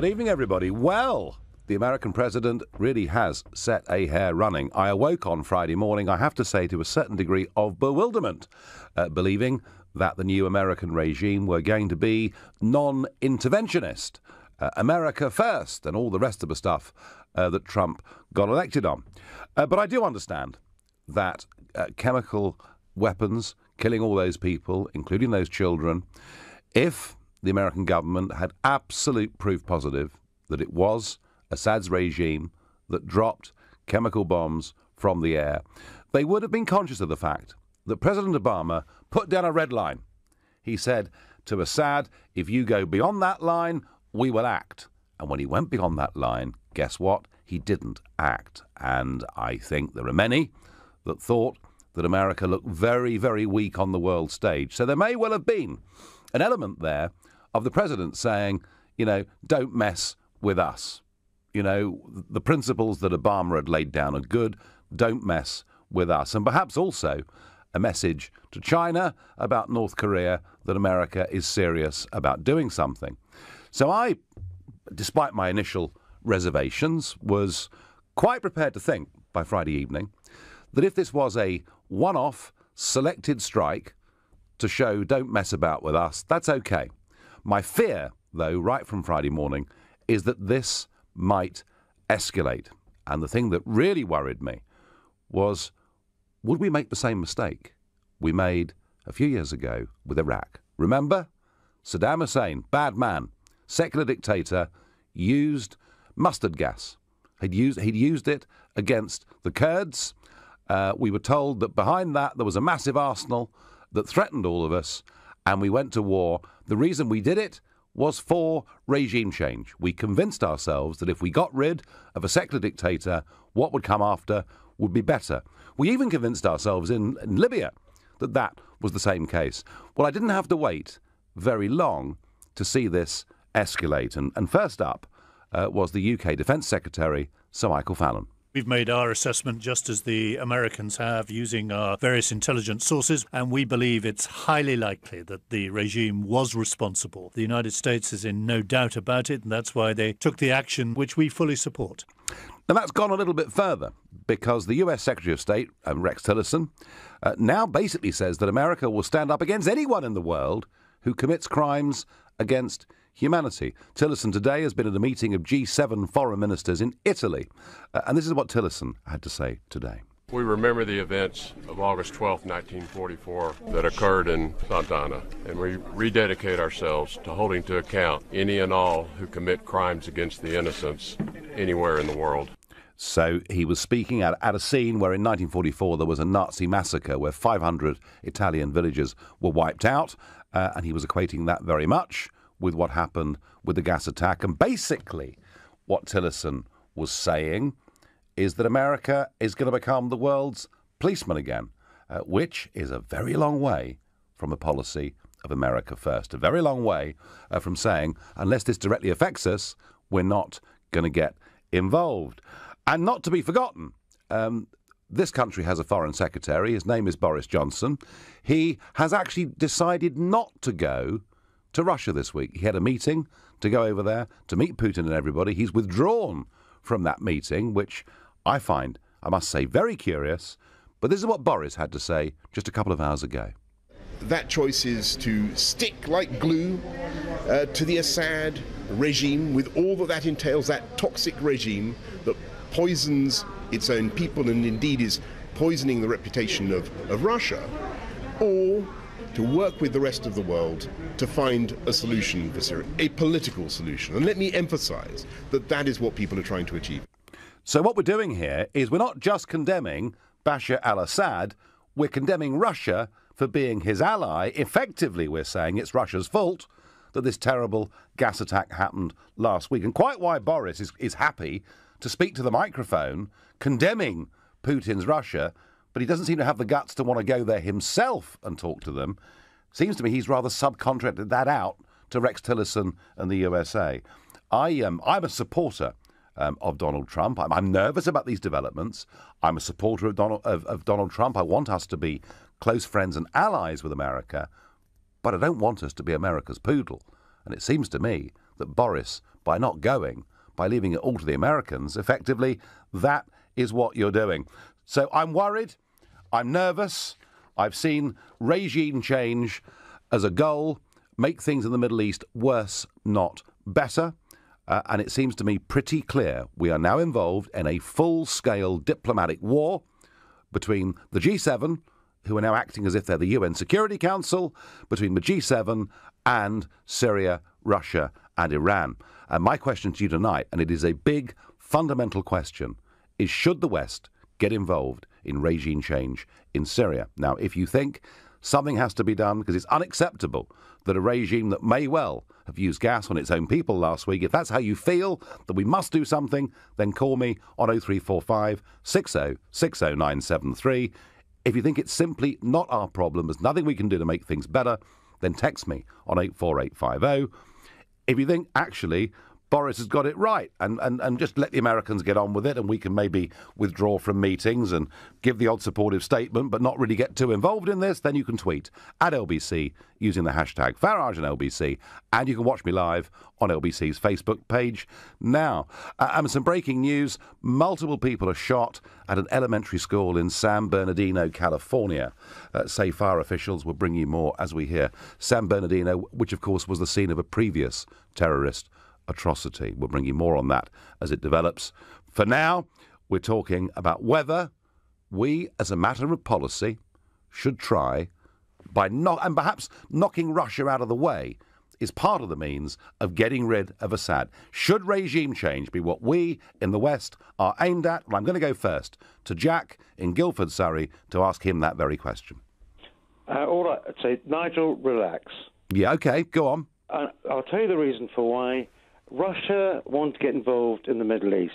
Good evening, everybody. Well, the American president really has set a hair running. I awoke on Friday morning, I have to say, to a certain degree of bewilderment, believing that the new American regime were going to be non-interventionist, America first, and all the rest of the stuff that Trump got elected on. But I do understand that chemical weapons killing all those people, including those children, if the American government had absolute proof positive that it was Assad's regime that dropped chemical bombs from the air, they would have been conscious of the fact that President Obama put down a red line. He said to Assad, if you go beyond that line, we will act. And when he went beyond that line, guess what? He didn't act. And I think there are many that thought that America looked very, very weak on the world stage. So there may well have been an element there of the president saying, don't mess with us. The principles that Obama had laid down are good. Don't mess with us. And perhaps also a message to China about North Korea that America is serious about doing something. So I, despite my initial reservations, was quite prepared to think by Friday evening that if this was a one-off selected strike to show don't mess about with us, that's okay. My fear, though, right from Friday morning, is that this might escalate. And the thing that really worried me was, would we make the same mistake we made a few years ago with Iraq? Remember? Saddam Hussein, bad man, secular dictator, used mustard gas. He'd used it against the Kurds. We were told that behind that there was a massive arsenal that threatened all of us, and we went to war. The reason we did it was for regime change. We convinced ourselves that if we got rid of a secular dictator, what would come after would be better. We even convinced ourselves in Libya that that was the same case. Well, I didn't have to wait very long to see this escalate. And first up was the UK Defence Secretary, Sir Michael Fallon. We've made our assessment just as the Americans have, using our various intelligence sources, and we believe it's highly likely that the regime was responsible. The United States is in no doubt about it, and that's why they took the action which we fully support. Now, that's gone a little bit further, because the US Secretary of State, Rex Tillerson, now basically says that America will stand up against anyone in the world who commits crimes against humanity. Tillerson today has been at a meeting of G7 foreign ministers in Italy. And this is what Tillerson had to say today. We remember the events of August 12, 1944 that occurred in Sant'Anna, and we rededicate ourselves to holding to account any and all who commit crimes against the innocents anywhere in the world. So he was speaking at a scene where in 1944 there was a Nazi massacre where 500 Italian villages were wiped out, and he was equating that very much with what happened with the gas attack. And basically what Tillerson was saying is that America is going to become the world's policeman again, which is a very long way from a policy of America first, a very long way from saying, unless this directly affects us, we're not going to get involved. And not to be forgotten, this country has a foreign secretary. His name is Boris Johnson. He has actually decided not to go to Russia this week. He had a meeting to go over there to meet Putin and everybody. He's withdrawn from that meeting, which I find, I must say, very curious. But this is what Boris had to say just a couple of hours ago. That choice is to stick like glue to the Assad regime, with all that entails, that toxic regime that poisons its own people and indeed is poisoning the reputation of Russia, or to work with the rest of the world to find a solution for Syria, a political solution. And let me emphasize that that is what people are trying to achieve. So what we're doing here is we're not just condemning Bashar al-Assad, we're condemning Russia for being his ally. Effectively, we're saying it's Russia's fault that this terrible gas attack happened last week. And quite why Boris is happy to speak to the microphone condemning Putin's Russia, but he doesn't seem to have the guts to want to go there himself and talk to them. Seems to me he's rather subcontracted that out to Rex Tillerson and the USA. I'm a supporter of Donald Trump. I'm nervous about these developments. I'm a supporter of Donald Trump. I want us to be close friends and allies with America, but I don't want us to be America's poodle. And it seems to me that Boris, by not going, by leaving it all to the Americans, effectively, that is what you're doing. So I'm worried, I'm nervous, I've seen regime change as a goal make things in the Middle East worse, not better. And it seems to me pretty clear we are now involved in a full-scale diplomatic war between the G7, who are now acting as if they're the UN Security Council, between the G7 and Syria, Russia and Iran. And my question to you tonight, and it is a big, fundamental question, is should the West get involved in regime change in Syria? Now, if you think something has to be done, because it's unacceptable that a regime that may well have used gas on its own people last week, if that's how you feel, that we must do something, then call me on 0345 60 60 973. If you think it's simply not our problem, there's nothing we can do to make things better, then text me on 84850. If you think, actually, Boris has got it right, and just let the Americans get on with it, and we can maybe withdraw from meetings and give the odd supportive statement, but not really get too involved in this, then you can tweet at LBC using the hashtag Farage and LBC, and you can watch me live on LBC's Facebook page now. Some breaking news. Multiple people are shot at an elementary school in San Bernardino, California. Say fire officials will bring you more as we hear. San Bernardino, which of course was the scene of a previous terrorist atrocity. We'll bring you more on that as it develops. For now, we're talking about whether we, as a matter of policy, should try and perhaps knocking Russia out of the way is part of the means of getting rid of Assad. Should regime change be what we in the West are aimed at? Well, I'm going to go first to Jack in Guildford, Surrey, to ask him that very question. All right, so Nigel, relax. Yeah, okay, go on. I'll tell you the reason for why Russia wants to get involved in the Middle East.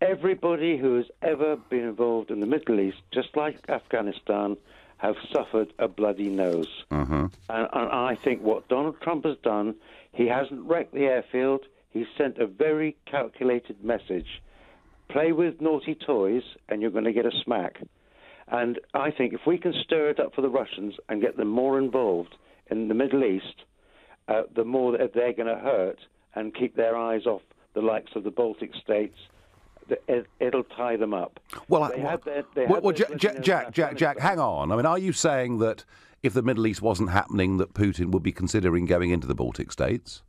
Everybody who has ever been involved in the Middle East, just like Afghanistan, have suffered a bloody nose. Mm-hmm. And I think what Donald Trump has done, he hasn't wrecked the airfield. He's sent a very calculated message. Play with naughty toys and you're going to get a smack. And I think if we can stir it up for the Russians and get them more involved in the Middle East, the more that they're going to hurt and keep their eyes off the likes of the Baltic states, it'll tie them up. Well, Jack, hang on. I mean, are you saying that if the Middle East wasn't happening, that Putin would be considering going into the Baltic states?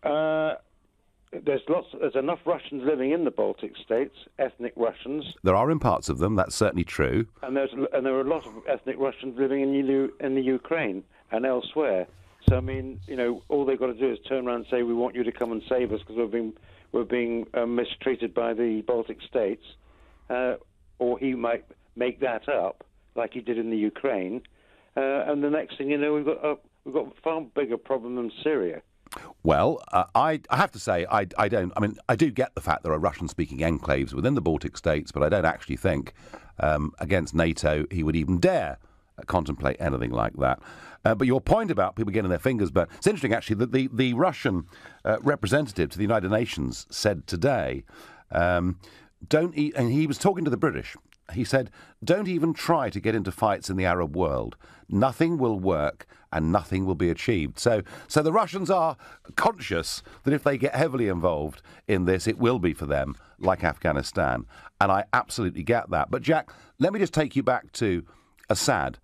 There's enough Russians living in the Baltic states, ethnic Russians. There are in parts of them. That's certainly true. And there are a lot of ethnic Russians living in the Ukraine and elsewhere. So I mean, all they've got to do is turn around and say, "We want you to come and save us because we're being mistreated by the Baltic states," or he might make that up like he did in the Ukraine. And the next thing you know, we've got a far bigger problem than Syria. Well, I have to say, I don't. I mean, I do get the fact there are Russian-speaking enclaves within the Baltic states, but I don't actually think against NATO he would even dare contemplate anything like that. But your point about people getting their fingers burnt, it's interesting actually that the Russian representative to the United Nations said today, and he was talking to the British, he said, don't even try to get into fights in the Arab world. Nothing will work and nothing will be achieved. So the Russians are conscious that if they get heavily involved in this, it will be for them like Afghanistan. And I absolutely get that. But Jack, let me just take you back to Assad.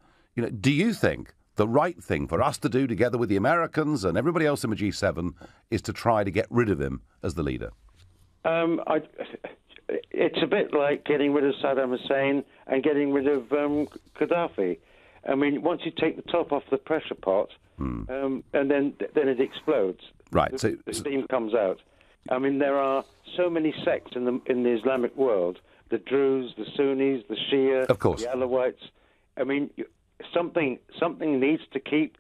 Do you think the right thing for us to do together with the Americans and everybody else in the G7 is to try to get rid of him as the leader? It's a bit like getting rid of Saddam Hussein and getting rid of Gaddafi. I mean, once you take the top off the pressure pot, and then it explodes. Right. The steam comes out. I mean, there are so many sects in the Islamic world: the Druze, the Sunnis, the Shia, of course, the Alawites. I mean, something needs to keep,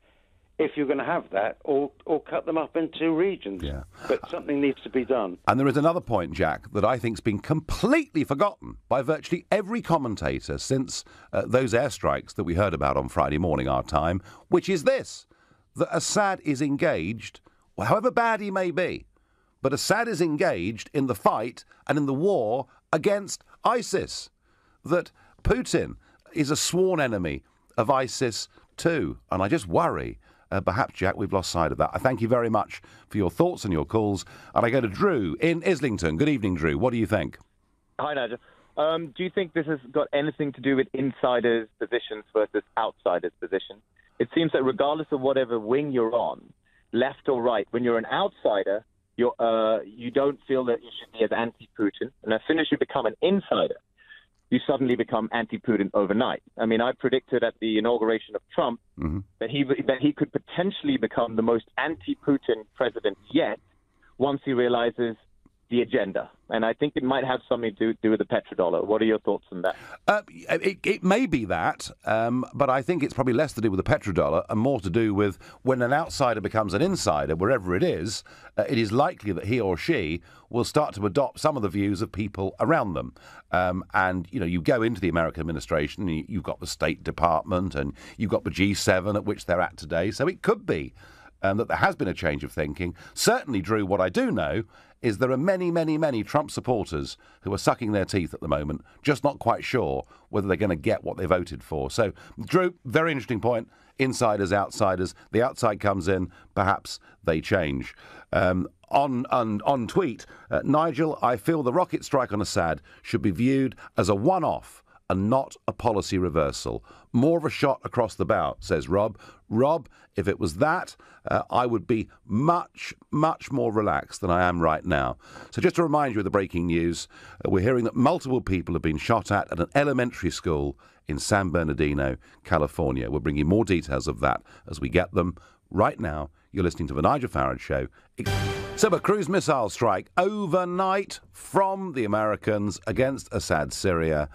if you're going to have that, or cut them up into regions. Yeah. But something needs to be done. And there is another point, Jack, that I think's been completely forgotten by virtually every commentator since those airstrikes that we heard about on Friday morning our time, which is this, that Assad is engaged, however bad he may be, but Assad is engaged in the fight and in the war against ISIS, that Putin is a sworn enemy of ISIS too. And I just worry perhaps, Jack, we've lost sight of that. I thank you very much for your thoughts and your calls. And I go to Drew in Islington. Good evening, Drew. What do you think? Hi, Nigel. Do you think this has got anything to do with insiders' positions versus outsiders' positions? It seems that regardless of whatever wing you're on, left or right, when you're an outsider, you don't feel that you should be as anti-Putin. And as soon as you become an insider, you suddenly become anti-Putin overnight. I mean, I predicted at the inauguration of Trump that he could potentially become the most anti-Putin president yet once he realizes the agenda. And I think it might have something to do with the petrodollar. What are your thoughts on that? It may be that, but I think it's probably less to do with the petrodollar and more to do with when an outsider becomes an insider, wherever it is likely that he or she will start to adopt some of the views of people around them. And, you go into the American administration, and you've got the State Department and you've got the G7 at which they're at today. So it could be that there has been a change of thinking. Certainly, Drew, what I do know is there are many, many, many Trump supporters who are sucking their teeth at the moment, just not quite sure whether they're going to get what they voted for. So, Drew, very interesting point. Insiders, outsiders. The outside comes in, perhaps they change. On tweet, Nigel, I feel the rocket strike on Assad should be viewed as a one-off and not a policy reversal. More of a shot across the bow, says Rob. Rob, if it was that, I would be much, much more relaxed than I am right now. So just to remind you of the breaking news, we're hearing that multiple people have been shot at an elementary school in San Bernardino, California. We'll bring you more details of that as we get them. Right now, you're listening to The Nigel Farage Show. So a cruise missile strike overnight from the Americans against Assad's Syria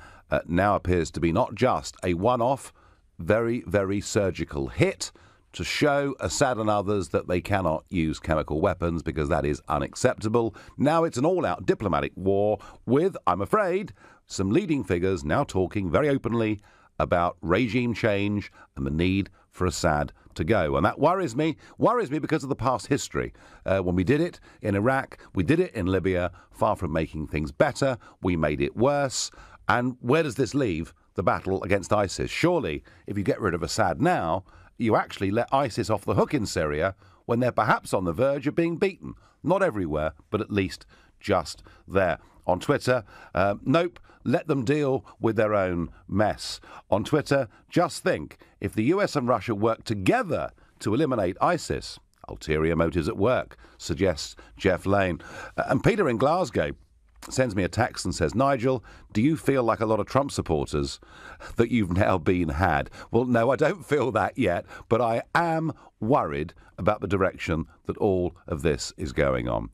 now appears to be not just a one-off, very, very surgical hit to show Assad and others that they cannot use chemical weapons because that is unacceptable. Now it's an all-out diplomatic war with, I'm afraid, some leading figures now talking very openly about regime change and the need for Assad to go. And that worries me because of the past history. When we did it in Iraq, we did it in Libya, far from making things better, we made it worse. And where does this leave the battle against ISIS? Surely, if you get rid of Assad now, you actually let ISIS off the hook in Syria when they're perhaps on the verge of being beaten. Not everywhere, but at least just there. On Twitter, nope, let them deal with their own mess. On Twitter, just think, if the US and Russia work together to eliminate ISIS, ulterior motives at work, suggests Jeff Lane. And Peter in Glasgow sends me a text and says, Nigel, do you feel like a lot of Trump supporters that you've now been had? Well, no, I don't feel that yet, but I am worried about the direction that all of this is going on.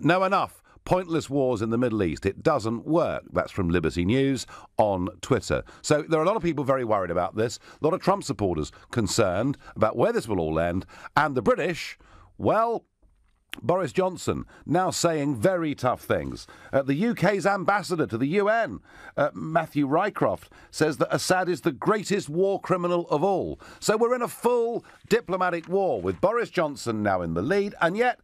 No, enough. Pointless wars in the Middle East. It doesn't work. That's from Liberty News on Twitter. So there are a lot of people very worried about this, a lot of Trump supporters concerned about where this will all end, and the British, well, Boris Johnson now saying very tough things. The UK's ambassador to the UN, Matthew Rycroft, says that Assad is the greatest war criminal of all. So we're in a full diplomatic war with Boris Johnson now in the lead, and yet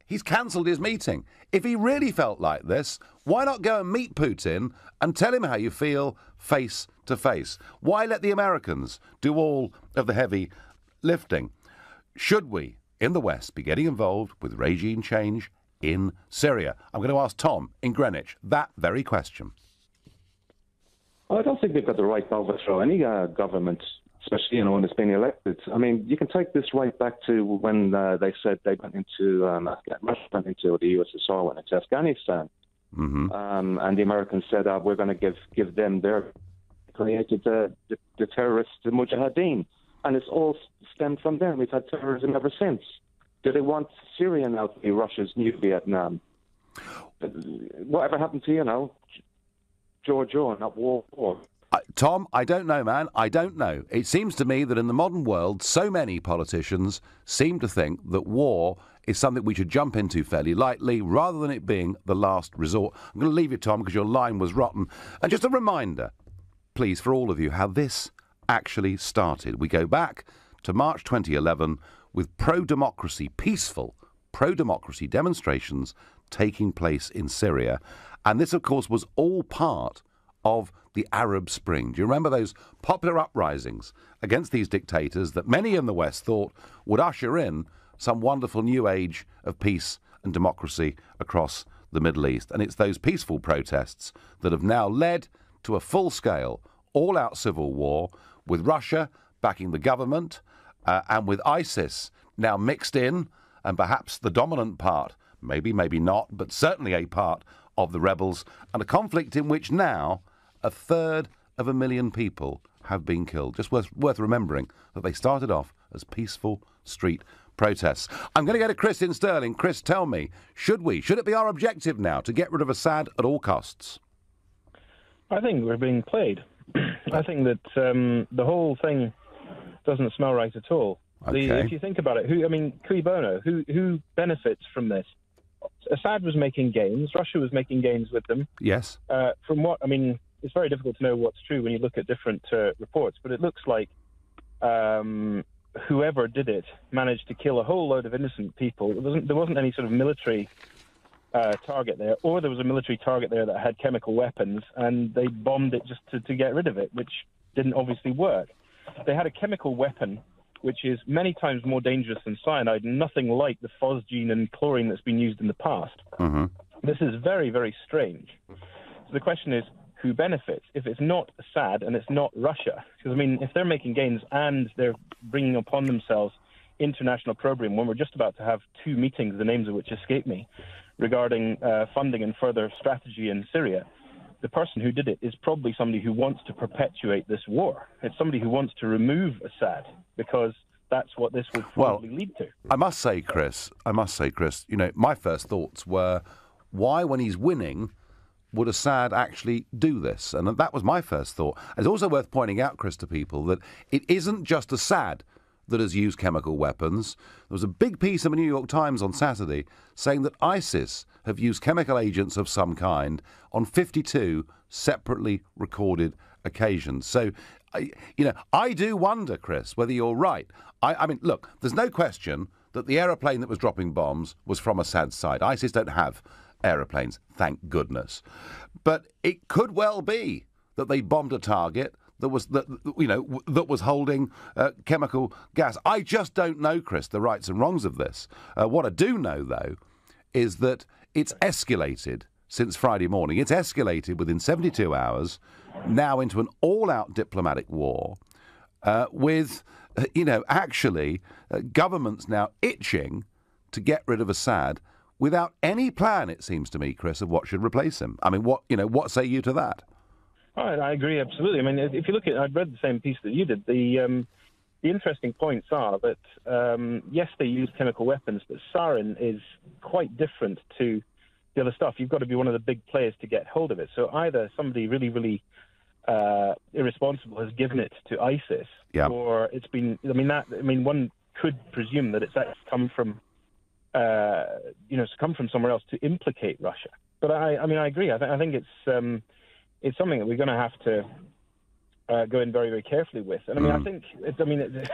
he's cancelled his meeting. If he really felt like this, why not go and meet Putin and tell him how you feel face to face? Why let the Americans do all of the heavy lifting? Should we, in the West, be getting involved with regime change in Syria? I'm going to ask Tom in Greenwich that very question. I don't think they've got the right to overthrow any government, especially when it's been elected. I mean, you can take this right back to when they said they went into Russia went into the USSR, went into Afghanistan, and the Americans said, "We're going to give them their created the terrorists, the Mujahideen." And it's all stemmed from there. We've had terrorism ever since. Do they want Syria now to be Russia's new Vietnam? Whatever happened to, George Orwell, not war? Tom, I don't know, man. I don't know. It seems to me that in the modern world, so many politicians seem to think that war is something we should jump into fairly lightly rather than it being the last resort. I'm going to leave you, Tom, because your line was rotten. And just a reminder, please, for all of you, how this actually started. We go back to March 2011 with pro-democracy, peaceful pro-democracy demonstrations taking place in Syria. And this, of course, was all part of the Arab Spring? Do you remember those popular uprisings against these dictators that many in the West thought would usher in some wonderful new age of peace and democracy across the Middle East? And it's those peaceful protests that have now led to a full-scale, all-out civil war with Russia backing the government and with ISIS now mixed in and perhaps the dominant part, maybe not, but certainly a part of the rebels, and a conflict in which now 1/3 people have been killed. Just worth remembering that they started off as peaceful street protests. I'm going to go to Chris in Stirling. Chris, tell me, should it be our objective now to get rid of Assad at all costs? I think we're being played. I think that the whole thing doesn't smell right at all. Okay. If you think about it, cui bono, who benefits from this? Assad was making gains. Russia was making gains with them. Yes. It's very difficult to know what's true when you look at different reports, but it looks like whoever did it managed to kill a whole load of innocent people. There wasn't any sort of military target there, or there was a military target there that had chemical weapons, and they bombed it just to get rid of it, which didn't obviously work. They had a chemical weapon which is many times more dangerous than cyanide, nothing like the phosgene and chlorine that's been used in the past. Mm-hmm. This is very, very strange. So the question is, who benefits? If it's not Assad and it's not Russia, because, if they're making gains and they're bringing upon themselves international opprobrium, when we're just about to have 2 meetings, the names of which escape me, regarding funding and further strategy in Syria, the person who did it is probably somebody who wants to perpetuate this war. It's somebody who wants to remove Assad, because that's what this would probably lead to. I must say, Chris, my first thoughts were, why, when he's winning, would Assad actually do this? And that was my first thought. It's also worth pointing out, Chris, to people that it isn't just Assad that has used chemical weapons. There was a big piece in the New York Times on Saturday saying that ISIS have used chemical agents of some kind on 52 separately recorded occasions. So, I do wonder, Chris, whether you're right. Look, there's no question that the aeroplane that was dropping bombs was from Assad's side. ISIS don't have aeroplanes, thank goodness. But it could well be that they bombed a target that was holding chemical gas. I just don't know, Chris, the rights and wrongs of this. What I do know, though, is that it's escalated since Friday morning. It's escalated within 72 hours now into an all-out diplomatic war with, governments now itching to get rid of Assad without any plan, it seems to me, Chris, of what should replace him. What say you to that? I agree, absolutely. If you look at, I've read the same piece that you did. The interesting points are that, yes, they use chemical weapons, but sarin is quite different to the other stuff. You've got to be one of the big players to get hold of it. So either somebody really, really irresponsible has given it to ISIS, or it's been. One could presume that it's actually come from, somewhere else to implicate Russia. But I agree. I think it's something that we're going to have to go in very, very carefully with. And I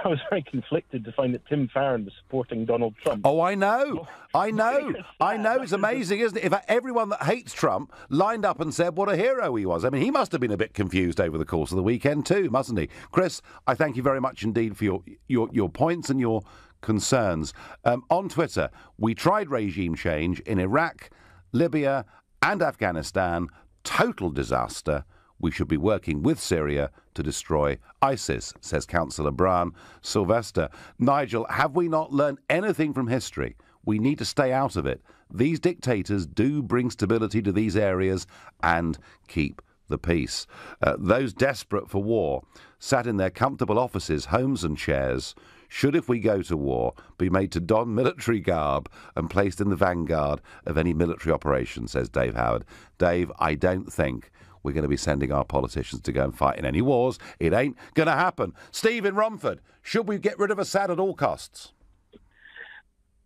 was very conflicted to find that Tim Farron was supporting Donald Trump. Oh, I know. It's amazing, isn't it? In fact, everyone that hates Trump lined up and said what a hero he was. He must have been a bit confused over the course of the weekend too, mustn't he? Chris, I thank you very much indeed for your points and your concerns. On Twitter, we tried regime change in Iraq, Libya and Afghanistan. Total disaster. We should be working with Syria to destroy ISIS, says Councillor Brian Sylvester. Nigel, have we not learned anything from history? We need to stay out of it. These dictators do bring stability to these areas and keep the peace. Those desperate for war sat in their comfortable offices, homes and chairs, should, if we go to war, be made to don military garb and placed in the vanguard of any military operation, says Dave Howard. Dave, I don't think we're going to be sending our politicians to go and fight in any wars. It ain't going to happen. Steve in Romford, should we get rid of Assad at all costs?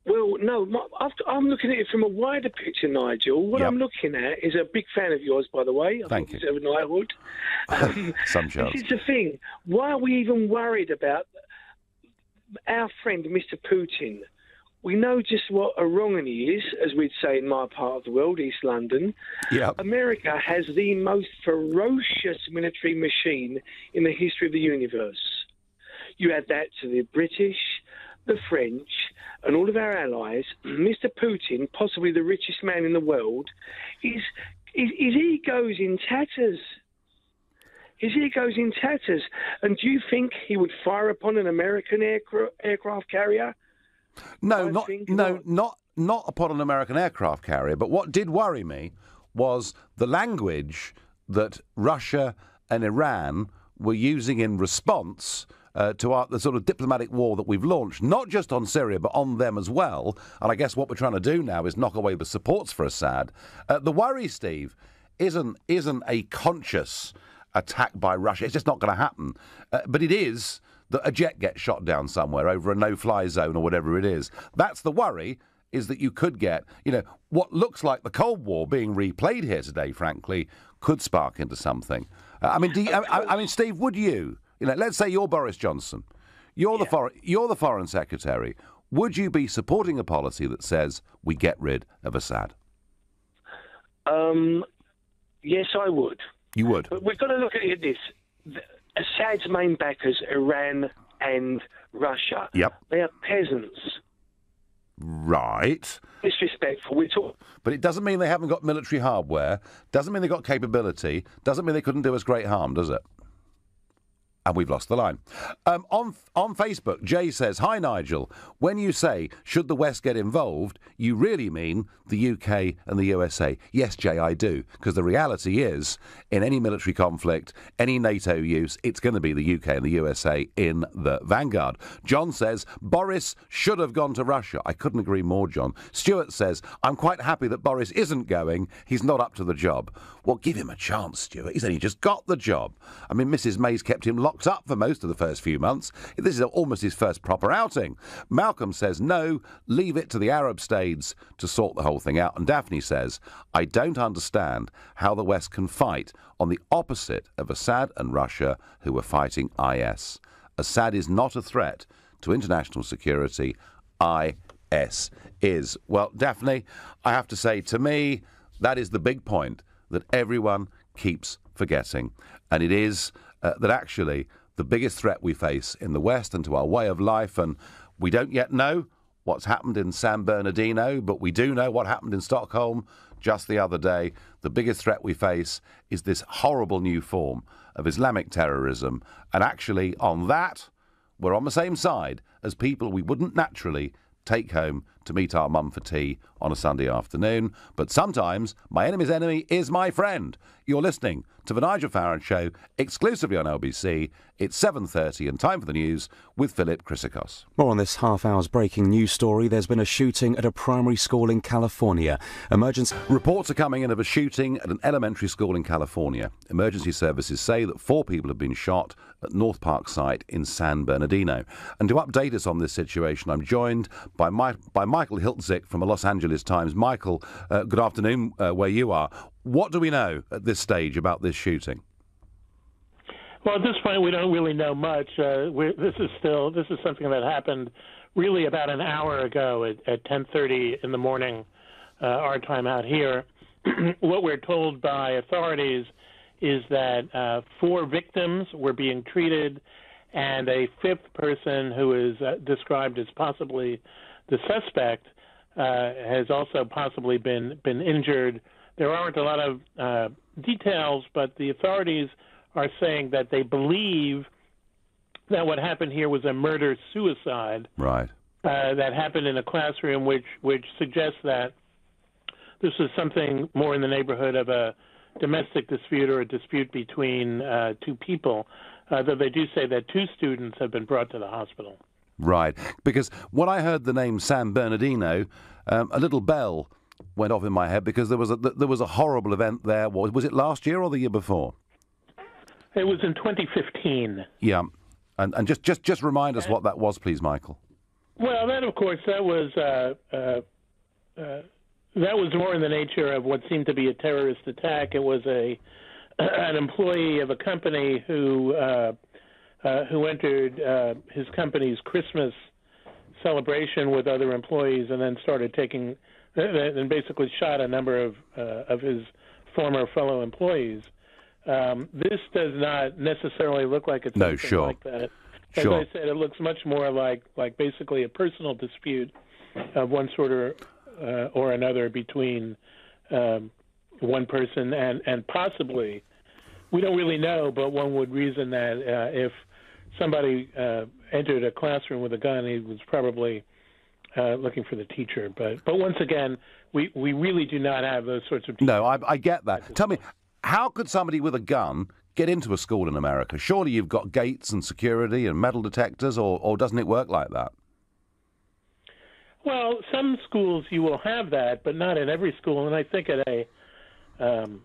Well, no, I'm looking at it from a wider picture, Nigel. What I'm looking at is a big fan of yours, by the way. Thank you. I would. Some chance. This is the thing. Why are we even worried about our friend, Mr. Putin? we know just what a wrong he is, as we'd say in my part of the world, East London. Yep. America has the most ferocious military machine in the history of the universe. You add that to the British, the French, and all of our allies. Mr. Putin, possibly the richest man in the world, his ego's in tatters. His ego's in tatters. And do you think he would fire upon an American aircraft carrier? No, not upon an American aircraft carrier. But what did worry me was the language that Russia and Iran were using in response to the sort of diplomatic war that we've launched, not just on Syria, but on them as well. And I guess what we're trying to do now is knock away the supports for Assad. The worry, Steve, isn't a conscious attack by Russia. It's just not going to happen. But it is that a jet gets shot down somewhere over a no-fly zone or whatever it is. That's the worry, is that you could get, what looks like the Cold War being replayed here today, frankly, could spark into something. Steve, would you? Let's say you're Boris Johnson. You're the Foreign Secretary. Would you be supporting a policy that says we get rid of Assad? Yes, I would. You would? But we've got to look at this. Assad's main backers, Iran and Russia. Yep. They are peasants. Right. Disrespectful. But it doesn't mean they haven't got military hardware. Doesn't mean they've got capability. Doesn't mean they couldn't do us great harm, does it? And we've lost the line. On Facebook, Jay says, "Hi, Nigel. When you say, should the West get involved, you really mean the UK and the USA. Yes, Jay, I do. Because the reality is, in any military conflict, any NATO use, it's going to be the UK and the USA in the vanguard." John says, "Boris should have gone to Russia." I couldn't agree more, John. Stuart says, "I'm quite happy that Boris isn't going. He's not up to the job." Well, give him a chance, Stuart. He's only just got the job. I mean, Mrs. May's kept him locked up for most of the first few months. This is almost his first proper outing. Malcolm says, "No, leave it to the Arab states to sort the whole thing out." And Daphne says, "I don't understand how the West can fight on the opposite of Assad and Russia, who are fighting IS. Assad is not a threat to international security. IS is." Well, Daphne, I have to say, to me, that is the big point that everyone keeps forgetting. And it is that actually the biggest threat we face in the West and to our way of life, and we don't yet know what's happened in San Bernardino, but we do know what happened in Stockholm just the other day. The biggest threat we face is this horrible new form of Islamic terrorism. And actually, on that, we're on the same side as people we wouldn't naturally take home to meet our mum for tea on a Sunday afternoon. But sometimes my enemy's enemy is my friend. You're listening to The Nigel Farage Show, exclusively on LBC. It's 7:30 and time for the news with Philip Chrysikos. More on this half-hour's breaking news story. There's been a shooting at a primary school in California. Reports are coming in of a shooting at an elementary school in California. Emergency services say that 4 people have been shot at North Park site in San Bernardino. And to update us on this situation, I'm joined by Michael Hiltzik from the Los Angeles Times. Michael, good afternoon where you are. What do we know at this stage about this shooting? Well, at this point, we don't really know much. This is something that happened really about an hour ago at 10:30 in the morning, our time out here. What we're told by authorities is that 4 victims were being treated, and a 5th person who is described as possibly the suspect has also possibly been injured. There aren't a lot of details, but the authorities are saying that they believe that what happened here was a murder-suicide. Right. That happened in a classroom, which suggests that this is something more in the neighborhood of a domestic dispute or a dispute between 2 people, though they do say that 2 students have been brought to the hospital. Right, because when I heard the name San Bernardino, a little bell went off in my head because there was a horrible event there. Was it last year or the year before? It was in 2015. Yeah, and just remind us what that was, please, Michael. Well, that of course that was more in the nature of what seemed to be a terrorist attack. It was an employee of a company who entered his company's Christmas celebration with other employees, and then started taking, and basically shot a number of his former fellow employees. This does not necessarily look like it's something like that. As I said, it looks much more like basically a personal dispute of one sort or another between one person and possibly, we don't really know, but one would reason that if somebody entered a classroom with a gun, he was probably looking for the teacher. But once again, we really do not have those sorts of... No, I get that. Tell me, how could somebody with a gun get into a school in America? Surely you've got gates and security and metal detectors, or doesn't it work like that? Well, some schools you will have that, but not in every school. And I think at an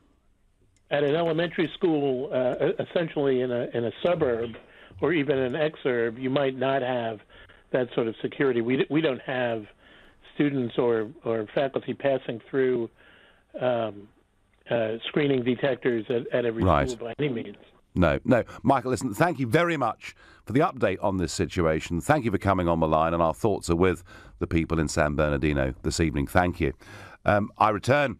elementary school, essentially in a suburb or even an exurb, you might not have that sort of security. We don't have students or faculty passing through screening detectors at every school by any means. No. Michael, listen, thank you very much for the update on this situation. Thank you for coming on the line, and our thoughts are with the people in San Bernardino this evening. Thank you. I return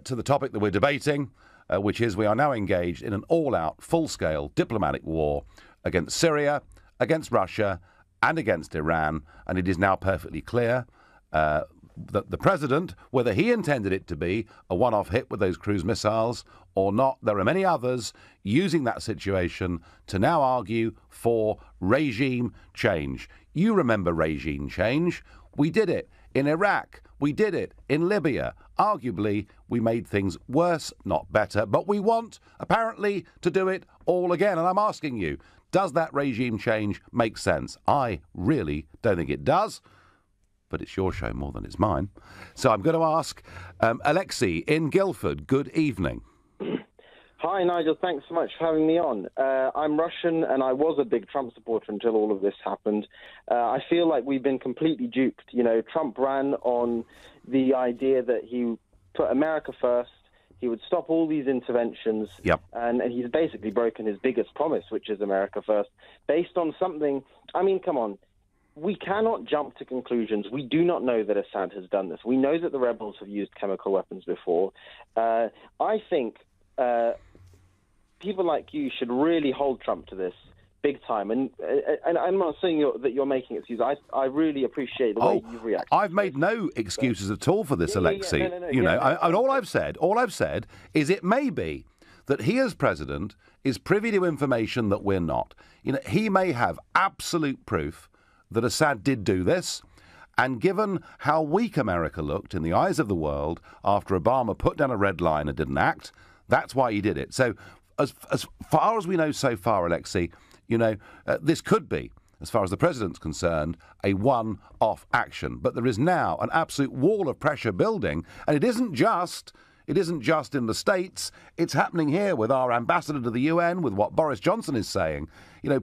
to the topic that we're debating, which is we are now engaged in an all-out, full-scale diplomatic war against Syria, against Russia, and against Iran, and it is now perfectly clear that the president, whether he intended it to be a one-off hit with those cruise missiles or not, there are many others using that situation to now argue for regime change. You remember regime change. We did it in Iraq. We did it in Libya. Arguably, we made things worse, not better, but we want, apparently, to do it all again. And I'm asking you, does that regime change make sense? I really don't think it does. But it's your show more than it's mine. So I'm going to ask Alexei in Guildford. Good evening. Hi, Nigel. Thanks so much for having me on. I'm Russian, and I was a big Trump supporter until all of this happened. I feel like we've been completely duped. You know, Trump ran on the idea that he put America first, he would stop all these interventions, and he's basically broken his biggest promise, which is America first, based on something... I mean, come on. We cannot jump to conclusions. We do not know that Assad has done this. We know that the rebels have used chemical weapons before. I think people like you should really hold Trump to this big time. And I'm not saying that you're making excuses. I really appreciate the way you've reacted. I've made no excuses at all for this, Alexei. And all I've said is it may be that he as president is privy to information that we're not. You know, he may have absolute proof that Assad did do this, and given how weak America looked in the eyes of the world after Obama put down a red line and didn't act, that's why he did it. So as far as we know so far, Alexei, this could be, as far as the president's concerned, a one-off action. But there is now an absolute wall of pressure building, and it isn't just in the States. It's happening here with our ambassador to the UN, with what Boris Johnson is saying. With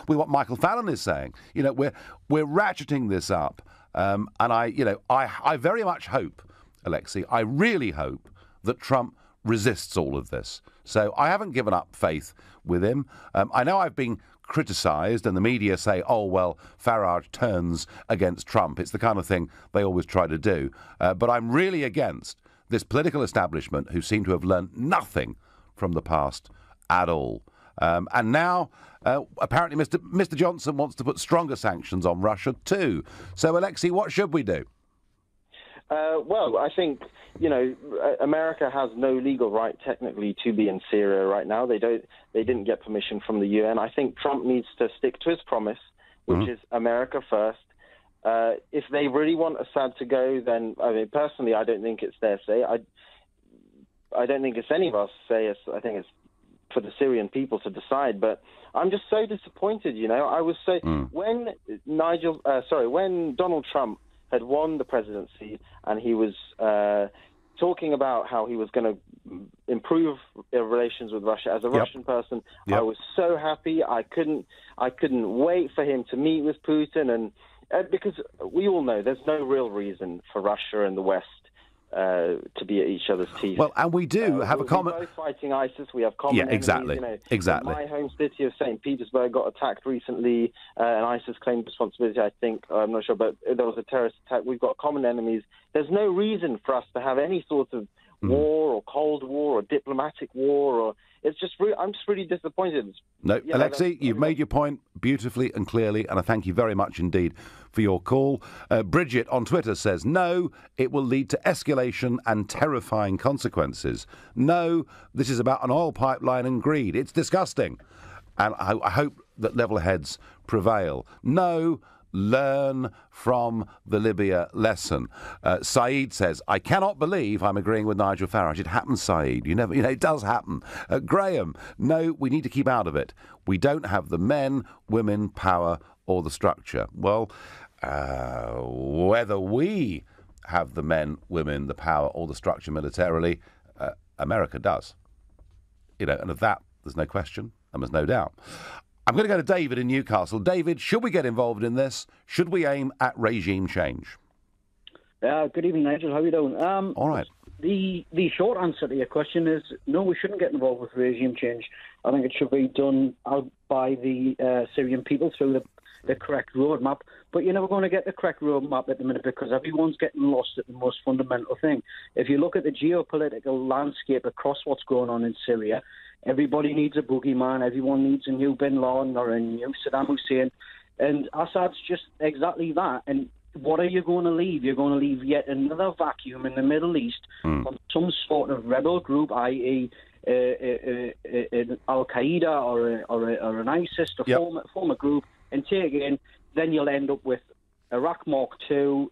what Michael Fallon is saying. We're ratcheting this up. And I very much hope, Alexei, I really hope that Trump resists all of this. So I haven't given up faith with him. I know I've been criticised, and the media say, oh, well, Farage turns against Trump. It's the kind of thing they always try to do. But I'm really against this political establishment who seem to have learned nothing from the past at all. And now, apparently, Mr. Johnson wants to put stronger sanctions on Russia too. So, Alexei, what should we do? Well, I think, America has no legal right technically to be in Syria right now. They didn't get permission from the UN. I think Trump needs to stick to his promise, which is America first. If they really want Assad to go, then, personally, I don't think it's their say. I don't think it's any of us say. I think it's for the Syrian people to decide. But I'm just so disappointed, I was so... When when Donald Trump had won the presidency and he was talking about how he was going to improve relations with Russia, as a Russian person, I was so happy. I couldn't wait for him to meet with Putin, and because we all know there's no real reason for Russia and the West to be at each other's teeth. Well, and we do have a common... We're both fighting ISIS. We have common enemies. Exactly. Exactly. My home city of St. Petersburg got attacked recently, and ISIS claimed responsibility, I think. I'm not sure, but there was a terrorist attack. We've got common enemies. There's no reason for us to have any sort of war or Cold War or diplomatic war. Or it's just I'm just really disappointed. No, Alexei, you've made your point beautifully and clearly, and I thank you very much indeed for your call. Bridget on Twitter says, no, it will lead to escalation and terrifying consequences. No, this is about an oil pipeline and greed. It's disgusting. And I hope that level heads prevail. No, learn from the Libya lesson. Saeed says, I cannot believe I'm agreeing with Nigel Farage. It happens, Saeed. It does happen. Graham, no, we need to keep out of it. We don't have the men, women, power, or the structure. Well, whether we have the men, women, the power, or the structure militarily, America does. And of that, there's no question and there's no doubt. I'm going to go to David in Newcastle. David, should we get involved in this? Should we aim at regime change? Good evening, Nigel. How are you doing? All right. The short answer to your question is no, we shouldn't get involved with regime change. I think it should be done out by the Syrian people through the correct roadmap. But you're never going to get the correct roadmap at the minute because everyone's getting lost at the most fundamental thing. If you look at the geopolitical landscape across what's going on in Syria, everybody needs a boogeyman. Everyone needs a new Bin Laden or a new Saddam Hussein. And Assad's just exactly that. And what are you going to leave? You're going to leave yet another vacuum in the Middle East from some sort of rebel group, i.e. Al-Qaeda or an ISIS to form a group and take it in. Then you'll end up with Iraq Mark II,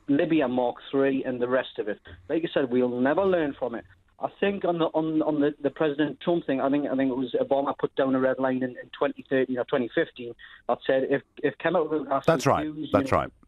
Libya Mark III, and the rest of it. Like I said, we'll never learn from it. I think on the President Trump thing, I think it was Obama put down a red line in 2013 or 2015 that said if chemical gas is used,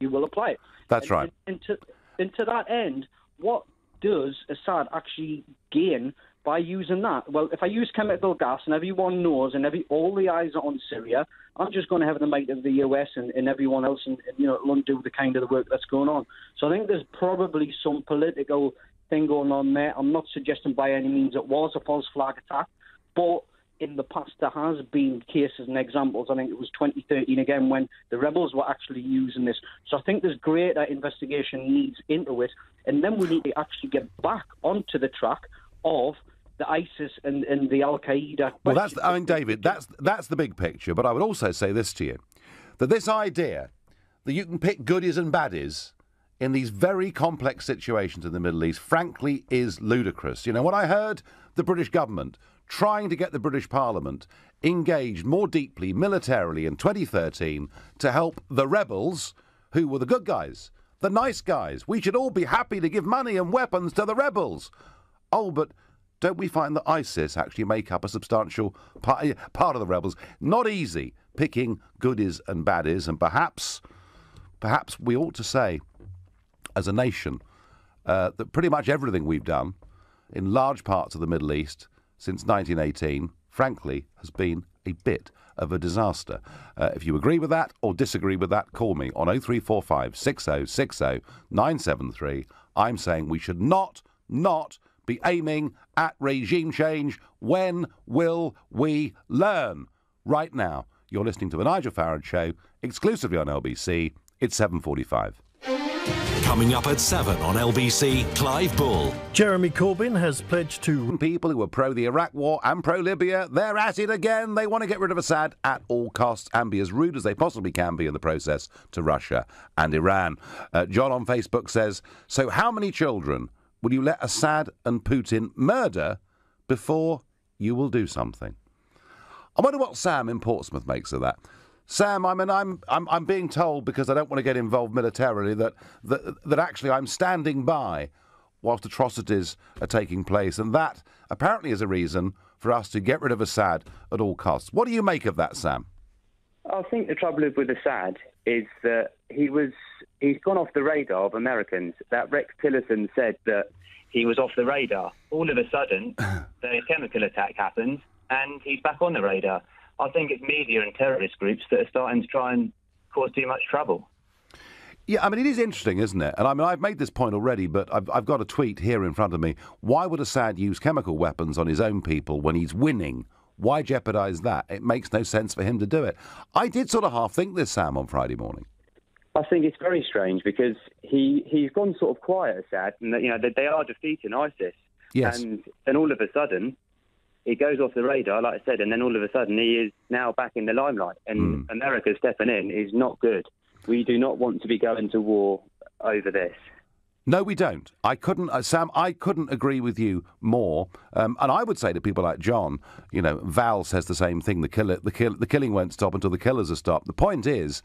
you will apply it. That's right. And to that end, what does Assad actually gain by using that? Well, if I use chemical gas and everyone knows and all the eyes are on Syria, I'm just going to have the might of the US and everyone else and undo the kind of the work that's going on. So I think there's probably some political thing going on there. I'm not suggesting by any means it was a false flag attack, but in the past there has been cases and examples. I think it was 2013 again when the rebels were actually using this. So I think there's greater investigation needs into it, and then we need to actually get back onto the track of the ISIS and the Al-Qaeda. Well, David, that's the big picture. But I would also say this to you, that this idea that you can pick goodies and baddies in these very complex situations in the Middle East, frankly, is ludicrous. When I heard the British government trying to get the British Parliament engaged more deeply militarily in 2013 to help the rebels, who were the good guys, the nice guys, we should all be happy to give money and weapons to the rebels. Oh, but don't we find that ISIS actually make up a substantial part of the rebels? Not easy picking goodies and baddies, and perhaps we ought to say, as a nation, that pretty much everything we've done in large parts of the Middle East since 1918, frankly, has been a bit of a disaster. If you agree with that or disagree with that, call me on 0345 6060 973. I'm saying we should not be aiming at regime change. When will we learn? Right now, you're listening to The Nigel Farage Show, exclusively on LBC. It's 7:45. Coming up at 7 on LBC, Clive Bull. Jeremy Corbyn has pledged to... People who are pro the Iraq war and pro Libya, they're at it again. They want to get rid of Assad at all costs and be as rude as they possibly can be in the process to Russia and Iran. John on Facebook says, so how many children will you let Assad and Putin murder before you will do something? I wonder what Sam in Portsmouth makes of that. Sam, I'm being told, because I don't want to get involved militarily, that actually I'm standing by whilst atrocities are taking place, and that apparently is a reason for us to get rid of Assad at all costs. What do you make of that, Sam? I think the trouble with Assad is that he's gone off the radar of Americans. That Rex Tillerson said that he was off the radar. All of a sudden, the chemical attack happens, and he's back on the radar. I think it's media and terrorist groups that are starting to try and cause too much trouble. Yeah, I mean, it is interesting, isn't it? And I mean, I've made this point already, but I've got a tweet here in front of me. Why would Assad use chemical weapons on his own people when he's winning? Why jeopardise that? It makes no sense for him to do it. I did sort of half think this, Sam, on Friday morning. I think it's very strange because he's gone sort of quiet, Assad, and they are defeating ISIS. Yes. And all of a sudden, he goes off the radar, like I said, and then all of a sudden he is now back in the limelight. And America stepping in is not good. We do not want to be going to war over this. No, we don't. I couldn't, Sam, I couldn't agree with you more. And I would say to people like John, Val says the same thing. The killing won't stop until the killers are stopped. The point is,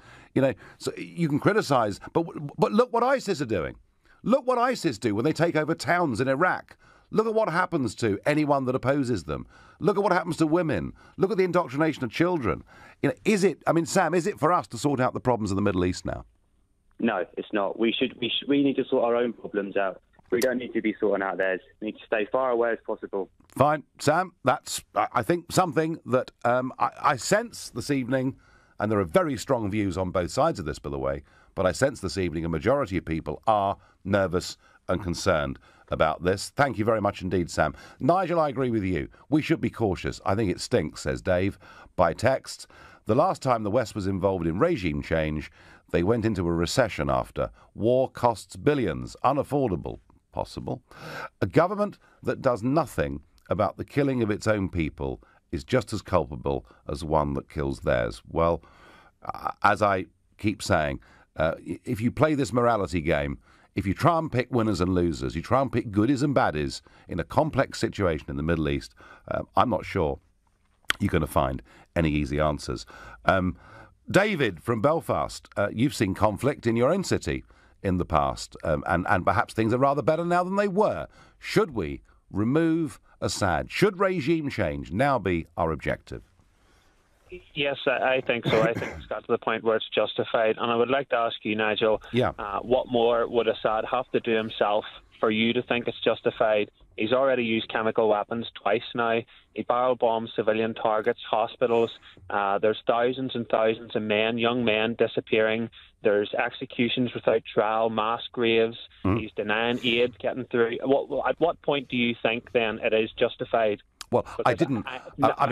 so you can criticise, but look what ISIS are doing. Look what ISIS do when they take over towns in Iraq. Look at what happens to anyone that opposes them. Look at what happens to women. Look at the indoctrination of children. Sam, is it for us to sort out the problems of the Middle East now? No, it's not. We need to sort our own problems out. We don't need to be sorting out theirs. We need to stay far away as possible. Fine. Sam, that's, I think, something that I sense this evening, and there are very strong views on both sides of this, by the way, but I sense this evening a majority of people are nervous and concerned about this. Thank you very much indeed, Sam. Nigel, I agree with you. We should be cautious. I think it stinks, says Dave, by text. The last time the West was involved in regime change, they went into a recession after. War costs billions. Unaffordable. Possible. A government that does nothing about the killing of its own people is just as culpable as one that kills theirs. Well, as I keep saying, if you play this morality game, if you try and pick winners and losers, you try and pick goodies and baddies in a complex situation in the Middle East, I'm not sure you're going to find any easy answers. David from Belfast, you've seen conflict in your own city in the past, and perhaps things are rather better now than they were. Should we remove Assad? Should regime change now be our objective? Yes, I think so. I think it's got to the point where it's justified. And I would like to ask you, Nigel, what more would Assad have to do himself for you to think it's justified? He's already used chemical weapons twice now. He barrel bombs civilian targets, hospitals. There's thousands and thousands of young men disappearing. There's executions without trial, mass graves. He's denying aid getting through. At what point do you think then it is justified? Well, I didn't.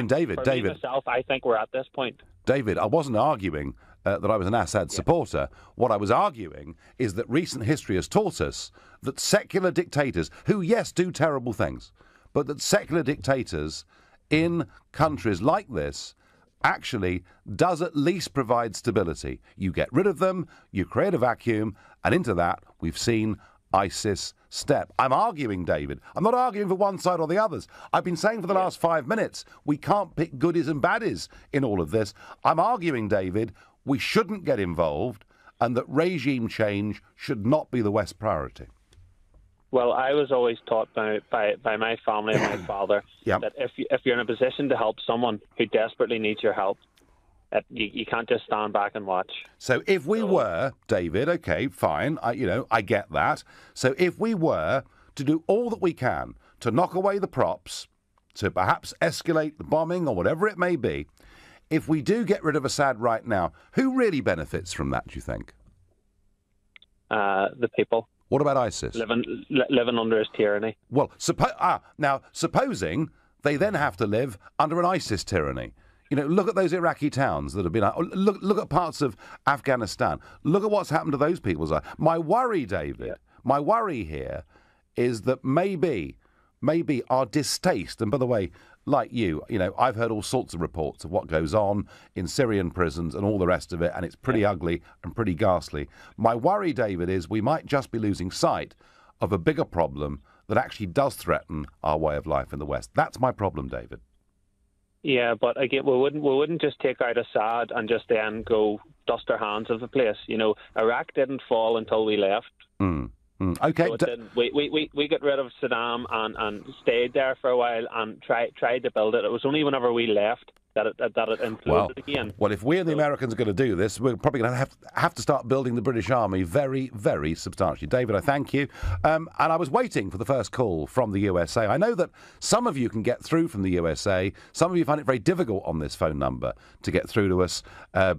David. Me, myself, I think we're at this point. David, I wasn't arguing that I was an Assad supporter. What I was arguing is that recent history has taught us that secular dictators, who, yes, do terrible things, but that secular dictators in countries like this actually does at least provide stability. You get rid of them, you create a vacuum, and into that we've seen ISIS step. I'm arguing, David. I'm not arguing for one side or the others. I've been saying for the last 5 minutes, we can't pick goodies and baddies in all of this. I'm arguing, David, we shouldn't get involved and that regime change should not be the West priority. Well, I was always taught by my family and my father that if you're in a position to help someone who desperately needs your help, you can't just stand back and watch. So if we were, David, okay, fine, I get that. So if we were to do all that we can to knock away the props, to perhaps escalate the bombing or whatever it may be, if we do get rid of Assad right now, who really benefits from that, do you think? The people. What about ISIS? Living under his tyranny. Well, supposing they then have to live under an ISIS tyranny. Look at those Iraqi towns that have been... Look at parts of Afghanistan. Look at what's happened to those people's lives. My worry, David, my worry here is that maybe our distaste, and by the way, like you, I've heard all sorts of reports of what goes on in Syrian prisons and all the rest of it, and it's pretty ugly and pretty ghastly. My worry, David, is we might just be losing sight of a bigger problem that actually does threaten our way of life in the West. That's my problem, David. Yeah, but again, we wouldn't just take out Assad and just then go dust our hands of the place. Iraq didn't fall until we left. Okay. So we got rid of Saddam and stayed there for a while and tried to build it. It was only whenever we left that it imploded again. Well, if we and the Americans are going to do this, we're probably going to have to start building the British Army very, very substantially. David, I thank you. And I was waiting for the first call from the USA. I know that some of you can get through from the USA. Some of you find it very difficult on this phone number to get through to us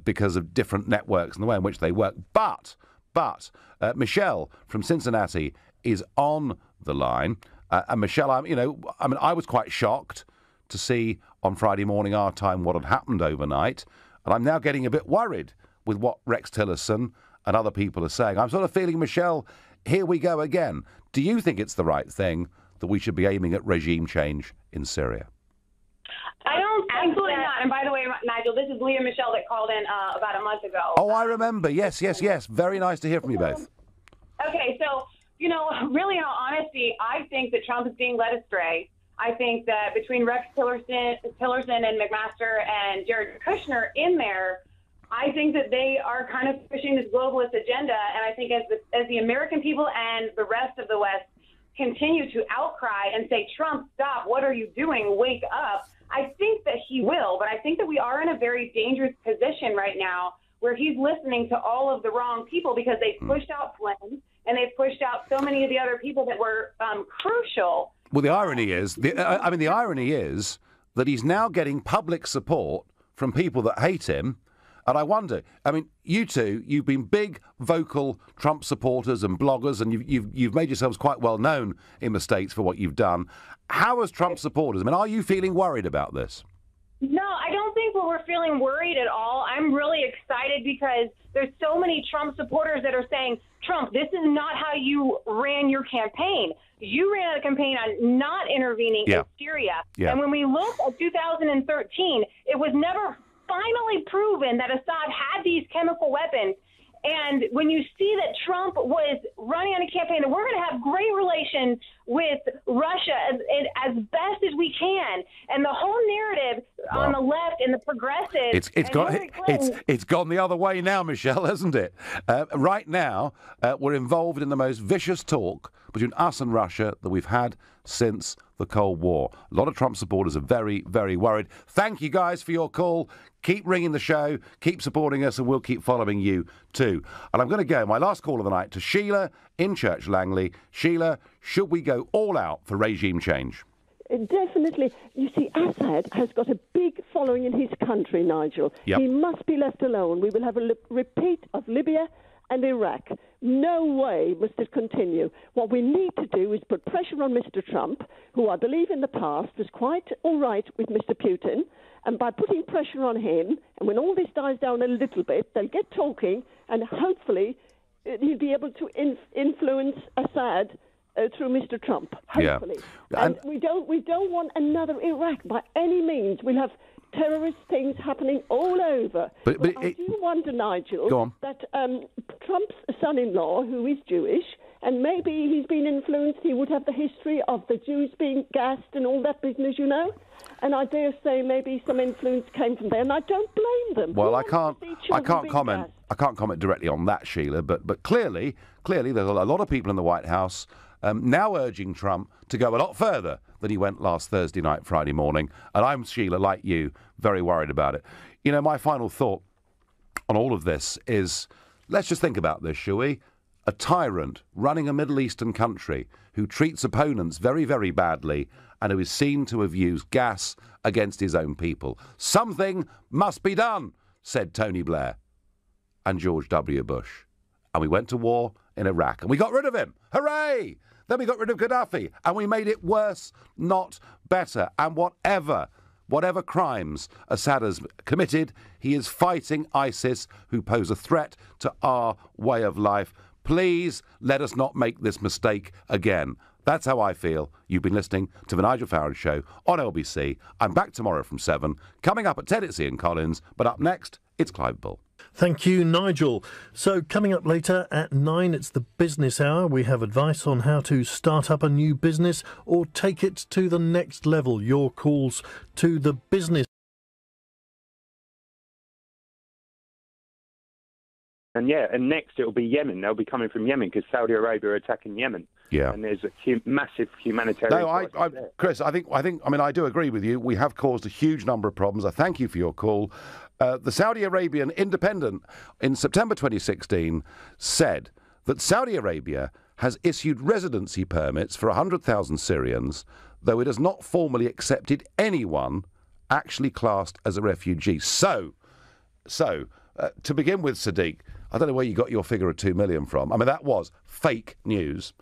because of different networks and the way in which they work. But But Michelle from Cincinnati is on the line. And Michelle, I was quite shocked to see on Friday morning our time what had happened overnight. And I'm now getting a bit worried with what Rex Tillerson and other people are saying. I'm sort of feeling, Michelle, here we go again. Do you think it's the right thing that we should be aiming at regime change in Syria? I don't think absolutely not. And by the way, Nigel, this is Leah Michelle that called in about a month ago. Oh, I remember. Yes. Very nice to hear from you both. Okay, so, really in all honesty, I think that Trump is being led astray. I think that between Rex Tillerson and McMaster and Jared Kushner in there, I think that they are kind of pushing this globalist agenda. And I think as the American people and the rest of the West continue to outcry and say, Trump, stop, what are you doing? Wake up. I think that he will, but I think that we are in a very dangerous position right now where he's listening to all of the wrong people because they pushed out Flynn and they've pushed out so many of the other people that were crucial. Well, the irony is that he's now getting public support from people that hate him. And I wonder, you two, you've been big, vocal Trump supporters and bloggers, and you've made yourselves quite well known in the States for what you've done. How as Trump supporters, are you feeling worried about this? No, I don't think we're feeling worried at all. I'm really excited because there's so many Trump supporters that are saying, Trump, this is not how you ran your campaign. You ran a campaign on not intervening in Syria. Yeah. And when we look at 2013, it was never finally proven that Assad had these chemical weapons. And when you see that Trump was running on a campaign that we're going to have great relations with Russia as best as we can, and the whole narrative on the left and the progressives, it's gone the other way now, Michelle, hasn't it? Right now, we're involved in the most vicious talk between us and Russia that we've had since the Cold War. A lot of Trump supporters are very, very worried. Thank you guys for your call. Keep ringing the show, keep supporting us, and we'll keep following you too. And I'm going to go, my last call of the night, to Sheila in Church Langley. Sheila, should we go all out for regime change? Definitely. You see, Assad has got a big following in his country, Nigel. Yep. He must be left alone. We will have a repeat of Libya and Iraq. No way must it continue. What we need to do is put pressure on Mr. Trump, who I believe in the past was quite all right with Mr. Putin, and by putting pressure on him, and when all this dies down a little bit, they'll get talking, and hopefully he'll be able to influence Assad through Mr. Trump, hopefully. Yeah. And we don't want another Iraq by any means. We'll have terrorist things happening all over. But I do wonder, Nigel, that Trump's son-in-law, who is Jewish, and maybe he's been influenced, he would have the history of the Jews being gassed and all that business, and I dare say maybe some influence came from there, and I don't blame them. Well, I can't comment. I can't comment directly on that, Sheila. But clearly, there's a lot of people in the White House now urging Trump to go a lot further than he went last Thursday night, Friday morning. And I'm, Sheila, like you, very worried about it. My final thought on all of this is, let's just think about this, shall we? A tyrant running a Middle Eastern country who treats opponents very, very badly and who is seen to have used gas against his own people. Something must be done, said Tony Blair and George W. Bush. And we went to war in Iraq and we got rid of him. Hooray! Then we got rid of Gaddafi and we made it worse, not better. And whatever crimes Assad has committed, he is fighting ISIS, who pose a threat to our way of life. Please let us not make this mistake again. That's how I feel. You've been listening to The Nigel Farage Show on LBC. I'm back tomorrow from 7. Coming up at 10, it's Ian Collins. But up next, it's Clive Bull. Thank you, Nigel. So coming up later at 9, it's the Business Hour. We have advice on how to start up a new business or take it to the next level. Your calls to the business. And next it'll be Yemen. They'll be coming from Yemen because Saudi Arabia are attacking Yemen. Yeah. And there's a massive humanitarian. No, Chris, I do agree with you. We have caused a huge number of problems. I thank you for your call. The Saudi Arabian Independent in September 2016 said that Saudi Arabia has issued residency permits for 100,000 Syrians, though it has not formally accepted anyone actually classed as a refugee. So to begin with, Sadiq, I don't know where you got your figure of 2 million from. I mean, that was fake news.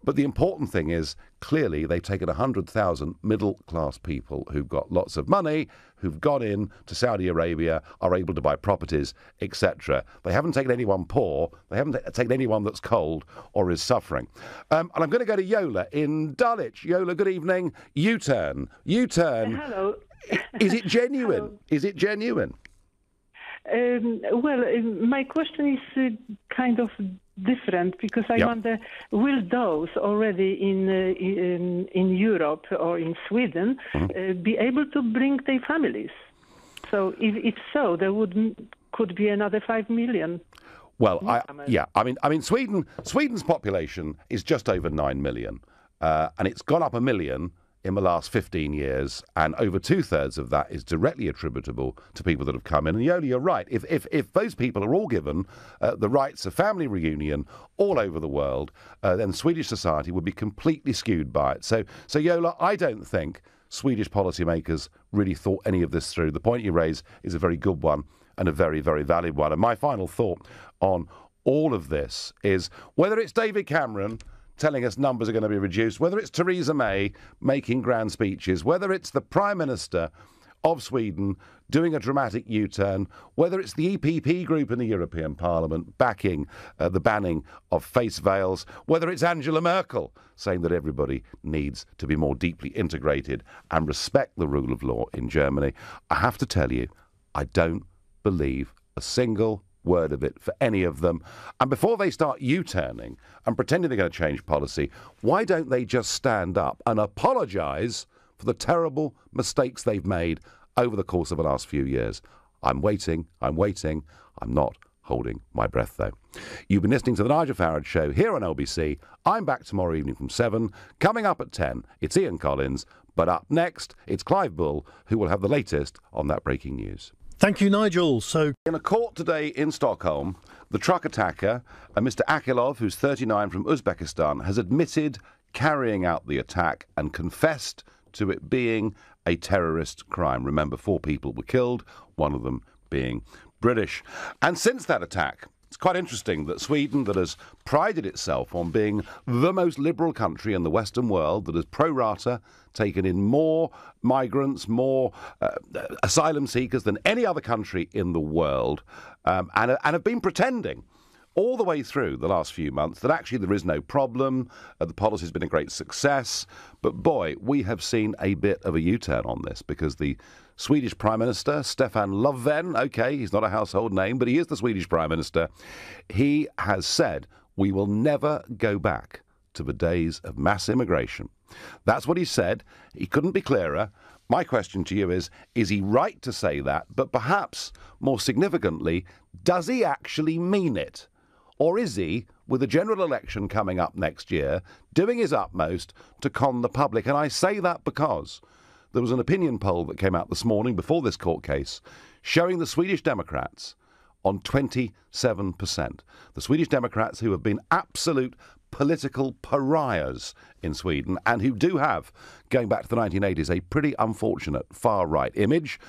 But the important thing is, clearly, they've taken 100,000 middle-class people who've got lots of money, who've gone in to Saudi Arabia, are able to buy properties, etc. They haven't taken anyone poor. They haven't taken anyone that's cold or is suffering. And I'm going to go to Yola in Dulwich. Yola, good evening. U-turn. Hello. Is it genuine? Hello. Is it genuine? My question is kind of different, because I wonder, will those already in Europe or in Sweden be able to bring their families? So if so, there could be another 5 million. Well, I mean, Sweden's population is just over 9 million, and it's gone up 1 million in the last 15 years, and over 2/3 of that is directly attributable to people that have come in. And Yola, you're right. If those people are all given the rights of family reunion all over the world, then Swedish society would be completely skewed by it. So Yola, I don't think Swedish policymakers really thought any of this through. The point you raise is a very good one and a very, very valid one. And my final thought on all of this is, whether it's David Cameron telling us numbers are going to be reduced, whether it's Theresa May making grand speeches, whether it's the Prime Minister of Sweden doing a dramatic U-turn, whether it's the EPP group in the European Parliament backing the banning of face veils, whether it's Angela Merkel saying that everybody needs to be more deeply integrated and respect the rule of law in Germany, I have to tell you, I don't believe a single word of it for any of them. And before they start U-turning and pretending they're going to change policy, why don't they just stand up and apologise for the terrible mistakes they've made over the course of the last few years? I'm waiting. I'm not holding my breath, though. You've been listening to The Nigel Farage Show here on LBC. I'm back tomorrow evening from 7. Coming up at 10, it's Ian Collins. But up next, it's Clive Bull, who will have the latest on that breaking news. Thank you, Nigel. So, in a court today in Stockholm, the truck attacker, Mr. Akilov, who's 39 from Uzbekistan, has admitted carrying out the attack and confessed to it being a terrorist crime. Remember, 4 people were killed, one of them being British. And since that attack, it's quite interesting that Sweden, that has prided itself on being the most liberal country in the Western world, that has pro rata taken in more migrants, more asylum seekers than any other country in the world, and have been pretending all the way through the last few months that actually there is no problem, the policy has been a great success. But boy, we have seen a bit of a U-turn on this, because the Swedish Prime Minister, Stefan Löfven, OK, he's not a household name, but he is the Swedish Prime Minister. He has said, we will never go back to the days of mass immigration. That's what he said. He couldn't be clearer. My question to you is he right to say that? But perhaps more significantly, does he actually mean it? Or is he, with the general election coming up next year, doing his utmost to con the public? And I say that because there was an opinion poll that came out this morning before this court case showing the Swedish Democrats on 27%. The Swedish Democrats, who have been absolute political pariahs in Sweden and who do have, going back to the 1980s, a pretty unfortunate far-right image,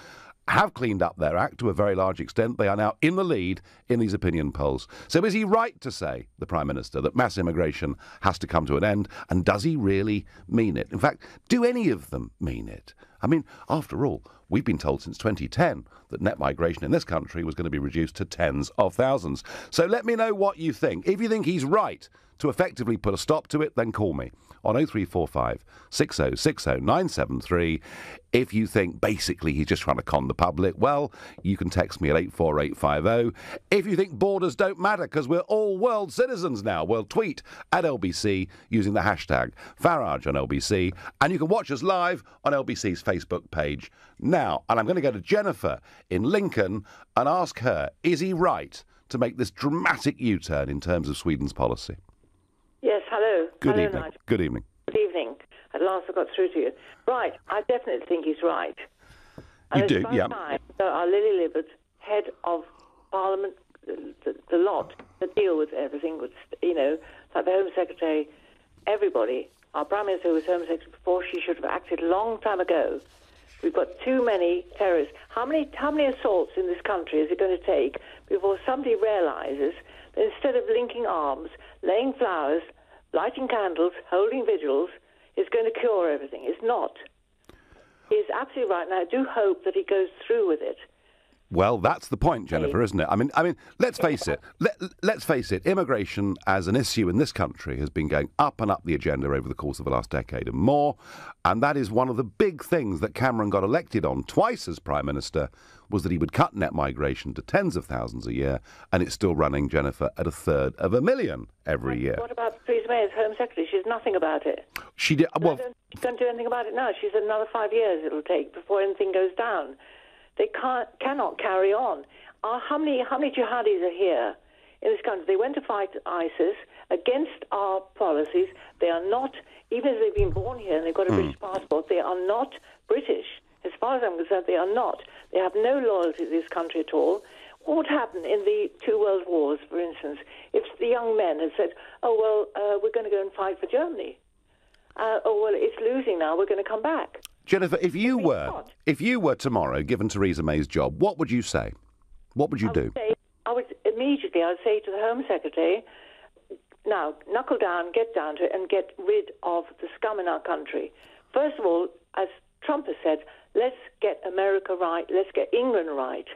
have cleaned up their act to a very large extent. They are now in the lead in these opinion polls. So is he right to say, the Prime Minister, that mass immigration has to come to an end? And does he really mean it? In fact, do any of them mean it? I mean, after all, we've been told since 2010 that net migration in this country was going to be reduced to tens of thousands. So let me know what you think. If you think he's right to effectively put a stop to it, then call me on 0345 6060 973. If you think basically he's just trying to con the public, well, you can text me at 84850. If you think borders don't matter because we're all world citizens now, well, tweet at LBC using the hashtag Farage on LBC, and you can watch us live on LBC's Facebook page now. And I'm going to go to Jennifer in Lincoln and ask her, is he right to make this dramatic U-turn in terms of Sweden's policy? Yes, hello. Good hello, evening. Nigel. Good evening. Good evening. At last I got through to you. Right, I definitely think he's right. And You do, yeah. Time that our Lily Libbard, head of Parliament, the lot that deal with everything, with, like the Home Secretary, everybody, our Prime Minister who was Home Secretary before, she should have acted a long time ago We've got too many terrorists. How many assaults in this country is it going to take before somebody realises that instead of linking arms, laying flowers, lighting candles, holding vigils, is going to cure everything? It's not. He's absolutely right, and I do hope that he goes through with it. Well, that's the point, Jennifer, isn't it? I mean, let's face it. Let's face it. Immigration as an issue in this country has been going up and up the agenda over the course of the last decade and more, and that is one of the big things that Cameron got elected on twice as Prime Minister, was that he would cut net migration to tends of thousands a year, and it's still running, Jennifer, at 1/3 every year. What about Theresa May as Home Secretary? She's nothing about it. She did. Well, she can't do anything about it now. She said another 5 years it'll take before anything goes down. They cannot carry on. How many jihadis are here in this country? They went to fight ISIS against our policies. They are not, even if they've been born here and they've got a British passport, they are not British. As far as I'm concerned, they are not. They have no loyalty to this country at all. What would happen in the 2 world wars, for instance, if the young men had said, we're going to go and fight for Germany. It's losing now, we're going to come back. Jennifer, if you were tomorrow given Theresa May's job, what would you say? What would you do? I would say to the Home Secretary, now, knuckle down, get down to it, and get rid of the scum in our country. First of all, as Trump has said, let's get America right, let's get England right.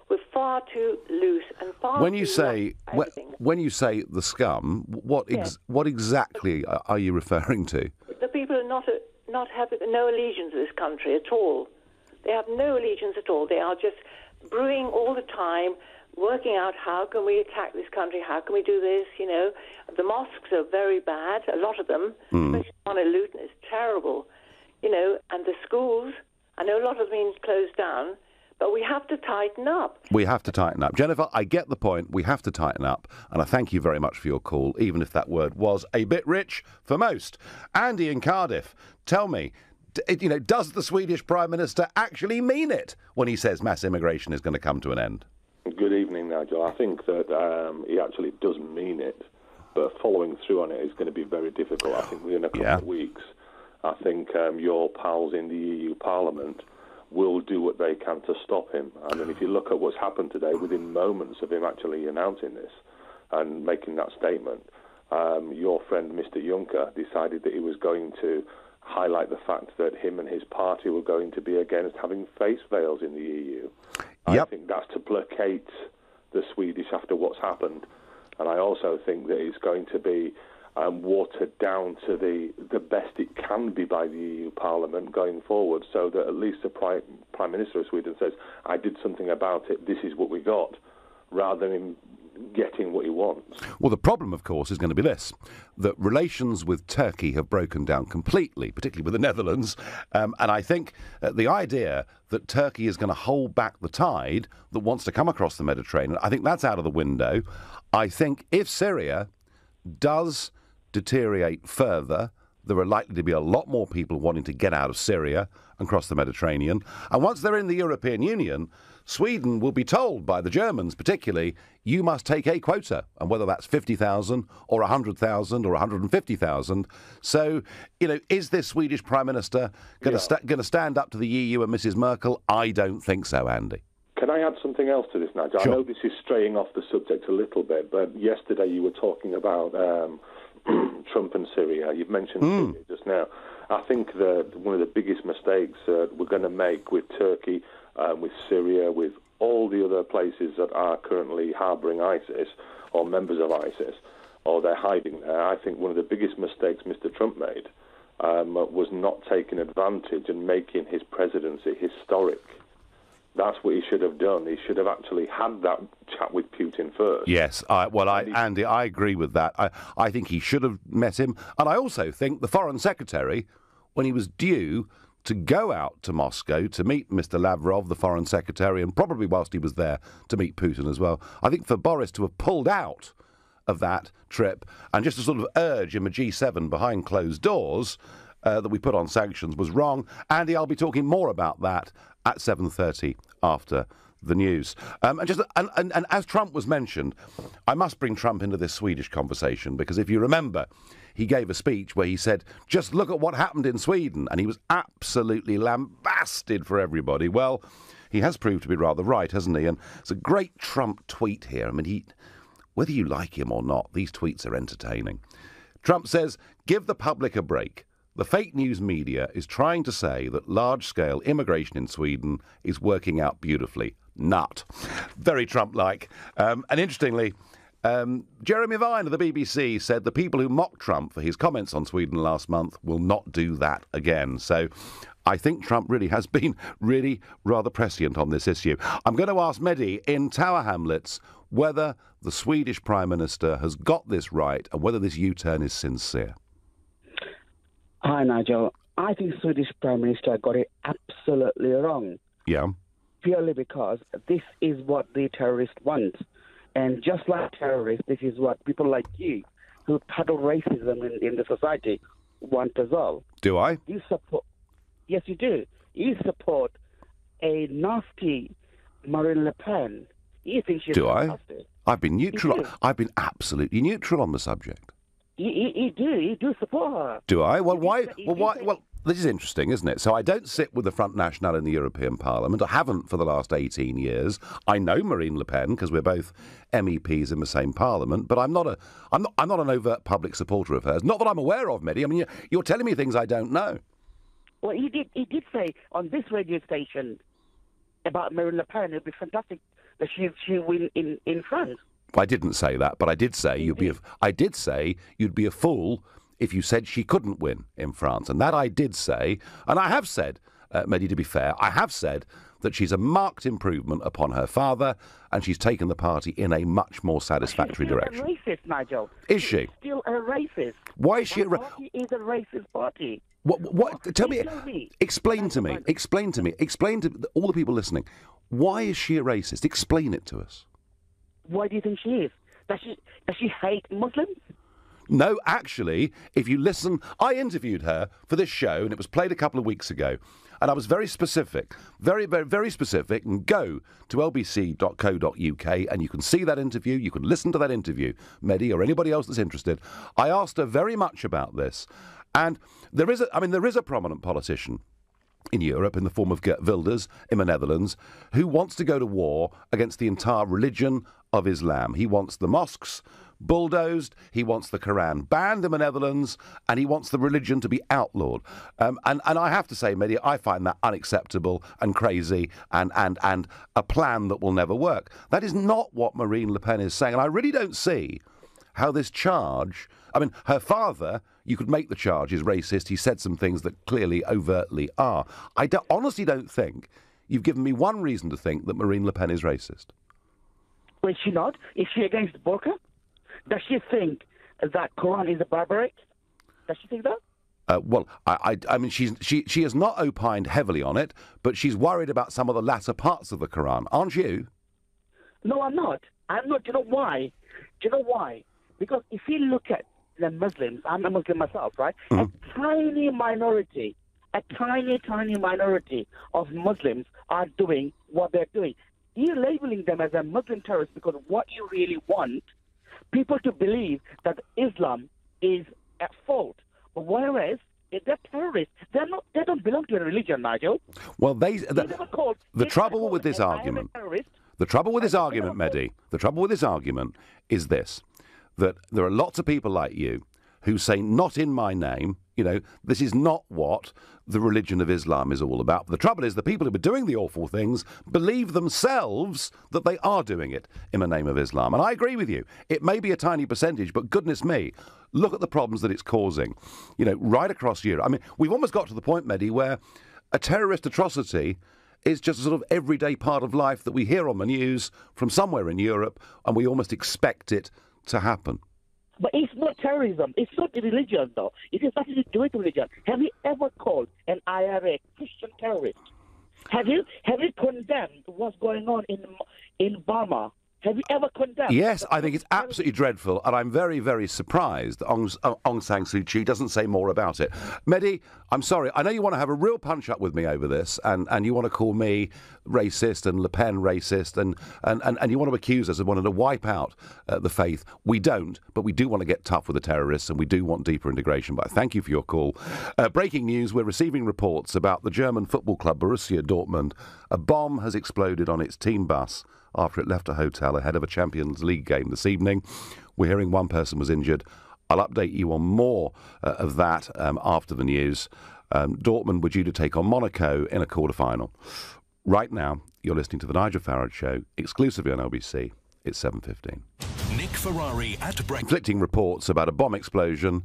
We're far too loose and far when too you say when you say the scum, what exactly are you referring to? The people are not having no allegiance to this country at all. They have no allegiance at all. They are just brewing all the time, working out how can we attack this country, how can we do this, you know. The mosques are very bad, a lot of them, especially one in Luton is terrible, you know, and the schools, I know a lot of them been closed down, but we have to tighten up. We have to tighten up. Jennifer, I get the point. We have to tighten up. And I thank you very much for your call, even if that word was a bit rich for most. Andy in Cardiff, tell me, does the Swedish Prime Minister actually mean it when he says mass immigration is going to come to an end? Good evening, Nigel. I think that he actually does mean it, but following through on it is going to be very difficult. I think within a couple of weeks, I think your pals in the EU Parliament will do what they can to stop him. I mean, if you look at what's happened today, within moments of him actually announcing this and making that statement, your friend Mr. Juncker decided that he was going to highlight the fact that him and his party were going to be against having face veils in the EU. I think that's to placate the Swedish after what's happened. And I also think that it's going to be watered down to the best it can be by the EU Parliament going forward, so that at least the Prime Minister of Sweden says, I did something about it, this is what we got, rather than him getting what he wants. Well, the problem, of course, is going to be this, that relations with Turkey have broken down completely, particularly with the Netherlands, and I think the idea that Turkey is going to hold back the tide that wants to come across the Mediterranean, I think that's out of the window. I think if Syria does deteriorate further, there are likely to be a lot more people wanting to get out of Syria and cross the Mediterranean. And once they're in the European Union, Sweden will be told by the Germans particularly, you must take a quota, and whether that's 50,000 or 100,000 or 150,000. So, is this Swedish Prime Minister going to stand up to the EU and Mrs. Merkel? I don't think so, Andy. Can I add something else to this, Nigel? Sure. I know this is straying off the subject a little bit, but yesterday you were talking about Trump and Syria. You've mentioned Syria just now. I think that one of the biggest mistakes we're going to make with Turkey, with Syria, with all the other places that are currently harbouring ISIS or members of ISIS, or they're hiding there, I think one of the biggest mistakes Mr. Trump made was not taking advantage and making his presidency historic. That's what he should have done. He should have actually had that chat with Putin first. Yes, Andy, I agree with that. I think he should have met him. And I also think the Foreign Secretary, when he was due to go out to Moscow to meet Mr. Lavrov, the Foreign Secretary, and probably whilst he was there to meet Putin as well, I think for Boris to have pulled out of that trip and just to sort of urge him a G7 behind closed doors that we put on sanctions was wrong. Andy, I'll be talking more about that at 7:30 after the news. And as Trump was mentioned, I must bring Trump into this Swedish conversation, because if you remember, he gave a speech where he said, just look at what happened in Sweden, and he was absolutely lambasted for everybody. Well, he has proved to be rather right, hasn't he? And it's a great Trump tweet here. I mean, whether you like him or not, these tweets are entertaining. Trump says, give the public a break. The fake news media is trying to say that large-scale immigration in Sweden is working out beautifully. Nut. Very Trump-like. And interestingly, Jeremy Vine of the BBC said the people who mocked Trump for his comments on Sweden last month will not do that again. So I think Trump really has been really rather prescient on this issue. I'm going to ask Mehdi in Tower Hamlets whether the Swedish Prime Minister has got this right and whether this U-turn is sincere. Hi, Nigel. I think the Swedish Prime Minister got it absolutely wrong. Yeah. Purely because this is what the terrorists want. And just like terrorists, this is what people like you, who peddle racism in the society, want as well. Do I? You support... Yes, you do. You support a nasty Marine Le Pen. You think she's fantastic. I've been neutral. I've been absolutely neutral on the subject. You do support her. Do I? Well, why? Well, this is interesting, isn't it? So I don't sit with the Front National in the European Parliament. I haven't for the last 18 years. I know Marine Le Pen because we're both MEPs in the same Parliament, but I'm not an overt public supporter of hers. Not that I'm aware of, Mehdi. I mean, you're telling me things I don't know. Well, he did say on this radio station about Marine Le Pen, it'd be fantastic that she win in France. I didn't say that, but I did say you'd be a fool if you said she couldn't win in France. And that I did say, and I have said, Mehdi, to be fair, I have said that she's a marked improvement upon her father, and she's taken the party in a much more satisfactory direction. She's still a racist, Nigel. Is she? She's still a racist. Why is she That party is a racist party. What? Tell me. Explain to me. Explain to all the people listening. Why is she a racist? Explain it to us. Why do you think she is? Does she hate Muslims? No, actually, if you listen, I interviewed her for this show, and it was played a couple of weeks ago, and I was very specific, very, very, very specific, and go to lbc.co.uk, and you can see that interview, you can listen to that interview, Mehdi, or anybody else that's interested. I asked her very much about this, and there is a prominent politician in Europe, in the form of Geert Wilders in the Netherlands, who wants to go to war against the entire religion of Islam. He wants the mosques bulldozed, he wants the Quran banned in the Netherlands, and he wants the religion to be outlawed. And I have to say, Mehdi, I find that unacceptable and crazy and a plan that will never work. That is not what Marine Le Pen is saying, and I really don't see how this charge... I mean, her father, you could make the charge, is racist. He said some things that clearly, overtly are. I honestly don't think you've given me one reason to think that Marine Le Pen is racist. Well, is she not? Is she against burqa? Does she think that Quran is a barbaric? Does she think that? Well, I mean, she has not opined heavily on it, but she's worried about some of the latter parts of the Quran, aren't you? No, I'm not. I'm not. Do you know why? Because if you look at the Muslims, I'm a Muslim myself, right? Mm-hmm. A tiny minority of Muslims are doing what they're doing. You're labeling them as a Muslim terrorist because what you really want people to believe that Islam is at fault. But whereas if they're terrorists, they don't belong to a religion, Nigel. Well, the trouble with this argument, Mehdi, the trouble with this argument is this, that there are lots of people like you who say, not in my name, this is not what the religion of Islam is all about. But the trouble is the people who are doing the awful things believe themselves that they are doing it in the name of Islam. And I agree with you. It may be a tiny percentage, but goodness me, look at the problems that it's causing, right across Europe. I mean, we've almost got to the point, Mehdi, where a terrorist atrocity is just a sort of everyday part of life that we hear on the news from somewhere in Europe, and we almost expect it to happen. But it's not terrorism. It's not the religion, though. It has nothing to do with religion. Have you ever called an IRA Christian terrorist? Have you condemned what's going on in Burma? Have you ever condemned? Yes, I think it's absolutely dreadful, and I'm very, very surprised that Aung San Suu Kyi doesn't say more about it. Mehdi, I'm sorry, I know you want to have a real punch-up with me over this, and you want to call me racist and Le Pen racist, and you want to accuse us of wanting to wipe out the faith. We don't, but we do want to get tough with the terrorists, and we do want deeper integration. But thank you for your call. Breaking news, we're receiving reports about the German football club Borussia Dortmund. A bomb has exploded on its team bus after it left a hotel ahead of a Champions League game this evening. We're hearing one person was injured. I'll update you on more of that after the news. Dortmund were due to take on Monaco in a quarter-final. Right now, you're listening to The Nigel Farage Show, exclusively on LBC. It's 7:15. Nick Ferrari at breakfast. Conflicting reports about a bomb explosion.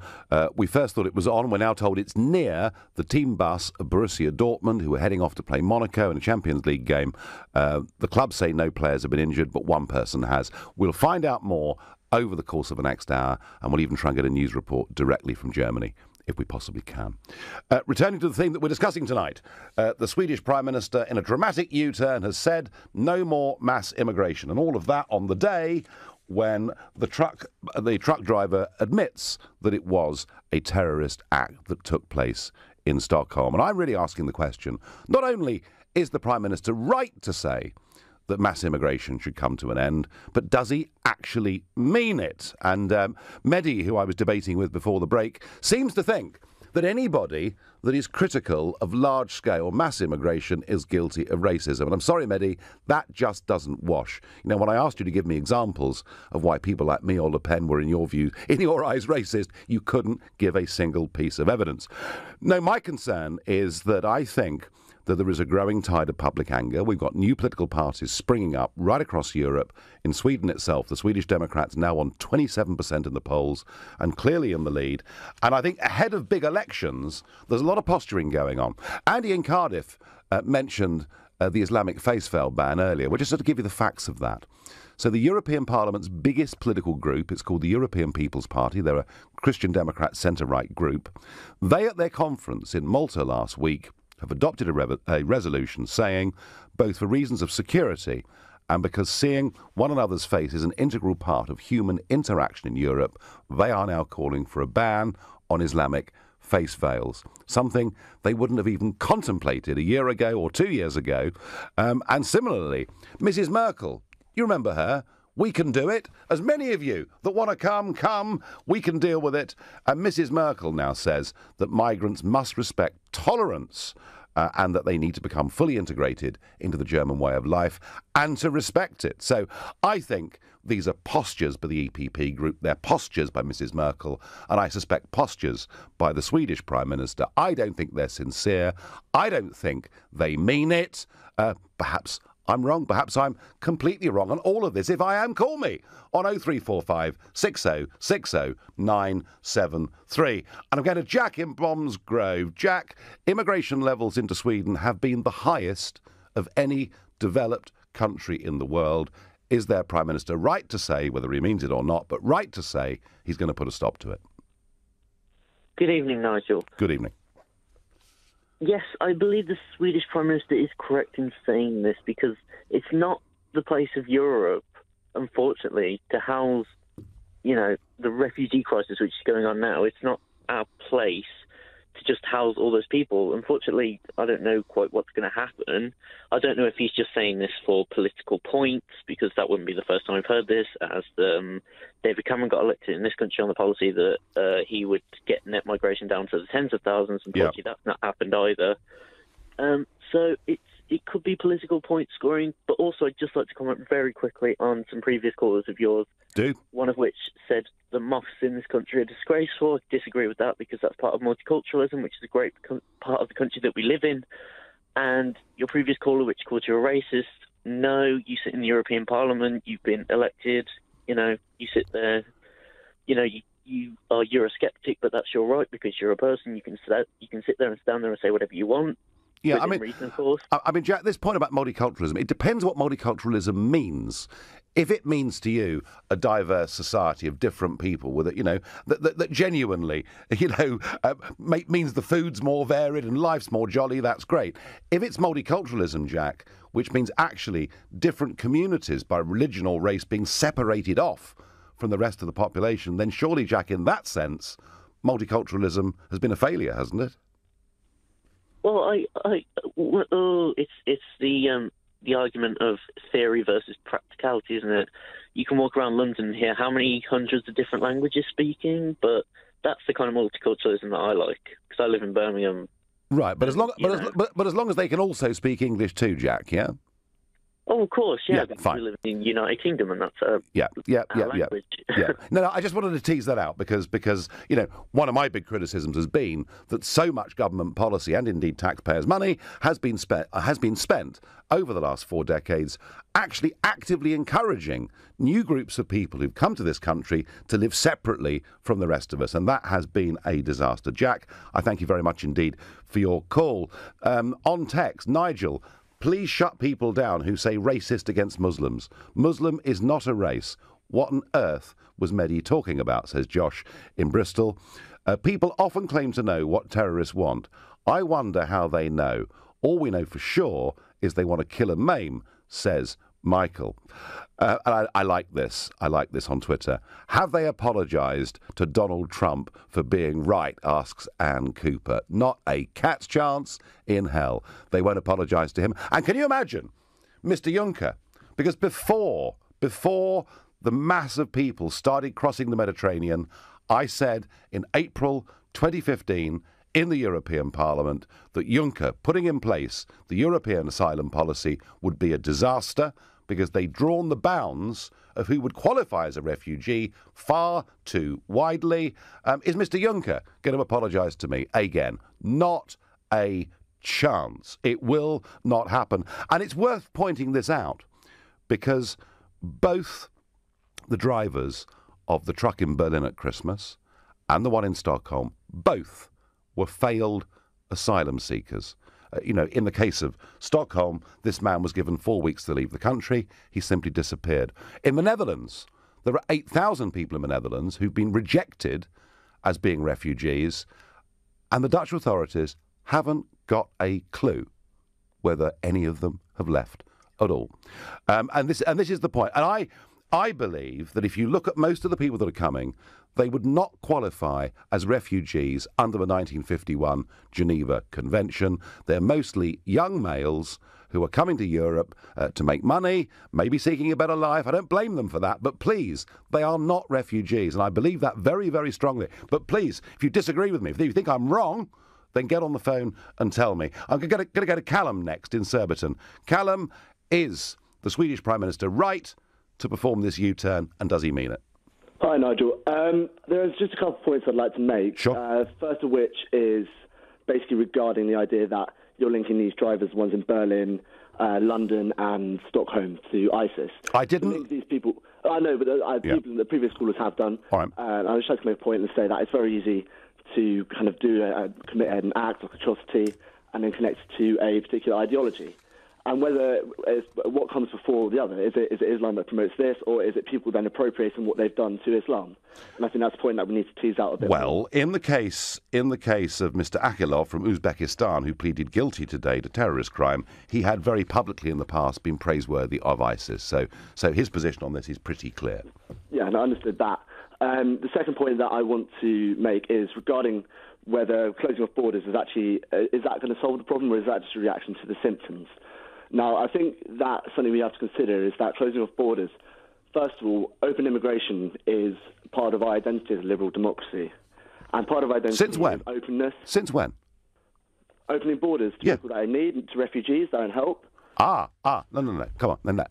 We first thought it was on. We're now told it's near the team bus of Borussia Dortmund, who are heading off to play Monaco in a Champions League game. The club say no players have been injured, but one person has. We'll find out more over the course of the next hour, and we'll even try and get a news report directly from Germany, if we possibly can. Returning to the theme that we're discussing tonight, the Swedish Prime Minister, in a dramatic U-turn, has said no more mass immigration, and all of that on the day when the truck driver admits that it was a terrorist act that took place in Stockholm. And I'm really asking the question, not only is the Prime Minister right to say that mass immigration should come to an end, but does he actually mean it? And Mehdi, who I was debating with before the break, seems to think that anybody that is critical of large-scale mass immigration is guilty of racism. And I'm sorry, Mehdi, that just doesn't wash. You know, when I asked you to give me examples of why people like me or Le Pen were, in your view, in your eyes, racist, you couldn't give a single piece of evidence. No, my concern is that I think that there is a growing tide of public anger. We've got new political parties springing up right across Europe. In Sweden itself, the Swedish Democrats now on 27% in the polls and clearly in the lead. And I think ahead of big elections, there's a lot of posturing going on. Andy in Cardiff mentioned the Islamic face veil ban earlier. We'll just sort of give you the facts of that. So the European Parliament's biggest political group, it's called the European People's Party. They're a Christian Democrat centre-right group. They, at their conference in Malta last week, have adopted a resolution saying, both for reasons of security and because seeing one another's face is an integral part of human interaction in Europe, they are now calling for a ban on Islamic face veils, something they wouldn't have even contemplated a year ago or 2 years ago. And similarly, Mrs. Merkel, you remember her? We can do it. As many of you that want to come, we can deal with it. And Mrs. Merkel now says that migrants must respect tolerance and that they need to become fully integrated into the German way of life and to respect it. So I think these are postures by the EPP group. They're postures by Mrs. Merkel, and I suspect postures by the Swedish Prime Minister. I don't think they're sincere. I don't think they mean it. Perhaps I'm wrong. Perhaps I'm completely wrong on all of this. If I am, call me on 0345 60 60 973. And I'm going to Jack in Bromsgrove. Jack, immigration levels into Sweden have been the highest of any developed country in the world. Is their Prime Minister right to say, whether he means it or not, but right to say he's going to put a stop to it? Good evening, Nigel. Good evening. Yes, I believe the Swedish Prime Minister is correct in saying this because it's not the place of Europe, unfortunately, to house, the refugee crisis which is going on now. It's not our place to just house all those people. Unfortunately, I don't know quite what's going to happen. I don't know if he's just saying this for political points, because that wouldn't be the first time I've heard this, as David Cameron got elected in this country on the policy that he would get net migration down to the tens of thousands. Unfortunately, that's not happened either. So it could be political point scoring, but also I'd just like to comment very quickly on some previous callers of yours. Do. One of which said the mosques in this country are disgraceful. I disagree with that because that's part of multiculturalism, which is a great part of the country that we live in. And your previous caller, which called you a racist, no, you sit in the European Parliament, you've been elected, you sit there, you are Eurosceptic, but that's your right because you're a person. You can sit there and stand there and say whatever you want. Yeah, reason, of course. Jack, this point about multiculturalism, it depends what multiculturalism means. if it means to you a diverse society of different people with it, that genuinely, means the food's more varied and life's more jolly, that's great. If it's multiculturalism, Jack, which means actually different communities by religion or race being separated off from the rest of the population, then surely, Jack, in that sense, multiculturalism has been a failure, hasn't it? Well, it's the argument of theory versus practicality, isn't it? You can walk around London and hear how many hundreds of different languages speaking, but that's the kind of multiculturalism that I like, because I live in Birmingham. Right, but as long as they can also speak English too, Jack, yeah? Oh, of course, yeah. Fine. We live in the United Kingdom, and that's yeah. language. No, I just wanted to tease that out because one of my big criticisms has been that so much government policy and indeed taxpayers' money has been spent over the last 4 decades actually actively encouraging new groups of people who've come to this country to live separately from the rest of us, and that has been a disaster. Jack, I thank you very much indeed for your call. On text, Nigel, please shut people down who say racist against Muslims. Muslim is not a race. What on earth was Mehdi talking about, says Josh in Bristol. People often claim to know what terrorists want. I wonder how they know. All we know for sure is they want to kill and maim, says Michael. And I like this. I like this on Twitter. Have they apologised to Donald Trump for being right, asks Ann Cooper. Not a cat's chance in hell. They won't apologise to him. And can you imagine Mr Juncker? Because before the mass of people started crossing the Mediterranean, I said in April 2015 in the European Parliament that Juncker putting in place the European asylum policy would be a disaster, because they'd drawn the bounds of who would qualify as a refugee far too widely. Is Mr Juncker going to apologise to me again? Not a chance. It will not happen. And it's worth pointing this out because both the drivers of the truck in Berlin at Christmas and the one in Stockholm, both were failed asylum seekers. In the case of Stockholm, this man was given 4 weeks to leave the country. He simply disappeared. In the Netherlands, there are 8,000 people in the Netherlands who've been rejected as being refugees, and the Dutch authorities haven't got a clue whether any of them have left at all. And this is the point. And I believe that if you look at most of the people that are coming, they would not qualify as refugees under the 1951 Geneva Convention. They're mostly young males who are coming to Europe to make money, maybe seeking a better life. I don't blame them for that, but please, they are not refugees, and I believe that very, very strongly. But please, if you disagree with me, if you think I'm wrong, then get on the phone and tell me. I'm going to go to Callum next in Surbiton. Callum, is the Swedish Prime Minister right to perform this U-turn, and does he mean it? Hi, Nigel. There's just a couple of points I'd like to make. Sure. First of which is basically regarding the idea that you're linking these drivers, the ones in Berlin, London and Stockholm, to ISIS. I didn't. Link these people. I know, but the previous callers have done. All right. I just like to make a point and say that it's very easy to kind of commit an act of atrocity and then connect to a particular ideology. And what comes before the other? Is it Islam that promotes this, or is it people then appropriating what they've done to Islam? And I think that's the point that we need to tease out a bit more. Well, in the case of Mr. Akilov from Uzbekistan, who pleaded guilty today to terrorist crime, he had very publicly in the past been praiseworthy of ISIS. So his position on this is pretty clear. Yeah, and I understood that. The second point that I want to make is regarding whether closing off borders is that going to solve the problem, or is that just a reaction to the symptoms? Now, I think that something we have to consider is that closing off borders, first of all, open immigration is part of our identity as a liberal democracy. And part of our identity Since when? is openness. Since when? Opening borders to people that are in need, to refugees that are in help. No. Come on.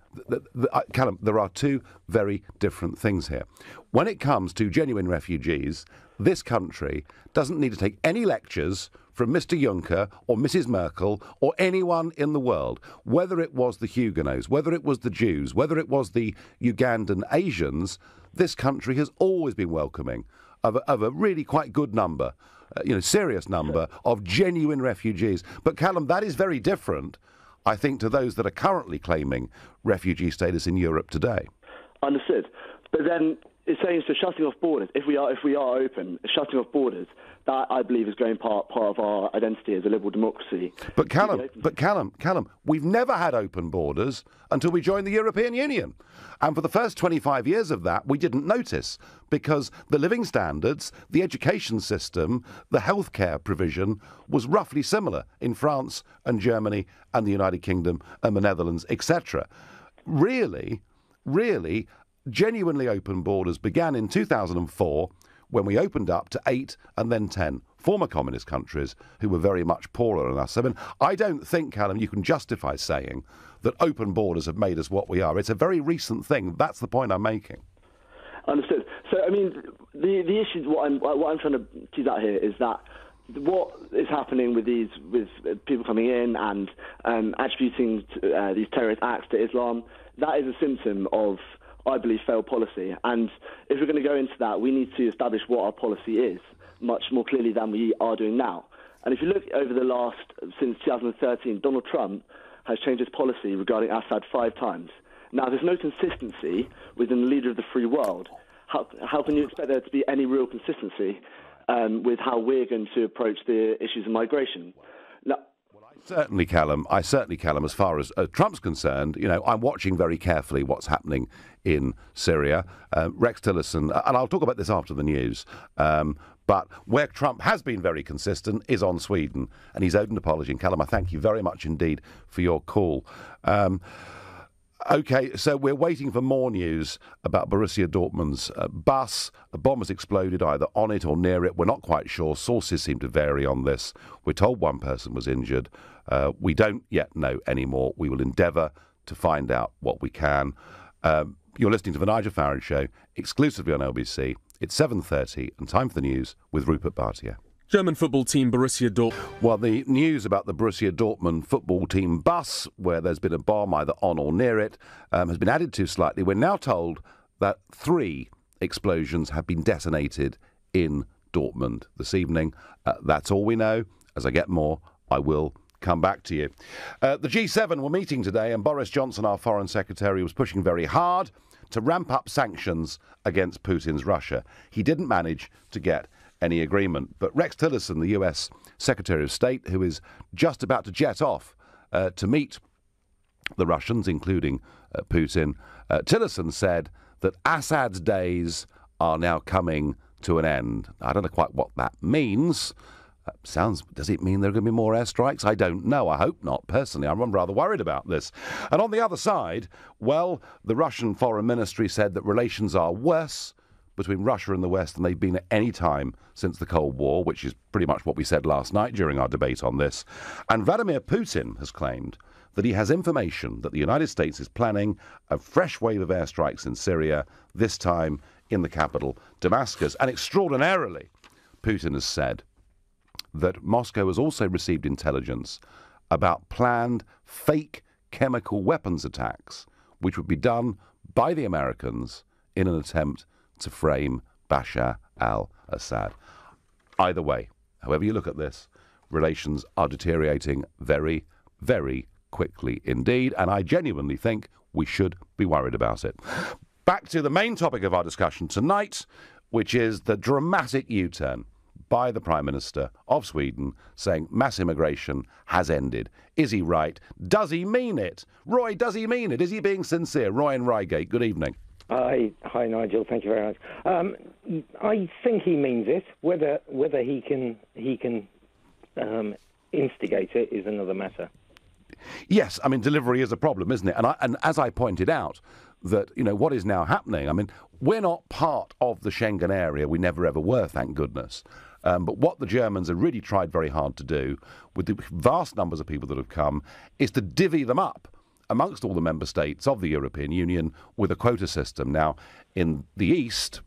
Callum, there are two very different things here. When it comes to genuine refugees, this country doesn't need to take any lectures from Mr. Juncker or Mrs. Merkel or anyone in the world, whether it was the Huguenots, whether it was the Jews, whether it was the Ugandan Asians. This country has always been welcoming of a really quite good number, serious number of genuine refugees. But Callum, that is very different, I think, to those that are currently claiming refugee status in Europe today. Understood. But then it's saying so shutting off borders. If we are open, shutting off borders, that I believe is going part of our identity as a liberal democracy. But Callum, we've never had open borders until we joined the European Union. And for the first 25 years of that, we didn't notice because the living standards, the education system, the healthcare provision was roughly similar in France and Germany and the United Kingdom and the Netherlands, etc. Really, genuinely open borders began in 2004 when we opened up to 8 and then 10 former communist countries who were very much poorer than us. I mean, I don't think, Callum, you can justify saying that open borders have made us what we are. It's a very recent thing. That's the point I'm making. Understood. So, I mean, the issue, what I'm trying to tease out here is that what is happening with people coming in and attributing these terrorist acts to Islam, that is a symptom of, I believe, failed policy. And if we're going to go into that, we need to establish what our policy is much more clearly than we are doing now. And if you look over since 2013, Donald Trump has changed his policy regarding Assad 5 times. Now, there's no consistency within the leader of the free world. How can you expect there to be any real consistency with how we're going to approach the issues of migration? Now, Certainly, Callum, as far as Trump's concerned, I'm watching very carefully what's happening in Syria. Rex Tillerson, and I'll talk about this after the news, but where Trump has been very consistent is on Sweden, and he's owed an apology. And Callum, I thank you very much indeed for your call. OK, so we're waiting for more news about Borussia Dortmund's bus. A bomb has exploded either on it or near it. We're not quite sure. Sources seem to vary on this. We're told one person was injured. We don't yet know any more. We will endeavour to find out what we can. You're listening to The Nigel Farage Show, exclusively on LBC. It's 7:30 and time for the news with Rupert Bartier. German football team Borussia Dortmund. Well, the news about the Borussia Dortmund football team bus, where there's been a bomb either on or near it, has been added to slightly. We're now told that 3 explosions have been detonated in Dortmund this evening. That's all we know. As I get more, I will come back to you. The G7 were meeting today, and Boris Johnson, our Foreign Secretary, was pushing very hard to ramp up sanctions against Putin's Russia. He didn't manage to get any agreement. But Rex Tillerson, the US Secretary of State, who is just about to jet off to meet the Russians, including Putin, Tillerson said that Assad's days are now coming to an end. I don't know quite what that means. Does it mean there are going to be more airstrikes? I don't know. I hope not. Personally, I'm rather worried about this. And on the other side, well, the Russian Foreign Ministry said that relations are worse between Russia and the West than they've been at any time since the Cold War, which is pretty much what we said last night during our debate on this. And Vladimir Putin has claimed that he has information that the United States is planning a fresh wave of airstrikes in Syria, this time in the capital, Damascus. And extraordinarily, Putin has said that Moscow has also received intelligence about planned fake chemical weapons attacks, which would be done by the Americans in an attempt to frame Bashar al-Assad. Either way, however you look at this, relations are deteriorating very, very quickly indeed, and I genuinely think we should be worried about it. Back to the main topic of our discussion tonight, which is the dramatic U-turn by the Prime Minister of Sweden saying mass immigration has ended. Is he right? Does he mean it? Roy, does he mean it? Is he being sincere? Roy in Reigate, good evening. Hi, Nigel. Thank you very much. I think he means it. Whether he can instigate it is another matter. Yes, I mean delivery is a problem, isn't it? And as I pointed out, that what is now happening. I mean, we're not part of the Schengen area. We never ever were, thank goodness. But what the Germans have really tried very hard to do, with the vast numbers of people that have come, is to divvy them up amongst all the member states of the European Union with a quota system. Now, in the East,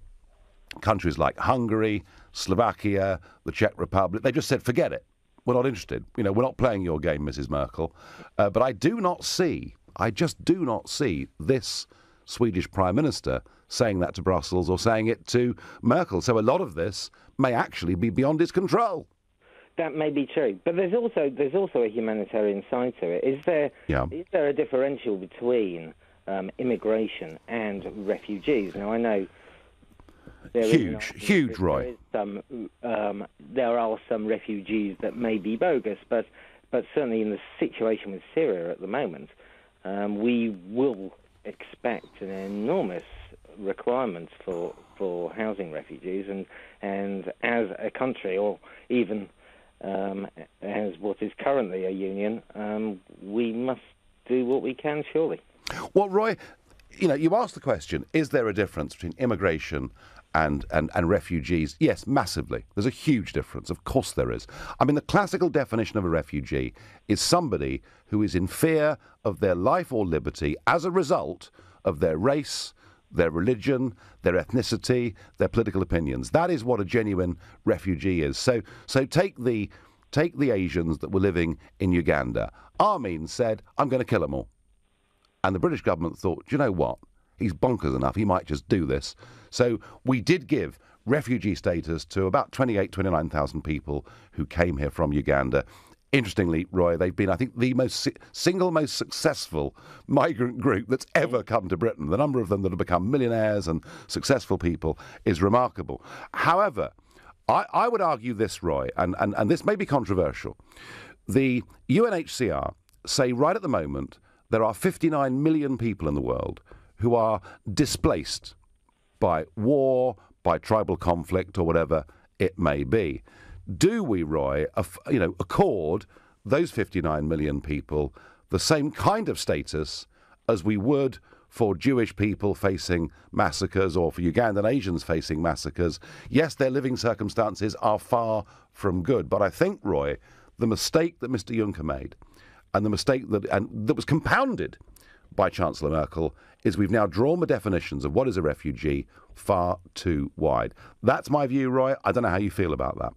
countries like Hungary, Slovakia, the Czech Republic, they just said, forget it. We're not interested. We're not playing your game, Mrs. Merkel. But I just do not see this Swedish Prime Minister saying that to Brussels or saying it to Merkel. So a lot of this may actually be beyond his control. That may be true, but there's also a humanitarian side to it. Is there a differential between immigration and refugees. Now, I know huge, Roy. There are some refugees that may be bogus, but certainly in the situation with Syria at the moment, we will expect an enormous requirement for housing refugees, and as a country, or even as what is currently a union, we must do what we can, surely. Well, Roy, you asked the question, is there a difference between immigration and refugees? Yes, massively. There's a huge difference. Of course there is. I mean, the classical definition of a refugee is somebody who is in fear of their life or liberty as a result of their race, their religion, their ethnicity, their political opinions. That is what a genuine refugee is. So take the Asians that were living in Uganda. Amin said, I'm going to kill them all. And the British government thought, do you know what? He's bonkers enough. He might just do this. So we did give refugee status to about 29,000 people who came here from Uganda. Interestingly, Roy, they've been, I think, the single most successful migrant group that's ever come to Britain. The number of them that have become millionaires and successful people is remarkable. However, I would argue this, Roy, and this may be controversial. The UNHCR say right at the moment there are 59 million people in the world who are displaced by war, by tribal conflict, or whatever it may be. Do we, Roy, accord those 59 million people the same kind of status as we would for Jewish people facing massacres or for Ugandan Asians facing massacres? Yes, their living circumstances are far from good, but I think, Roy, the mistake that Mr. Juncker made, and the mistake that was compounded by Chancellor Merkel, is we've now drawn the definitions of what is a refugee far too wide. That's my view, Roy. I don't know how you feel about that.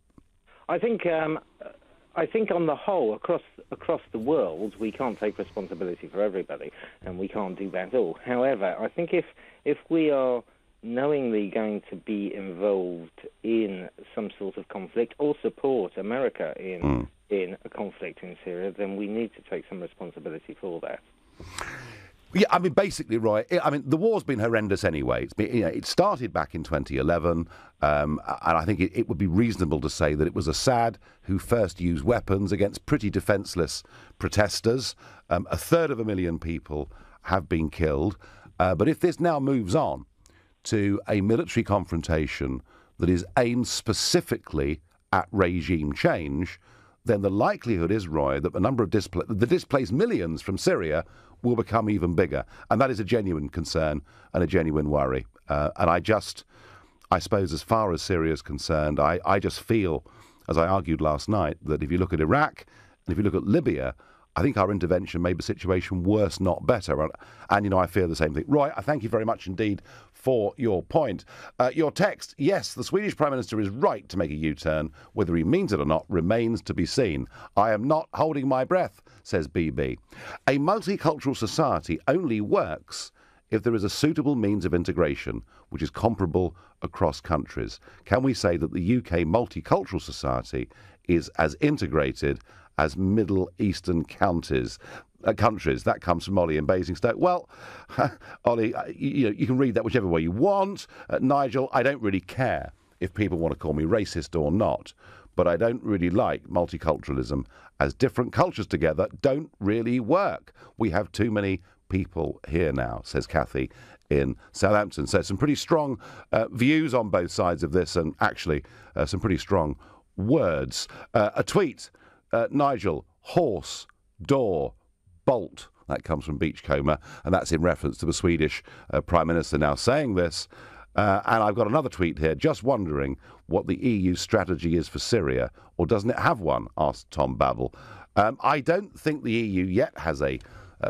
I think on the whole, across the world, we can't take responsibility for everybody, and we can't do that all. However, I think if we are knowingly going to be involved in some sort of conflict or support America in a conflict in Syria, then we need to take some responsibility for that. Yeah, I mean, basically, Roy, the war's been horrendous anyway. It started back in 2011, and I think it would be reasonable to say that it was Assad who first used weapons against pretty defenceless protesters. 1/3 people have been killed. But if this now moves on to a military confrontation that is aimed specifically at regime change, then the likelihood is, Roy, that the number of the displaced millions from Syria will become even bigger. And that is a genuine concern and a genuine worry. And I suppose as far as Syria is concerned, I just feel, as I argued last night, that if you look at Iraq and if you look at Libya, I think our intervention made the situation worse, not better. And I fear the same thing. Roy, I thank you very much indeed for your point. Your text, yes, the Swedish Prime Minister is right to make a U-turn. Whether he means it or not remains to be seen. I am not holding my breath, says BB. A multicultural society only works if there is a suitable means of integration which is comparable across countries. Can we say that the UK multicultural society is as integrated as Middle Eastern countries? That comes from Ollie in Basingstoke. Well, Ollie, you can read that whichever way you want. Nigel, I don't really care if people want to call me racist or not, but I don't really like multiculturalism, as different cultures together don't really work. We have too many people here now, says Kathy in Southampton. So some pretty strong views on both sides of this, and actually some pretty strong words. A tweet, Nigel, horse, door, bolt. That comes from Beachcomber, and that's in reference to the Swedish Prime Minister now saying this. And I've got another tweet here, just wondering what the EU strategy is for Syria, or doesn't it have one, asked Tom Babel. I don't think the EU yet has a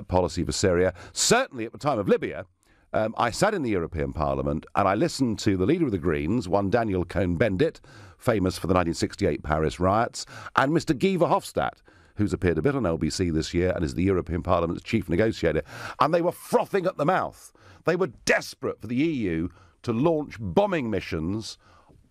policy for Syria. Certainly at the time of Libya, I sat in the European Parliament and I listened to the leader of the Greens, one Daniel Cohn-Bendit, famous for the 1968 Paris riots, and Mr. Guy Verhofstadt, who's appeared a bit on LBC this year and is the European Parliament's chief negotiator. And they were frothing at the mouth. They were desperate for the EU to launch bombing missions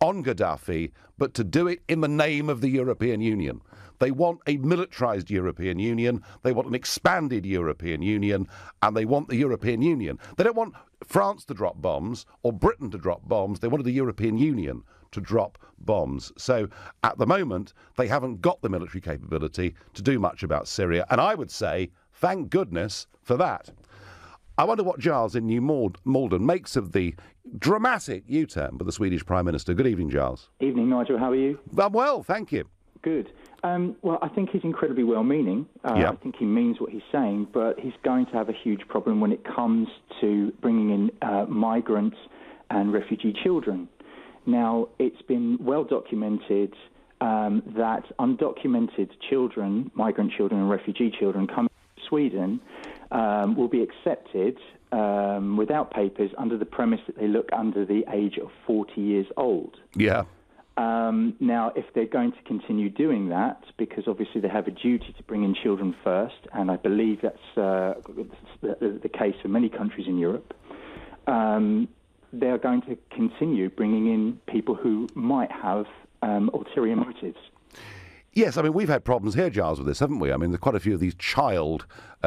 on Gaddafi, but to do it in the name of the European Union. They want a militarised European Union, they want an expanded European Union, and they want the European Union. They don't want France to drop bombs or Britain to drop bombs, they wanted the European Union to drop bombs. So at the moment, they haven't got the military capability to do much about Syria, and I would say, thank goodness for that. I wonder what Giles in New Malden makes of the dramatic U-turn by the Swedish Prime Minister. Good evening, Giles. Evening, Nigel. How are you? I'm well, thank you. Good. Well, I think he's incredibly well-meaning. I think he means what he's saying, but he's going to have a huge problem when it comes to bringing in migrants and refugee children. Now, it's been well documented that undocumented children, migrant children and refugee children coming to Sweden will be accepted without papers under the premise that they look under the age of 40 years old. Yeah. Now, if they're going to continue doing that, because obviously they have a duty to bring in children first, and I believe that's the case for many countries in Europe, they're going to continue bringing in people who might have ulterior motives. Yes, I mean, we've had problems here, Giles, with this, haven't we? I mean, there's quite a few of these child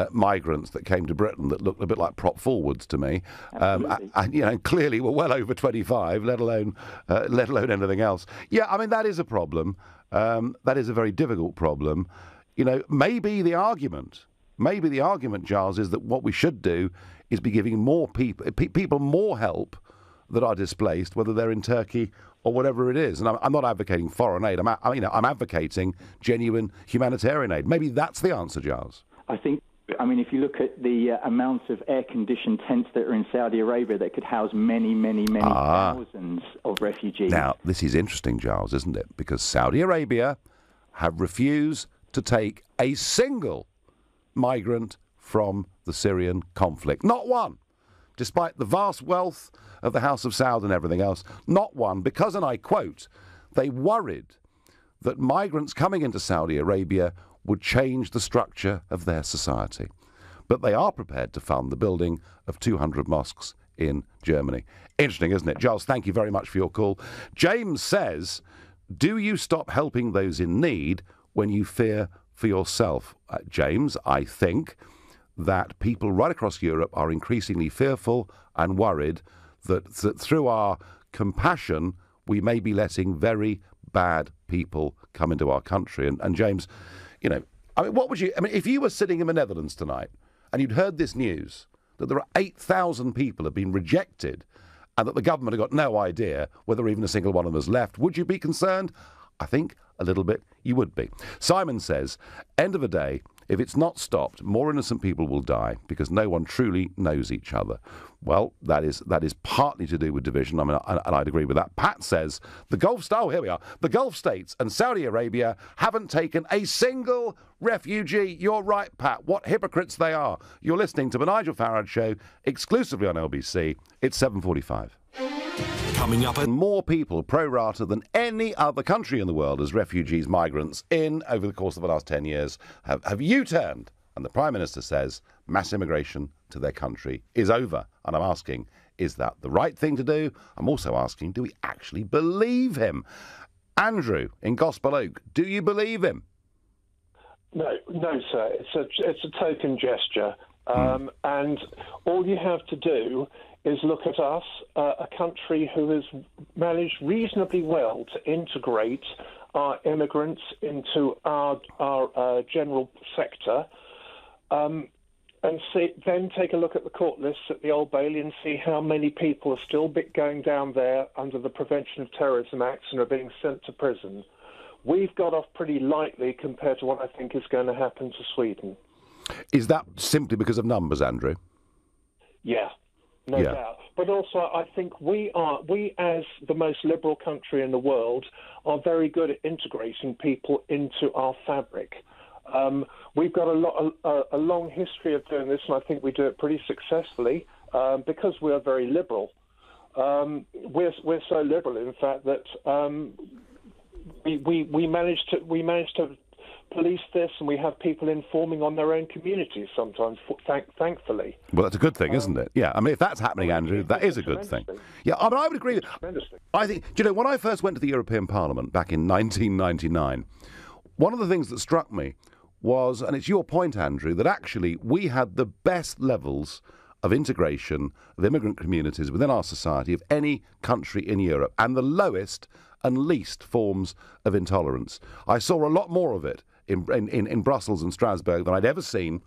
migrants that came to Britain that looked a bit like prop forwards to me. And, you know, clearly were well over 25, let alone anything else. Yeah, I mean, that is a problem. That is a very difficult problem. You know, maybe the argument, Giles, is that what we should do is be giving more people more help that are displaced, whether they're in Turkey or whatever it is. And I'm not advocating foreign aid. I'm advocating genuine humanitarian aid. Maybe that's the answer, Giles. I mean, if you look at the amount of air-conditioned tents that are in Saudi Arabia that could house many, many, many thousands of refugees. Now, this is interesting, Giles, isn't it? Because Saudi Arabia have refused to take a single migrant from the Syrian conflict. Not one. Despite the vast wealth of the House of Saud and everything else, not one, because, and I quote, they worried that migrants coming into Saudi Arabia would change the structure of their society. But they are prepared to fund the building of 200 mosques in Germany. Interesting, isn't it? Giles, thank you very much for your call. James says, do you stop helping those in need when you fear for yourself? James, I think that people right across Europe are increasingly fearful and worried that through our compassion, we may be letting very bad people come into our country. And James, you know, I mean, if you were sitting in the Netherlands tonight and you'd heard this news, that there are 8,000 people have been rejected and that the government have got no idea whether even a single one of them has left, would you be concerned? I think a little bit you would be. Simon says, end of the day, if it's not stopped, more innocent people will die because no one truly knows each other. Well, that is partly to do with division, and I'd agree with that. Pat says, the Gulf States and Saudi Arabia haven't taken a single refugee. You're right, Pat. What hypocrites they are. You're listening to the Nigel Farage Show, exclusively on LBC. It's 7:45. Coming up, and more people pro rata than any other country in the world as refugees, migrants, over the course of the last 10 years, have U-turned. And the Prime Minister says mass immigration to their country is over. And I'm asking, is that the right thing to do? I'm also asking, do we actually believe him? Andrew in Gospel Oak, do you believe him? No, sir. It's a token gesture. And all you have to do is look at us, a country who has managed reasonably well to integrate our immigrants into our general sector, and then take a look at the court lists at the Old Bailey and see how many people are still going down there under the Prevention of Terrorism Acts and are being sent to prison. We've got off pretty lightly compared to what I think is going to happen to Sweden. Is that simply because of numbers, Andrew? Yeah. No doubt. But also, I think we as the most liberal country in the world are very good at integrating people into our fabric. We've got a long history of doing this, and I think we do it pretty successfully because we are very liberal. We're so liberal, in fact, that we managed to police this, and we have people informing on their own communities sometimes, thankfully. Well, that's a good thing, isn't it? Yeah, I mean, if that's happening, Andrew, that is a good thing. Yeah, I would agree. I think, do you know, when I first went to the European Parliament back in 1999, one of the things that struck me was, and it's your point, Andrew, that actually we had the best levels of integration of immigrant communities within our society of any country in Europe, and the lowest and least forms of intolerance. I saw a lot more of it in Brussels and Strasbourg than I'd ever seen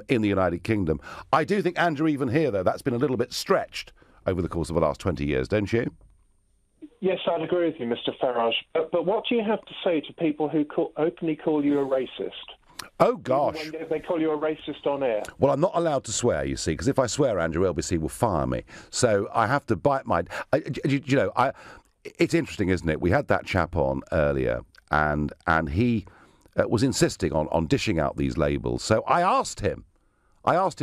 in the United Kingdom. I do think, Andrew, even here, though, that's been a little bit stretched over the course of the last 20 years, don't you? Yes, I'd agree with you, Mr. Farage. But what do you have to say to people who openly call you a racist? Oh, gosh. When they call you a racist on air. Well, I'm not allowed to swear, you see, because if I swear, Andrew, LBC will fire me. So I have to bite my... It's interesting, isn't it? We had that chap on earlier, and he was insisting on dishing out these labels. So I asked him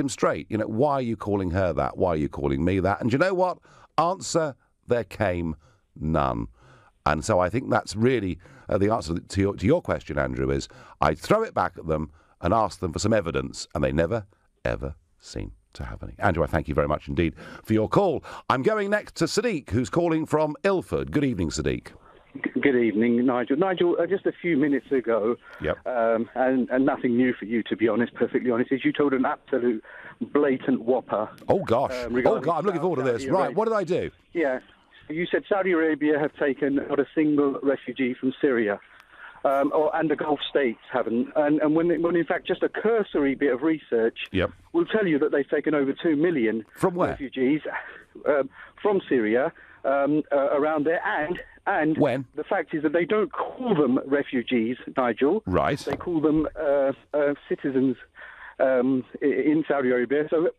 straight, why are you calling her that? Why are you calling me that? And you know what? Answer, there came none. And so I think that's really the answer to your question, Andrew, is I throw it back at them and ask them for some evidence, and they never, ever seem to have any. Andrew, I thank you very much indeed for your call. I'm going next to Sadiq, who's calling from Ilford. Good evening, Sadiq. Good evening, Nigel. Nigel, just a few minutes ago, and nothing new for you, to be honest, perfectly honest, is you told an absolute blatant whopper. Oh, gosh. I'm looking forward to this. Right, what did I do? Yeah. You said Saudi Arabia have taken not a single refugee from Syria, and the Gulf states haven't. And when in fact just a cursory bit of research will tell you that they've taken over 2 million from where? Refugees from Syria around there. And when? The fact is that they don't call them refugees, Nigel. Right. They call them citizens in Saudi Arabia, so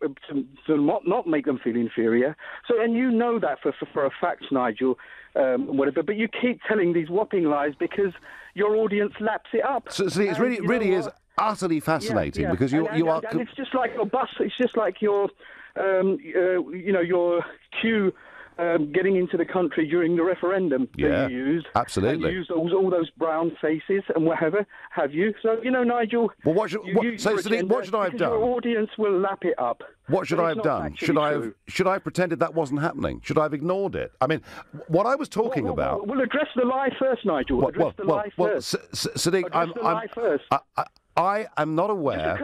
to not make them feel inferior. So, and you know that for a fact, Nigel, whatever. But you keep telling these whopping lies because your audience laps it up. So it really is utterly fascinating because you are. And it's just like your bus. It's just like your, your queue. Getting into the country during the referendum that you used. Absolutely. And you used all those brown faces and whatever have you. So, Nigel... Well, what should I have done? Your audience will lap it up. What should I have done? Should I have pretended that wasn't happening? Should I have ignored it? I mean, what I was talking about... Well, address the lie first, Nigel. Address the lie first. Sadiq, lie first. I am not aware.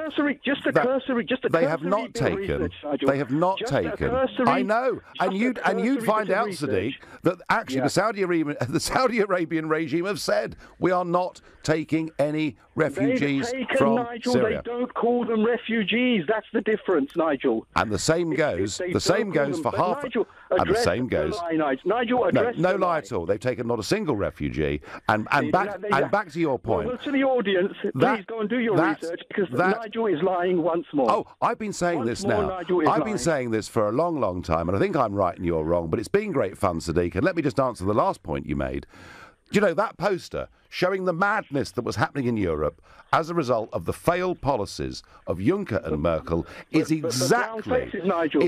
Just a cursory. They have not taken. They have not taken. I know, and you'd find out, Sadiq, that actually the Saudi Arabian regime have said we are not taking any refugees from Nigel, Syria. They don't call them refugees. That's the difference, Nigel. And the same goes. The same goes for half. And the same goes. Nigel, address no lie at all. They've taken not a single refugee. And back to your point. Well, to the audience, please go and do your research because Nigel is lying once more. Oh, I've been saying this now. I've been saying this for a long, long time, and I think I'm right and you're wrong. But it's been great fun, Sadiq. And let me just answer the last point you made. Do you know, that poster showing the madness that was happening in Europe as a result of the failed policies of Juncker and Merkel is exactly... Nigel.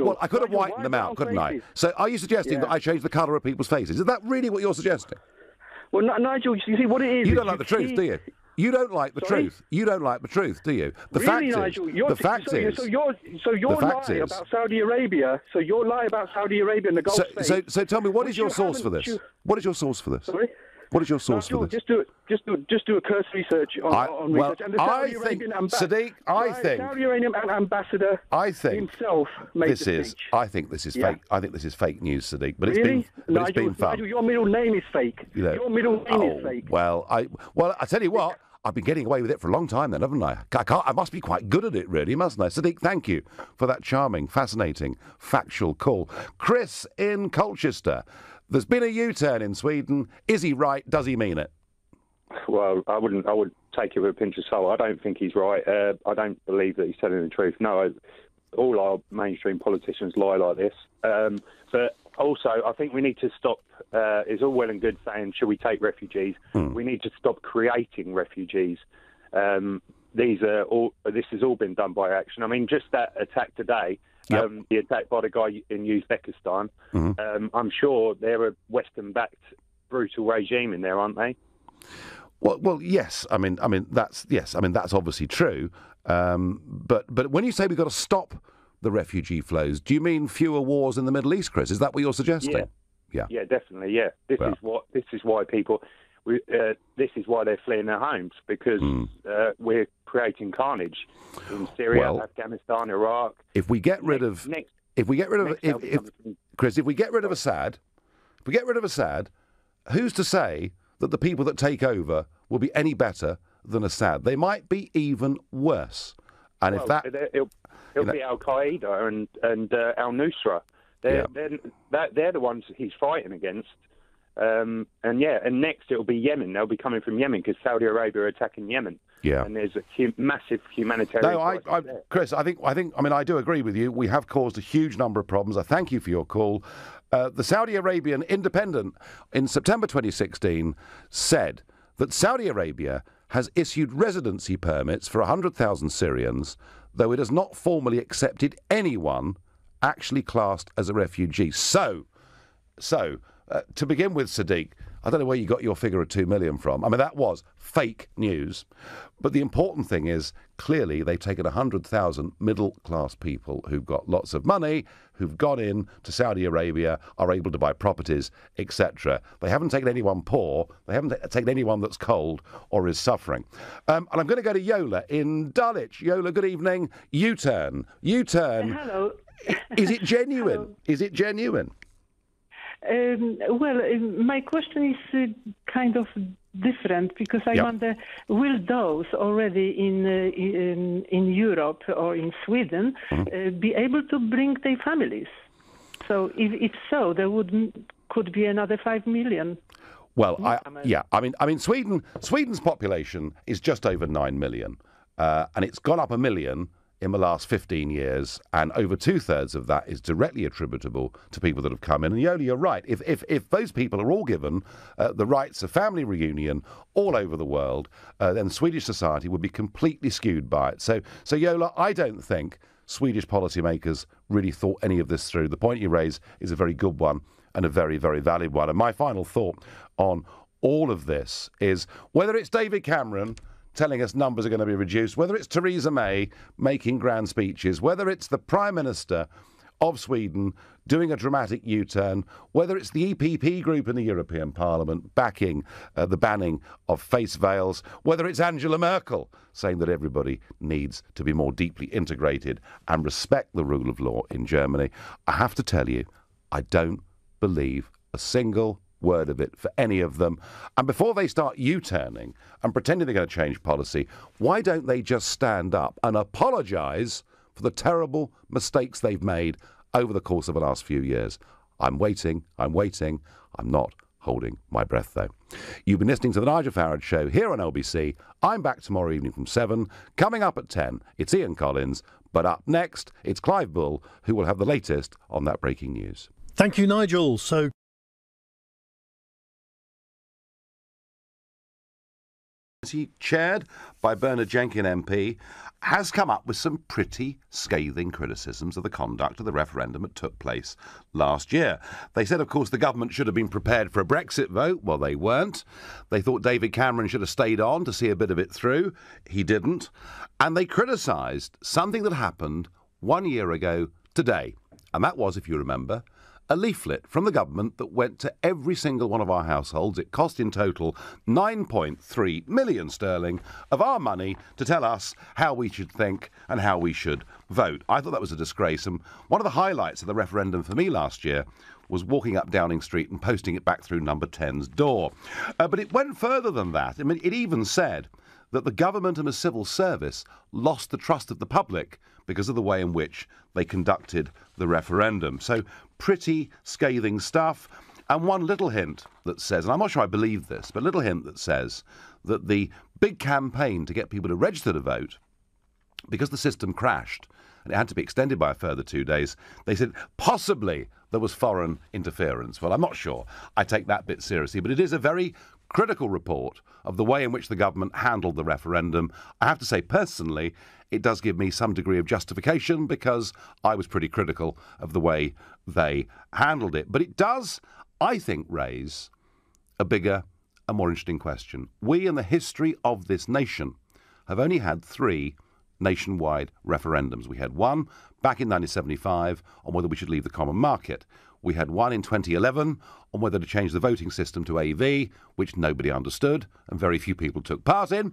Well, I could have whitened them out, couldn't I? So are you suggesting that I change the colour of people's faces? Is that really what you're suggesting? Well, Nigel, you see what it is... You don't like the truth, do you? You don't like the truth. You don't like the truth, do you? The fact is... So your lie about Saudi Arabia... So your lie about Saudi Arabia and the Gulf states... So tell me, what is your source for this? What is your source for this? Sorry? What is your source for this? Just do a cursory research on research. And the Saudi Arabian Sadiq, Saudi Arabian ambassador himself made the speech. I think this is fake. I think this is fake news, Sadiq. But it's been fun. Nigel, your middle name is fake. Your middle name is fake. Well, I tell you what. I've been getting away with it for a long time then, haven't I? I must be quite good at it, really, mustn't I? Sadiq, thank you for that charming, fascinating, factual call. Chris in Colchester. There's been a U-turn in Sweden. Is he right? Does he mean it? Well, I would take it with a pinch of salt. I don't think he's right. I don't believe that he's telling the truth. No, all our mainstream politicians lie like this. But also, I think we need to stop. It's all well and good saying, should we take refugees? We need to stop creating refugees. This has all been done by action. I mean, just that attack today, the attack by the guy in Uzbekistan, I'm sure they're a Western-backed brutal regime in there, aren't they? Well, yes. I mean, that's obviously true. But when you say we've got to stop the refugee flows, do you mean fewer wars in the Middle East, Chris? Is that what you're suggesting? Yeah, definitely. Yeah, this is why people. This is why they're fleeing their homes, because we're creating carnage in Syria, Afghanistan, Iraq. If we get rid of Assad, who's to say that the people that take over will be any better than Assad? They might be even worse. And it'll be Al Qaeda and Al Nusra. They're the ones he's fighting against. And next it'll be Yemen. They'll be coming from Yemen because Saudi Arabia are attacking Yemen. Yeah, and there's a massive humanitarian. No, Chris, I do agree with you. We have caused a huge number of problems. I thank you for your call. The Saudi Arabian Independent in September 2016 said that Saudi Arabia has issued residency permits for 100,000 Syrians, though it has not formally accepted anyone actually classed as a refugee. So, to begin with, Sadiq, I don't know where you got your figure of 2 million from. I mean, that was fake news. But the important thing is, clearly, they've taken 100,000 middle-class people who've got lots of money, who've gone in to Saudi Arabia, are able to buy properties, etc. They haven't taken anyone poor. They haven't taken anyone that's cold or is suffering. And I'm going to go to Yola in Dulwich. Yola, good evening. U-turn. Hello. Is it genuine? Hello. Is it genuine? My question is kind of different, because I wonder, will those already in Europe or in Sweden be able to bring their families? So if so, there could be another 5 million. Well, Sweden's population is just over 9 million, and it's gone up 1 million in the last 15 years, and over 2/3 of that is directly attributable to people that have come in. And Yola, you're right. If those people are all given the rights of family reunion all over the world, then Swedish society would be completely skewed by it. So Yola, I don't think Swedish policymakers really thought any of this through. The point you raise is a very good one and a very, very valid one. And my final thought on all of this is, whether it's David Cameron telling us numbers are going to be reduced, whether it's Theresa May making grand speeches, whether it's the Prime Minister of Sweden doing a dramatic U-turn, whether it's the EPP group in the European Parliament backing the banning of face veils, whether it's Angela Merkel saying that everybody needs to be more deeply integrated and respect the rule of law in Germany, I have to tell you, I don't believe a single word of it for any of them. And before they start U-turning and pretending they're going to change policy, why don't they just stand up and apologise for the terrible mistakes they've made over the course of the last few years? I'm waiting. I'm not holding my breath, though. You've been listening to The Nigel Farage Show here on LBC. I'm back tomorrow evening from 7. Coming up at 10, it's Ian Collins. But up next, it's Clive Bull, who will have the latest on that breaking news. Thank you, Nigel. So chaired by Bernard Jenkin MP, has come up with some pretty scathing criticisms of the conduct of the referendum that took place last year. They said, of course, the government should have been prepared for a Brexit vote. Well, they weren't. They thought David Cameron should have stayed on to see a bit of it through. He didn't. And they criticised something that happened 1 year ago today. And that was, if you remember, a leaflet from the government that went to every single one of our households. It cost in total 9.3 million sterling of our money to tell us how we should think and how we should vote. I thought that was a disgrace. And one of the highlights of the referendum for me last year was walking up Downing Street and posting it back through Number 10's door. But it went further than that. I mean, it even said that the government and the civil service lost the trust of the public because of the way in which they conducted the referendum. So pretty scathing stuff. And one little hint that says, and I'm not sure I believe this, but a little hint that says that the big campaign to get people to register to vote, because the system crashed and it had to be extended by a further 2 days, they said possibly there was foreign interference. Well, I'm not sure. I take that bit seriously, but it is a very critical report of the way in which the government handled the referendum. I have to say, personally, it does give me some degree of justification because I was pretty critical of the way they handled it. But it does, I think, raise a bigger a more interesting question. We, in the history of this nation, have only had 3 nationwide referendums. We had one back in 1975 on whether we should leave the common market. We had one in 2011 on whether to change the voting system to AV, which nobody understood and very few people took part in.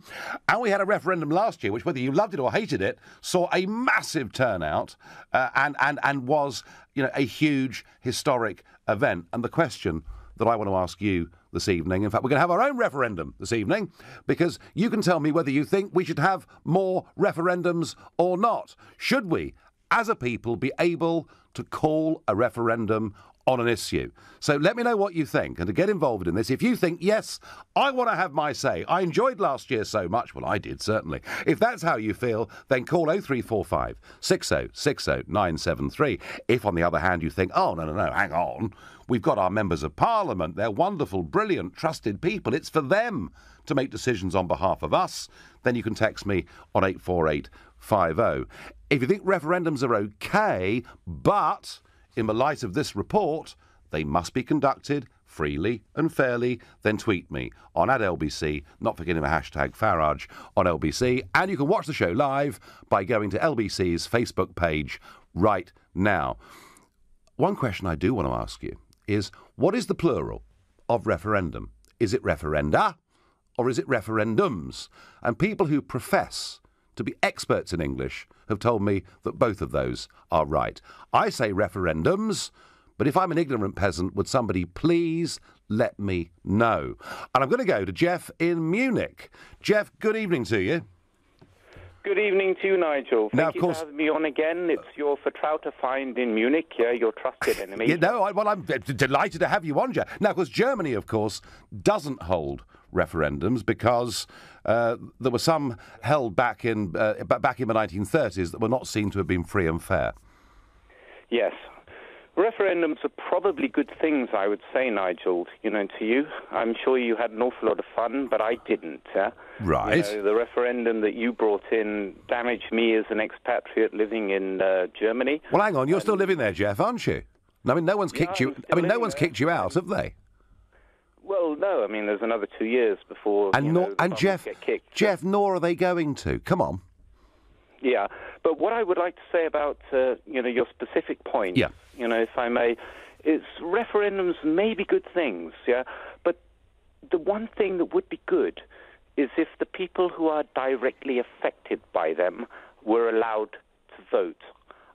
And we had a referendum last year, which, whether you loved it or hated it, saw a massive turnout and was, a huge historic event. And the question that I want to ask you this evening, in fact, we're going to have our own referendum this evening, because you can tell me whether you think we should have more referendums or not. Should we, as a people, be able to call a referendum on an issue? So let me know what you think, and to get involved in this, if you think, yes, I want to have my say, I enjoyed last year so much, well, I did, certainly. If that's how you feel, then call 0345 60 60 973. If, on the other hand, you think, oh, no, hang on, we've got our members of Parliament, they're wonderful, brilliant, trusted people, it's for them to make decisions on behalf of us, then you can text me on 84850. If you think referendums are okay, but in the light of this report, they must be conducted freely and fairly, then tweet me on @LBC, not forgetting the hashtag Farage on LBC. And you can watch the show live by going to LBC's Facebook page right now. One question I do want to ask you is, what is the plural of referendum? Is it referenda or is it referendums? And people who profess to be experts in English have told me that both of those are right. I say referendums, but if I'm an ignorant peasant, would somebody please let me know? And I'm going to go to Jeff in Munich. Jeff, good evening to you. Good evening to you, Nigel. Now, Thank you for having me on again. It's your vertrauter Feind in Munich, your trusted enemy. I'm delighted to have you on, Jeff. Now, of course, Germany, of course, doesn't hold referendums because there were some held back in the 1930s that were not seen to have been free and fair. Yes. Referendums are probably good things, I would say, Nigel, to you. I'm sure you had an awful lot of fun, but I didn't. Right. The referendum that you brought in damaged me as an expatriate living in Germany. Well, hang on, you're still living there, Jeff, aren't you? I mean, no one's kicked you. I mean, no one's kicked you out, have they? Well, no. I mean, there's another 2 years before. And Jeff, get kicked. Jeff, nor are they going to. Come on. Yeah, but what I would like to say about your specific point, if I may, is referendums may be good things, but the one thing that would be good is if the people who are directly affected by them were allowed to vote.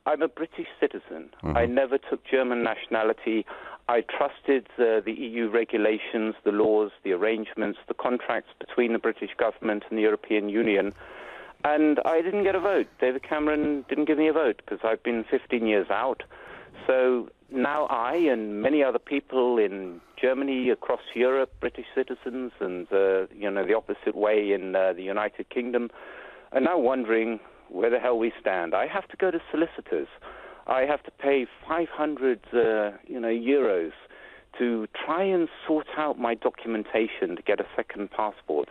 I'm a British citizen. Mm-hmm. I never took German nationality. I trusted the EU regulations, the laws, the arrangements, the contracts between the British government and the European Union. And I didn't get a vote. David Cameron didn't give me a vote because I've been 15 years out. So now I and many other people in Germany, across Europe, British citizens, and the opposite way in the United Kingdom, are now wondering where the hell we stand. I have to go to solicitors. I have to pay 500 euros to try and sort out my documentation to get a second passport.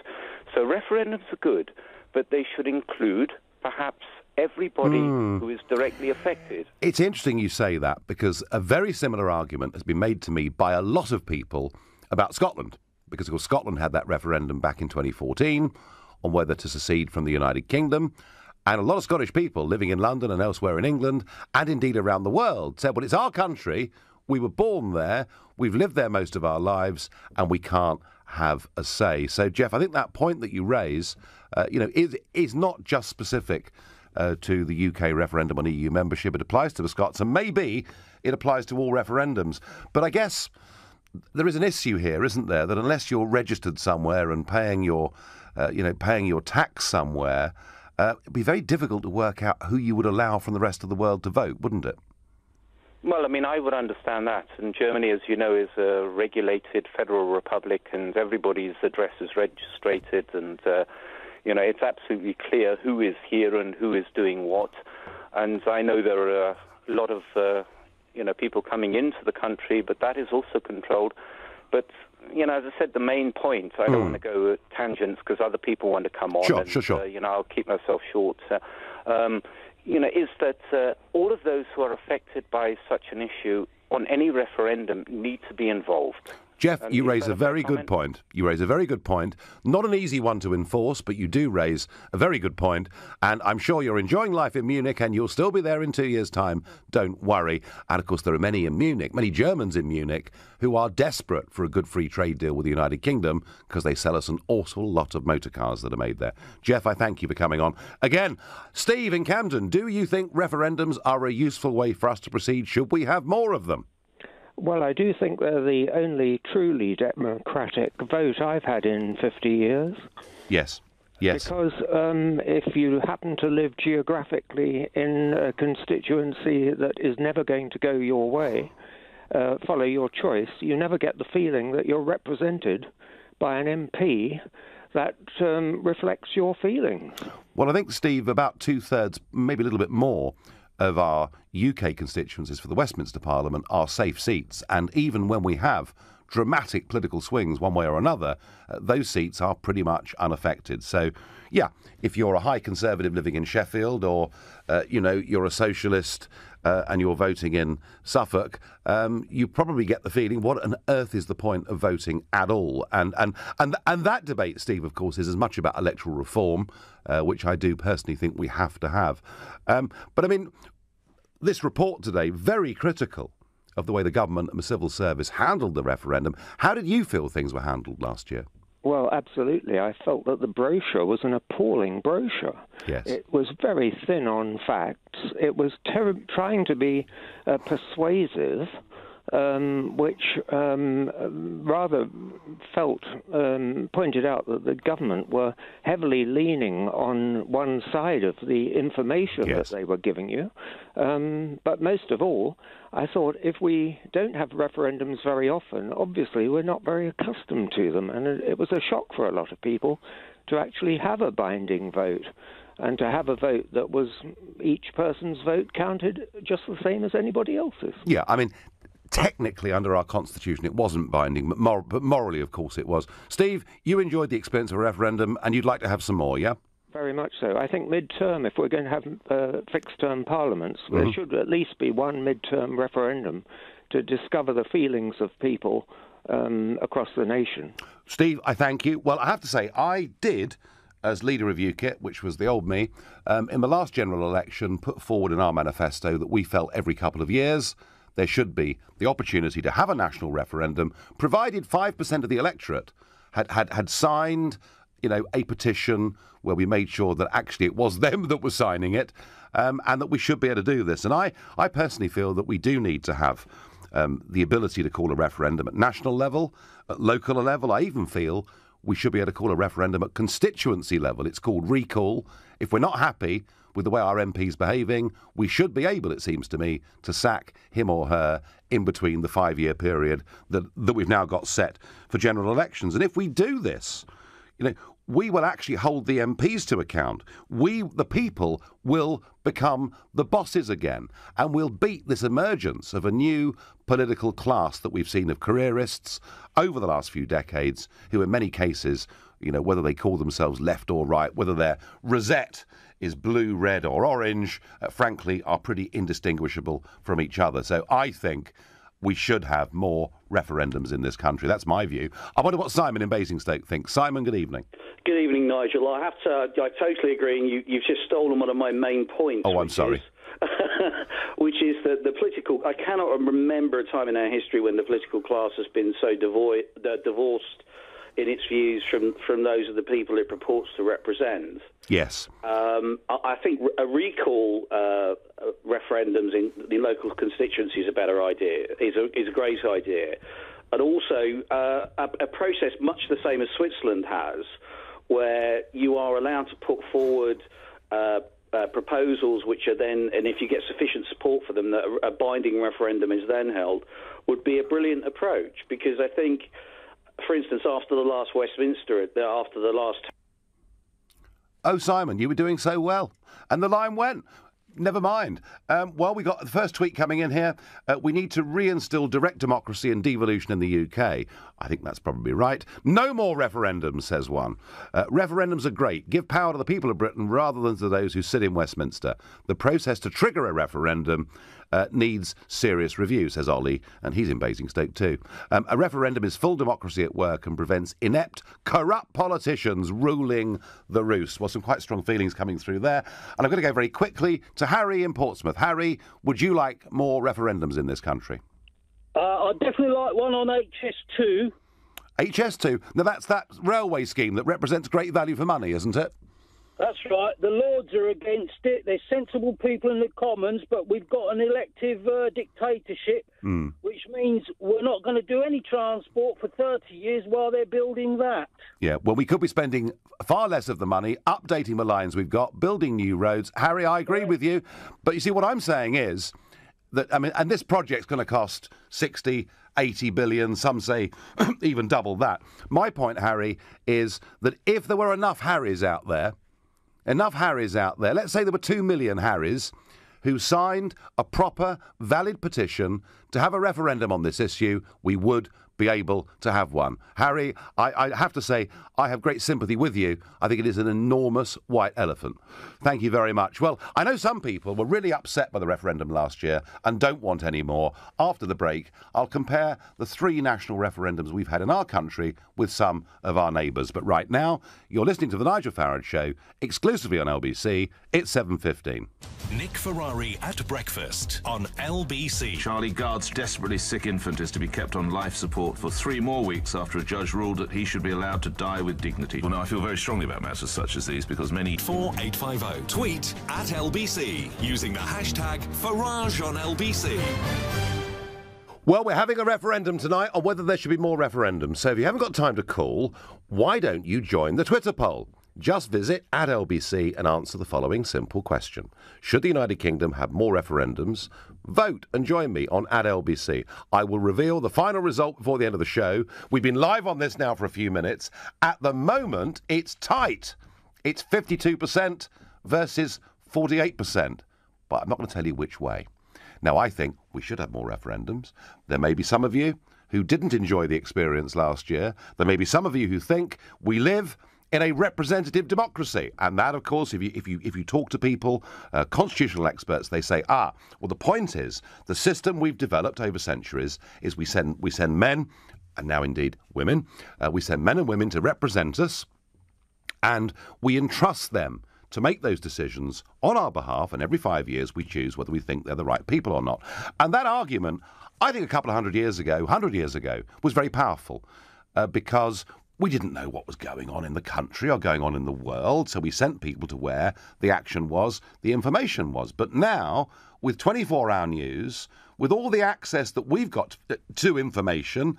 So referendums are good, but they should include, perhaps, everybody who is directly affected. It's interesting you say that, because a very similar argument has been made to me by a lot of people about Scotland, because, of course, Scotland had that referendum back in 2014 on whether to secede from the United Kingdom, and a lot of Scottish people living in London and elsewhere in England, and indeed around the world, said, well, it's our country, we were born there, we've lived there most of our lives, and we can't have a say. So, Jeff, I think that point that you raise is not just specific to the UK referendum on EU membership. It applies to the Scots, and maybe it applies to all referendums. But I guess there is an issue here, isn't there, that unless you're registered somewhere and paying your tax somewhere, it'd be very difficult to work out who you would allow from the rest of the world to vote, wouldn't it? Well, I mean, I would understand that. And Germany, as you know, is a regulated federal republic, and everybody's address is registered, and it's absolutely clear who is here and who is doing what. And I know there are a lot of, people coming into the country, but that is also controlled. But, as I said, the main point, I don't want to go tangents because other people want to come on. Sure. I'll keep myself short. Is that all of those who are affected by such an issue on any referendum need to be involved. Jeff, you raise a very good point. You raise a very good point. Not an easy one to enforce, but you do raise a very good point. And I'm sure you're enjoying life in Munich, and you'll still be there in 2 years' time. Don't worry. And, of course, there are many in Munich, many Germans in Munich, who are desperate for a good free trade deal with the United Kingdom because they sell us an awful lot of motor cars that are made there. Jeff, I thank you for coming on. Again, Steve in Camden, do you think referendums are a useful way for us to proceed? Should we have more of them? Well, I do think they're the only truly democratic vote I've had in 50 years. Yes. Yes. Because if you happen to live geographically in a constituency that is never going to go your way, follow your choice, you never get the feeling that you're represented by an MP that reflects your feelings. Well, I think, Steve, about 2/3, maybe a little bit more, of our UK constituencies for the Westminster Parliament are safe seats. And even when we have dramatic political swings one way or another, those seats are pretty much unaffected. So, yeah, if you're a high Conservative living in Sheffield or, you're a socialist and you're voting in Suffolk, you probably get the feeling, what on earth is the point of voting at all? And that debate, Steve, of course, is as much about electoral reform, which I do personally think we have to have. But, I mean, this report today, very critical of the way the government and the civil service handled the referendum. How did you feel things were handled last year? Well, absolutely. I felt that the brochure was an appalling brochure. Yes. It was very thin on facts. It was trying to be persuasive, which rather pointed out that the government were heavily leaning on one side of the information that they were giving you. But most of all, I thought if we don't have referendums very often, obviously we're not very accustomed to them. And it was a shock for a lot of people to actually have a binding vote and to have a vote that was each person's vote counted just the same as anybody else's. Yeah, I mean, technically, under our constitution, it wasn't binding, but morally, of course, it was. Steve, you enjoyed the experience of a referendum, and you'd like to have some more, yeah? Very much so. I think mid-term, if we're going to have fixed-term parliaments, there should at least be one mid-term referendum to discover the feelings of people across the nation. Steve, I thank you. Well, I have to say, I did, as leader of UKIP, which was the old me, in the last general election, put forward in our manifesto that we felt every couple of years there should be the opportunity to have a national referendum, provided 5% of the electorate had signed, a petition where we made sure that actually it was them that were signing it, and that we should be able to do this. And I personally feel that we do need to have the ability to call a referendum at national level, at local level. I even feel we should be able to call a referendum at constituency level. It's called recall. If we're not happy with the way our MP's behaving, we should be able, it seems to me, to sack him or her in between the 5-year period that we've now got set for general elections. And if we do this, we will actually hold the MPs to account. We, the people, will become the bosses again, and we'll beat this emergence of a new political class that we've seen of careerists over the last few decades, who in many cases, whether they call themselves left or right, whether their rosette is blue, red or orange, frankly, are pretty indistinguishable from each other. So I think we should have more referendums in this country. That's my view. I wonder what Simon in Basingstoke thinks. Simon, good evening. Good evening, Nigel. I totally agree, and you've just stolen one of my main points. Oh, I'm sorry. Which is that the political... I cannot remember a time in our history when the political class has been so divorced in its views from those of the people it purports to represent. Yes. I think a recall referendums in local constituencies is a better idea, is a great idea. And also a process much the same as Switzerland has, where you are allowed to put forward proposals which are then, and if you get sufficient support for them, that a binding referendum is then held, would be a brilliant approach. Because I think, for instance, after the last Westminster, after the last... Oh, Simon, you were doing so well. And the line went. Never mind. Well, we got the first tweet coming in here. We need to reinstill direct democracy and devolution in the UK. I think that's probably right. No more referendums, says one. Referendums are great. Give power to the people of Britain rather than to those who sit in Westminster. The process to trigger a referendum needs serious review, says Ollie, and he's in Basingstoke too. A referendum is full democracy at work and prevents inept, corrupt politicians ruling the roost. Well, some quite strong feelings coming through there. And I'm going to go very quickly to Harry in Portsmouth. Harry, would you like more referendums in this country? I'd definitely like one on HS2. HS2? Now, that's that railway scheme that represents great value for money, isn't it? That's right. The Lords are against it. They're sensible people in the Commons, but we've got an elective dictatorship, which means we're not going to do any transport for 30 years while they're building that. Yeah, well, we could be spending far less of the money updating the lines we've got, building new roads. Harry, I agree with you. But you see, what I'm saying is that, I mean, and this project's going to cost 60, 80 billion, some say even double that. My point, Harry, is that if there were enough Harrys out there, let's say there were 2 million Harrys who signed a proper, valid petition to have a referendum on this issue, we would be able to have one. Harry, I have to say, I have great sympathy with you. I think it is an enormous white elephant. Thank you very much. Well, I know some people were really upset by the referendum last year and don't want any more. After the break, I'll compare the 3 national referendums we've had in our country with some of our neighbours. But right now, you're listening to The Nigel Farage Show, exclusively on LBC. It's 7:15. Nick Ferrari at breakfast on LBC. Charlie Gard's desperately sick infant is to be kept on life support for 3 more weeks after a judge ruled that he should be allowed to die with dignity. Well, now, I feel very strongly about matters such as these because many... 4850. Tweet at LBC using the hashtag Farage on LBC. Well, we're having a referendum tonight on whether there should be more referendums. So if you haven't got time to call, why don't you join the Twitter poll? Just visit at LBC and answer the following simple question. Should the United Kingdom have more referendums? Vote and join me on at LBC. I will reveal the final result before the end of the show. We've been live on this now for a few minutes. At the moment, it's tight. It's 52% versus 48%. But I'm not going to tell you which way. Now, I think we should have more referendums. There may be some of you who didn't enjoy the experience last year. There may be some of you who think we live in a representative democracy. And that, of course, if you talk to people, constitutional experts, they say, well, the point is, the system we've developed over centuries is we send men, and now indeed women, we send men and women to represent us, and we entrust them to make those decisions on our behalf, and every 5 years we choose whether we think they're the right people or not. And that argument, I think a couple of 100 years ago, was very powerful, because we didn't know what was going on in the country or going on in the world, so we sent people to where the action was, the information was. But now, with 24-hour news, with all the access that we've got to information,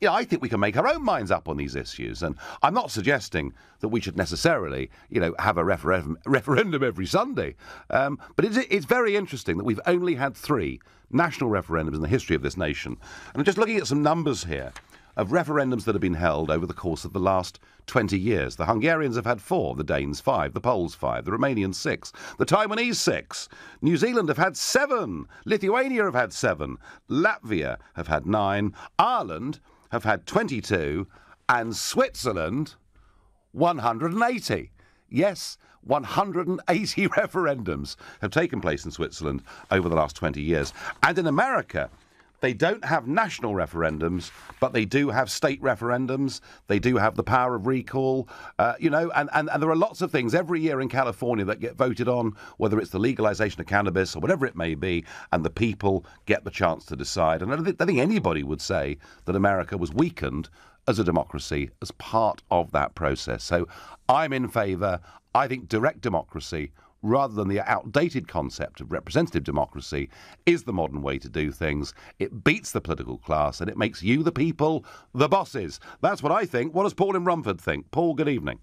I think we can make our own minds up on these issues. And I'm not suggesting that we should necessarily, have a referendum every Sunday. But it's very interesting that we've only had 3 national referendums in the history of this nation. And I'm just looking at some numbers here of referendums that have been held over the course of the last 20 years. The Hungarians have had 4, the Danes 5, the Poles 5, the Romanians 6, the Taiwanese 6, New Zealand have had 7, Lithuania have had 7, Latvia have had 9, Ireland have had 22, and Switzerland 180. Yes, 180 referendums have taken place in Switzerland over the last 20 years. And in America, they don't have national referendums, but they do have state referendums. They do have the power of recall, and there are lots of things every year in California that get voted on, whether it's the legalization of cannabis or whatever it may be, and the people get the chance to decide. And I don't think anybody would say that America was weakened as a democracy as part of that process. So I'm in favour. I think direct democracy, rather than the outdated concept of representative democracy, is the modern way to do things. It beats the political class and it makes you, the people, the bosses. That's what I think. What does Paul in Rumford think? Paul, good evening.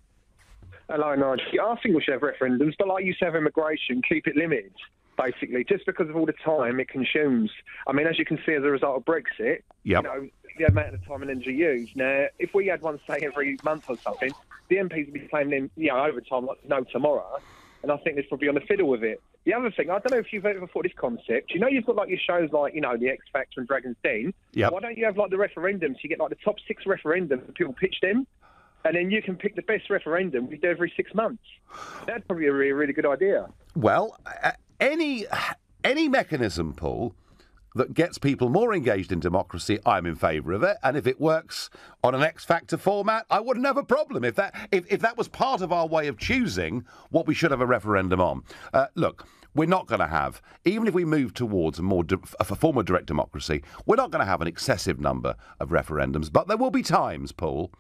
Hello, Nigel. I think we should have referendums, but like you said, immigration, keep it limited, basically, just because of all the time it consumes. I mean, as you can see, as a result of Brexit, the amount of time and energy used. Now, if we had one, say, every month or something, the MPs would be claiming, overtime like no tomorrow. And I think this will be on the fiddle with it. The other thing, I don't know if you've ever thought this concept. You've got your shows like, the X Factor and Dragon's Den. Yep. Why don't you have the referendums? You get the top 6 referendums and people pitch them. And then you can pick the best referendum we do every 6 months. That'd probably be a really good idea. Well, any any mechanism, Paul, that gets people more engaged in democracy, I'm in favour of it. And if it works on an X Factor format, I wouldn't have a problem. If that was part of our way of choosing what we should have a referendum on. Look, we're not going to have, even if we move towards a form of direct democracy, we're not going to have an excessive number of referendums. But there will be times, Paul,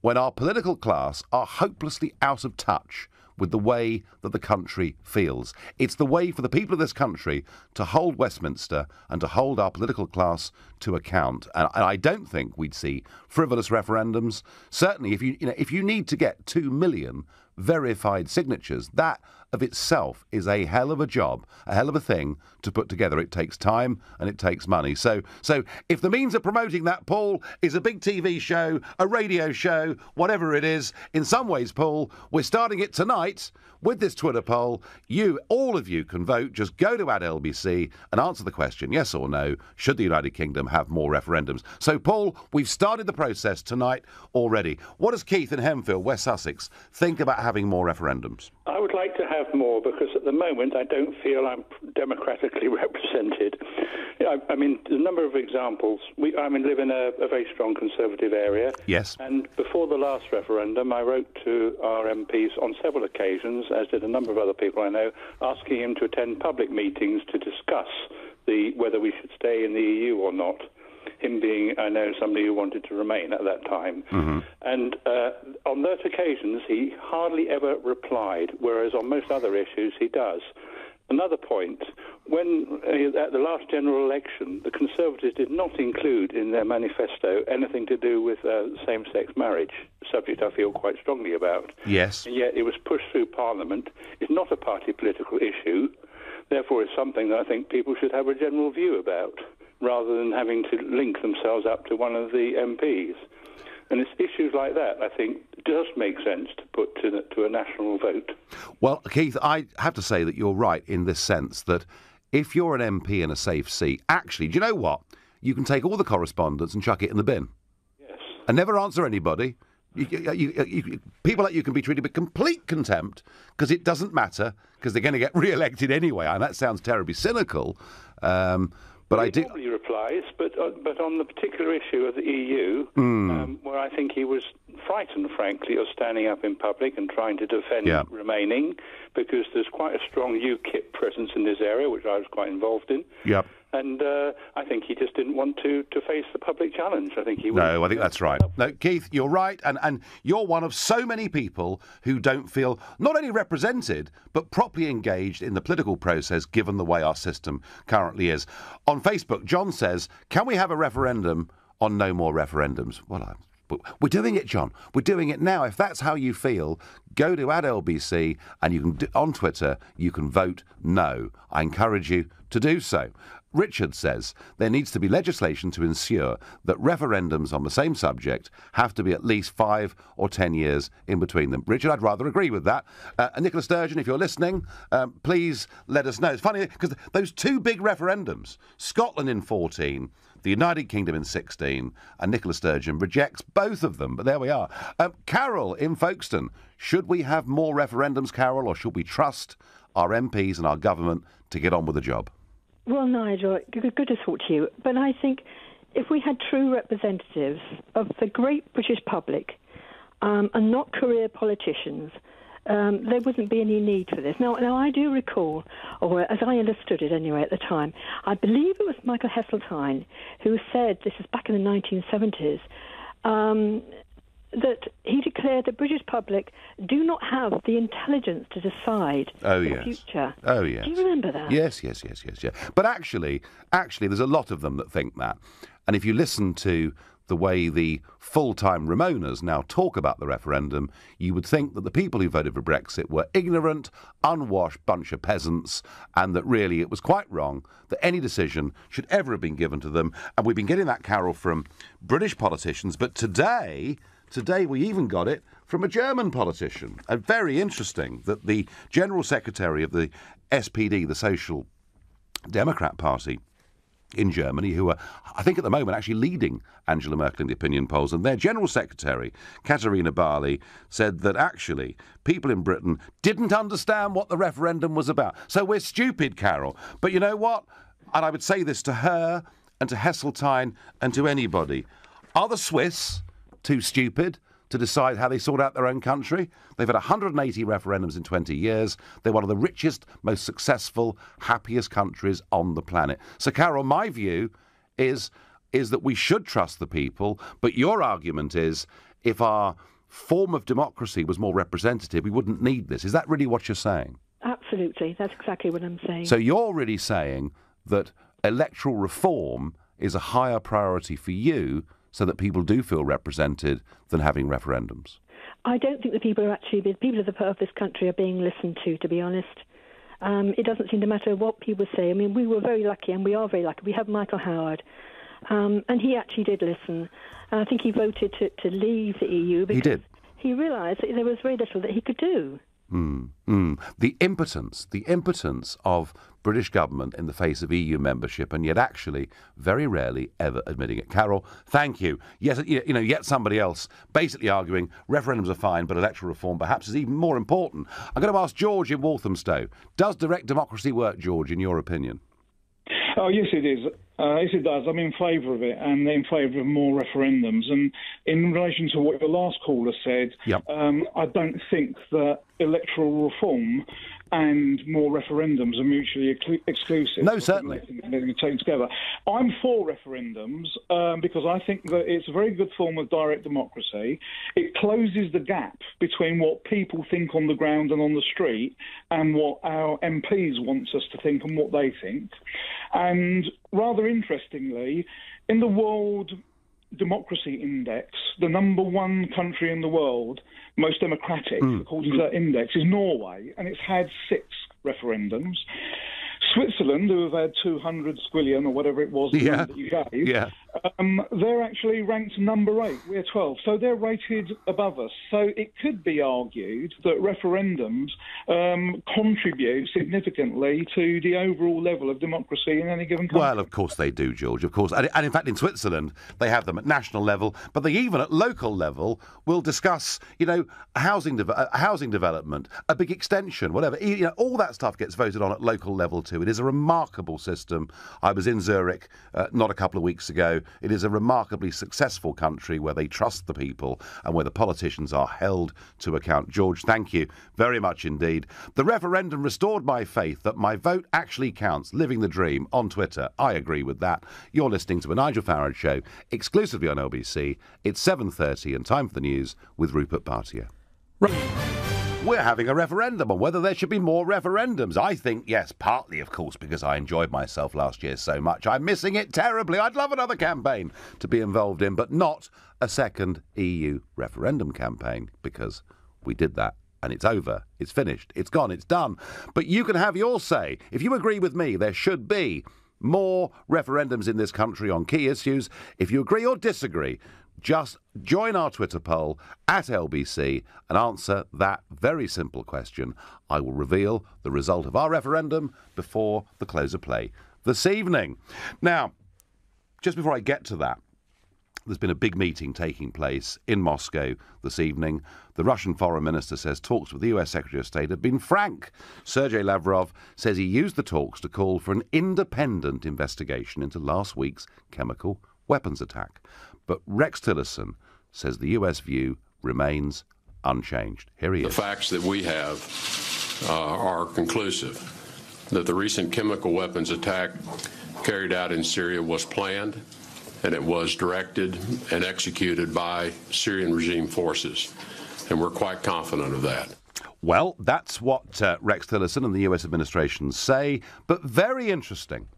when our political class are hopelessly out of touch with the way that the country feels. It's the way for the people of this country to hold Westminster and to hold our political class to account. And I don't think we'd see frivolous referendums. Certainly, if you need to get 2 million verified signatures, that of itself is a hell of a job, a hell of a thing to put together. It takes time and it takes money. So if the means of promoting that, Paul, is a big TV show, a radio show, whatever it is, in some ways, Paul, we're starting it tonight with this Twitter poll. All of you can vote. Just go to @LBC and answer the question, yes or no, should the United Kingdom have more referendums? So, Paul, we've started the process tonight already. What does Keith in Hemfield, West Sussex, think about having more referendums? I would like to have more, because at the moment I don't feel I'm democratically represented. I mean, there's a number of examples. I live in a very strong Conservative area. Yes. And before the last referendum, I wrote to our MPs on several occasions, as did a number of other people I know, asking him to attend public meetings to discuss whether we should stay in the EU or not. Him being, I know, somebody who wanted to remain at that time. Mm-hmm. And on those occasions, he hardly ever replied, whereas on most other issues, he does. Another point, when at the last general election, the Conservatives did not include in their manifesto anything to do with same-sex marriage, a subject I feel quite strongly about. Yes. And yet it was pushed through Parliament. It's not a party political issue. Therefore, it's something that I think people should have a general view about, rather than having to link themselves up to one of the MPs. And it's issues like that, I think, does make sense to put to a national vote. Well, Keith, I have to say that you're right in this sense that if you're an MP in a safe seat, actually, do you know what? You can take all the correspondence and chuck it in the bin. Yes. And never answer anybody. People like you can be treated with complete contempt because it doesn't matter, because they're going to get re-elected anyway. And that sounds terribly cynical. But I do. He replies, but on the particular issue of the EU, where I think he was frightened, frankly, of standing up in public and trying to defend remaining, because there's quite a strong UKIP presence in this area, which I was quite involved in. Yep. And I think he just didn't want to face the public challenge. I think he. No, I think that's right. No, Keith, you're right, and you're one of so many people who don't feel not only represented but properly engaged in the political process, given the way our system currently is. On Facebook, John says, "Can we have a referendum on no more referendums?" Well, we're doing it, John. We're doing it now. If that's how you feel, go to @LBC and you can on Twitter. You can vote no. I encourage you to do so. Richard says there needs to be legislation to ensure that referendums on the same subject have to be at least 5 or 10 years in between them. Richard, I'd rather agree with that. Nicola Sturgeon, if you're listening, please let us know. It's funny because those two big referendums, Scotland in 14, the United Kingdom in 16, and Nicola Sturgeon rejects both of them. But there we are. Carol in Folkestone, should we have more referendums, Carol, or should we trust our MPs and our government to get on with the job? Well, Nigel, good to talk to you. But I think if we had true representatives of the great British public and not career politicians, there wouldn't be any need for this. Now, I do recall, or as I understood it anyway at the time, I believe it was Michael Heseltine who said, this is back in the 1970s, that he declared the British public do not have the intelligence to decide the future. Oh, yes. Do you remember that? Yes. But actually, there's a lot of them that think that. And if you listen to the way the full-time Ramonas now talk about the referendum, you would think that the people who voted for Brexit were ignorant, unwashed bunch of peasants, and that really it was quite wrong that any decision should ever have been given to them. And we've been getting that, Carol, from British politicians. But today we even got it from a German politician. And very interesting that the General Secretary of the SPD, the Social Democrat Party, in Germany, who are, I think at the moment, actually leading Angela Merkel in the opinion polls. And their General Secretary, Katharina Barley, said that actually people in Britain didn't understand what the referendum was about. So we're stupid, Carol. But you know what? And I would say this to her and to Heseltine and to anybody. Are the Swiss too stupid to decide how they sort out their own country? They've had 180 referendums in 20 years. They're one of the richest, most successful, happiest countries on the planet. So, Carol, my view is that we should trust the people, but your argument is if our form of democracy was more representative, we wouldn't need this. Is that really what you're saying? Absolutely. That's exactly what I'm saying. So you're really saying that electoral reform is a higher priority for you so that people do feel represented than having referendums? I don't think the people of this country are being listened to be honest. It doesn't seem to matter what people say. I mean, we were very lucky, and we are very lucky. We have Michael Howard, and he actually did listen. I think he voted to leave the EU because he realised that there was very little that he could do. The impotence of British government in the face of EU membership, and yet actually very rarely ever admitting it. Carol, thank you. Yes, yet somebody else basically arguing referendums are fine, but electoral reform perhaps is even more important. I'm going to ask George in Walthamstow. Does direct democracy work, George, in your opinion? Oh, yes, it is. Yes, it does. I'm in favour of it, and in favour of more referendums. And in relation to what your last caller said, I don't think that electoral reform and more referendums are mutually exclusive. No, certainly. They're taken together. I'm for referendums because I think that it's a very good form of direct democracy. It closes the gap between what people think on the ground and on the street and what our MPs want us to think and what they think. And rather interestingly, in the World Democracy Index, the number one country in the world, most democratic, according to that index, is Norway, and it's had 6 referendums. Switzerland, who have had 200 squillion, or whatever it was that you gave, they're actually ranked number 8. We're 12. So they're rated above us. So it could be argued that referendums contribute significantly to the overall level of democracy in any given country. Well, of course they do, George, of course. And in fact, in Switzerland, they have them at national level, but they even at local level will discuss, housing development, a big extension, whatever. All that stuff gets voted on at local level too. It is a remarkable system. I was in Zurich not a couple of weeks ago. It is a remarkably successful country where they trust the people and where the politicians are held to account. George, thank you very much indeed. The referendum restored my faith that my vote actually counts. Living the dream on Twitter. I agree with that. You're listening to a Nigel Farage show exclusively on LBC. It's 7:30 and time for the news with Rupert Bartier. We're having a referendum on whether there should be more referendums. I think, yes, partly, of course, because I enjoyed myself last year so much. I'm missing it terribly. I'd love another campaign to be involved in, but not a second EU referendum campaign, because we did that and it's over. It's finished. It's gone. It's done. But you can have your say. If you agree with me, there should be more referendums in this country on key issues. If you agree or disagree, just join our Twitter poll at LBC and answer that very simple question. I will reveal the result of our referendum before the close of play this evening. Now, just before I get to that, there's been a big meeting taking place in Moscow this evening. The Russian foreign minister says talks with the US Secretary of State have been frank. Sergei Lavrov says he used the talks to call for an independent investigation into last week's chemical weapons attack. But Rex Tillerson says the US view remains unchanged. Here he is. The facts that we have are conclusive that the recent chemical weapons attack carried out in Syria was planned, and it was directed and executed by Syrian regime forces. And we're quite confident of that. Well, that's what Rex Tillerson and the US administration say, but very interesting.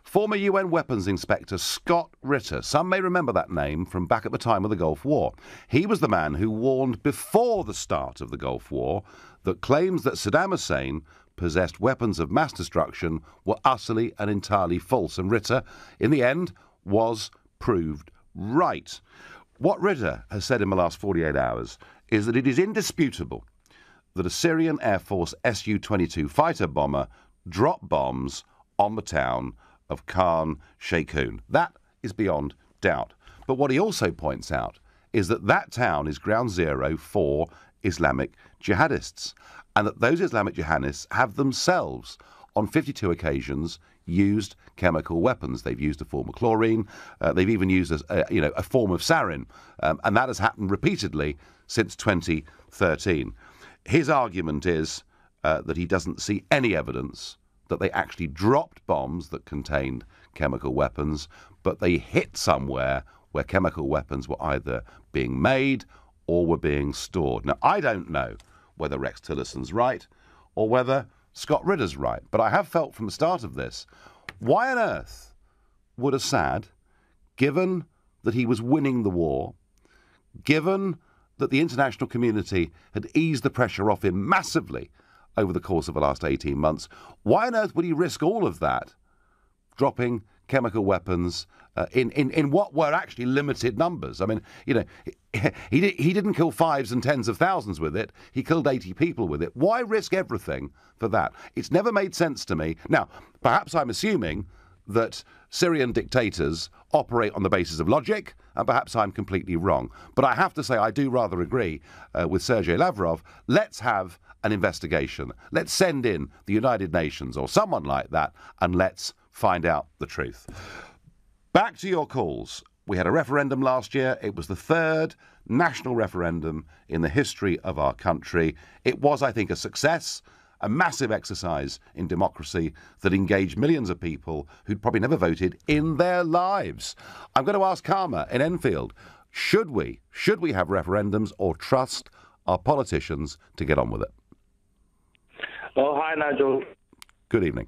Former UN weapons inspector Scott Ritter, some may remember that name from back at the time of the Gulf War. He was the man who warned before the start of the Gulf War that claims that Saddam Hussein possessed weapons of mass destruction were utterly and entirely false. And Ritter, in the end, was proved right. What Ritter has said in the last 48 hours is that it is indisputable that a Syrian Air Force Su-22 fighter bomber dropped bombs on the town of Khan Sheikhoun. That is beyond doubt. But what he also points out is that that town is ground zero for Islamic jihadists, and that those Islamic jihadists have themselves, on 52 occasions, used chemical weapons. They've used a form of chlorine. They've even used a form of sarin, and that has happened repeatedly since 2013. His argument is that he doesn't see any evidence that they actually dropped bombs that contained chemical weapons, but they hit somewhere where chemical weapons were either being made or were being stored. Now, I don't know whether Rex Tillerson's right or whether Scott Ritter's right, but I have felt from the start of this, why on earth would Assad, given that he was winning the war, given that the international community had eased the pressure off him massively over the course of the last 18 months, why on earth would he risk all of that, dropping chemical weapons in what were actually limited numbers? I mean, he didn't kill fives and tens of thousands with it. He killed 80 people with it. Why risk everything for that? It's never made sense to me. Now, perhaps I'm assuming that Syrian dictators operate on the basis of logic, and perhaps I'm completely wrong. But I have to say I do rather agree with Sergei Lavrov. Let's have an investigation. Let's send in the United Nations or someone like that, and let's find out the truth. Back to your calls. We had a referendum last year. It was the third national referendum in the history of our country. It was, I think, a success, a massive exercise in democracy that engaged millions of people who'd probably never voted in their lives. I'm going to ask Karma in Enfield, should we have referendums or trust our politicians to get on with it? Oh, hi, Nigel. Good evening.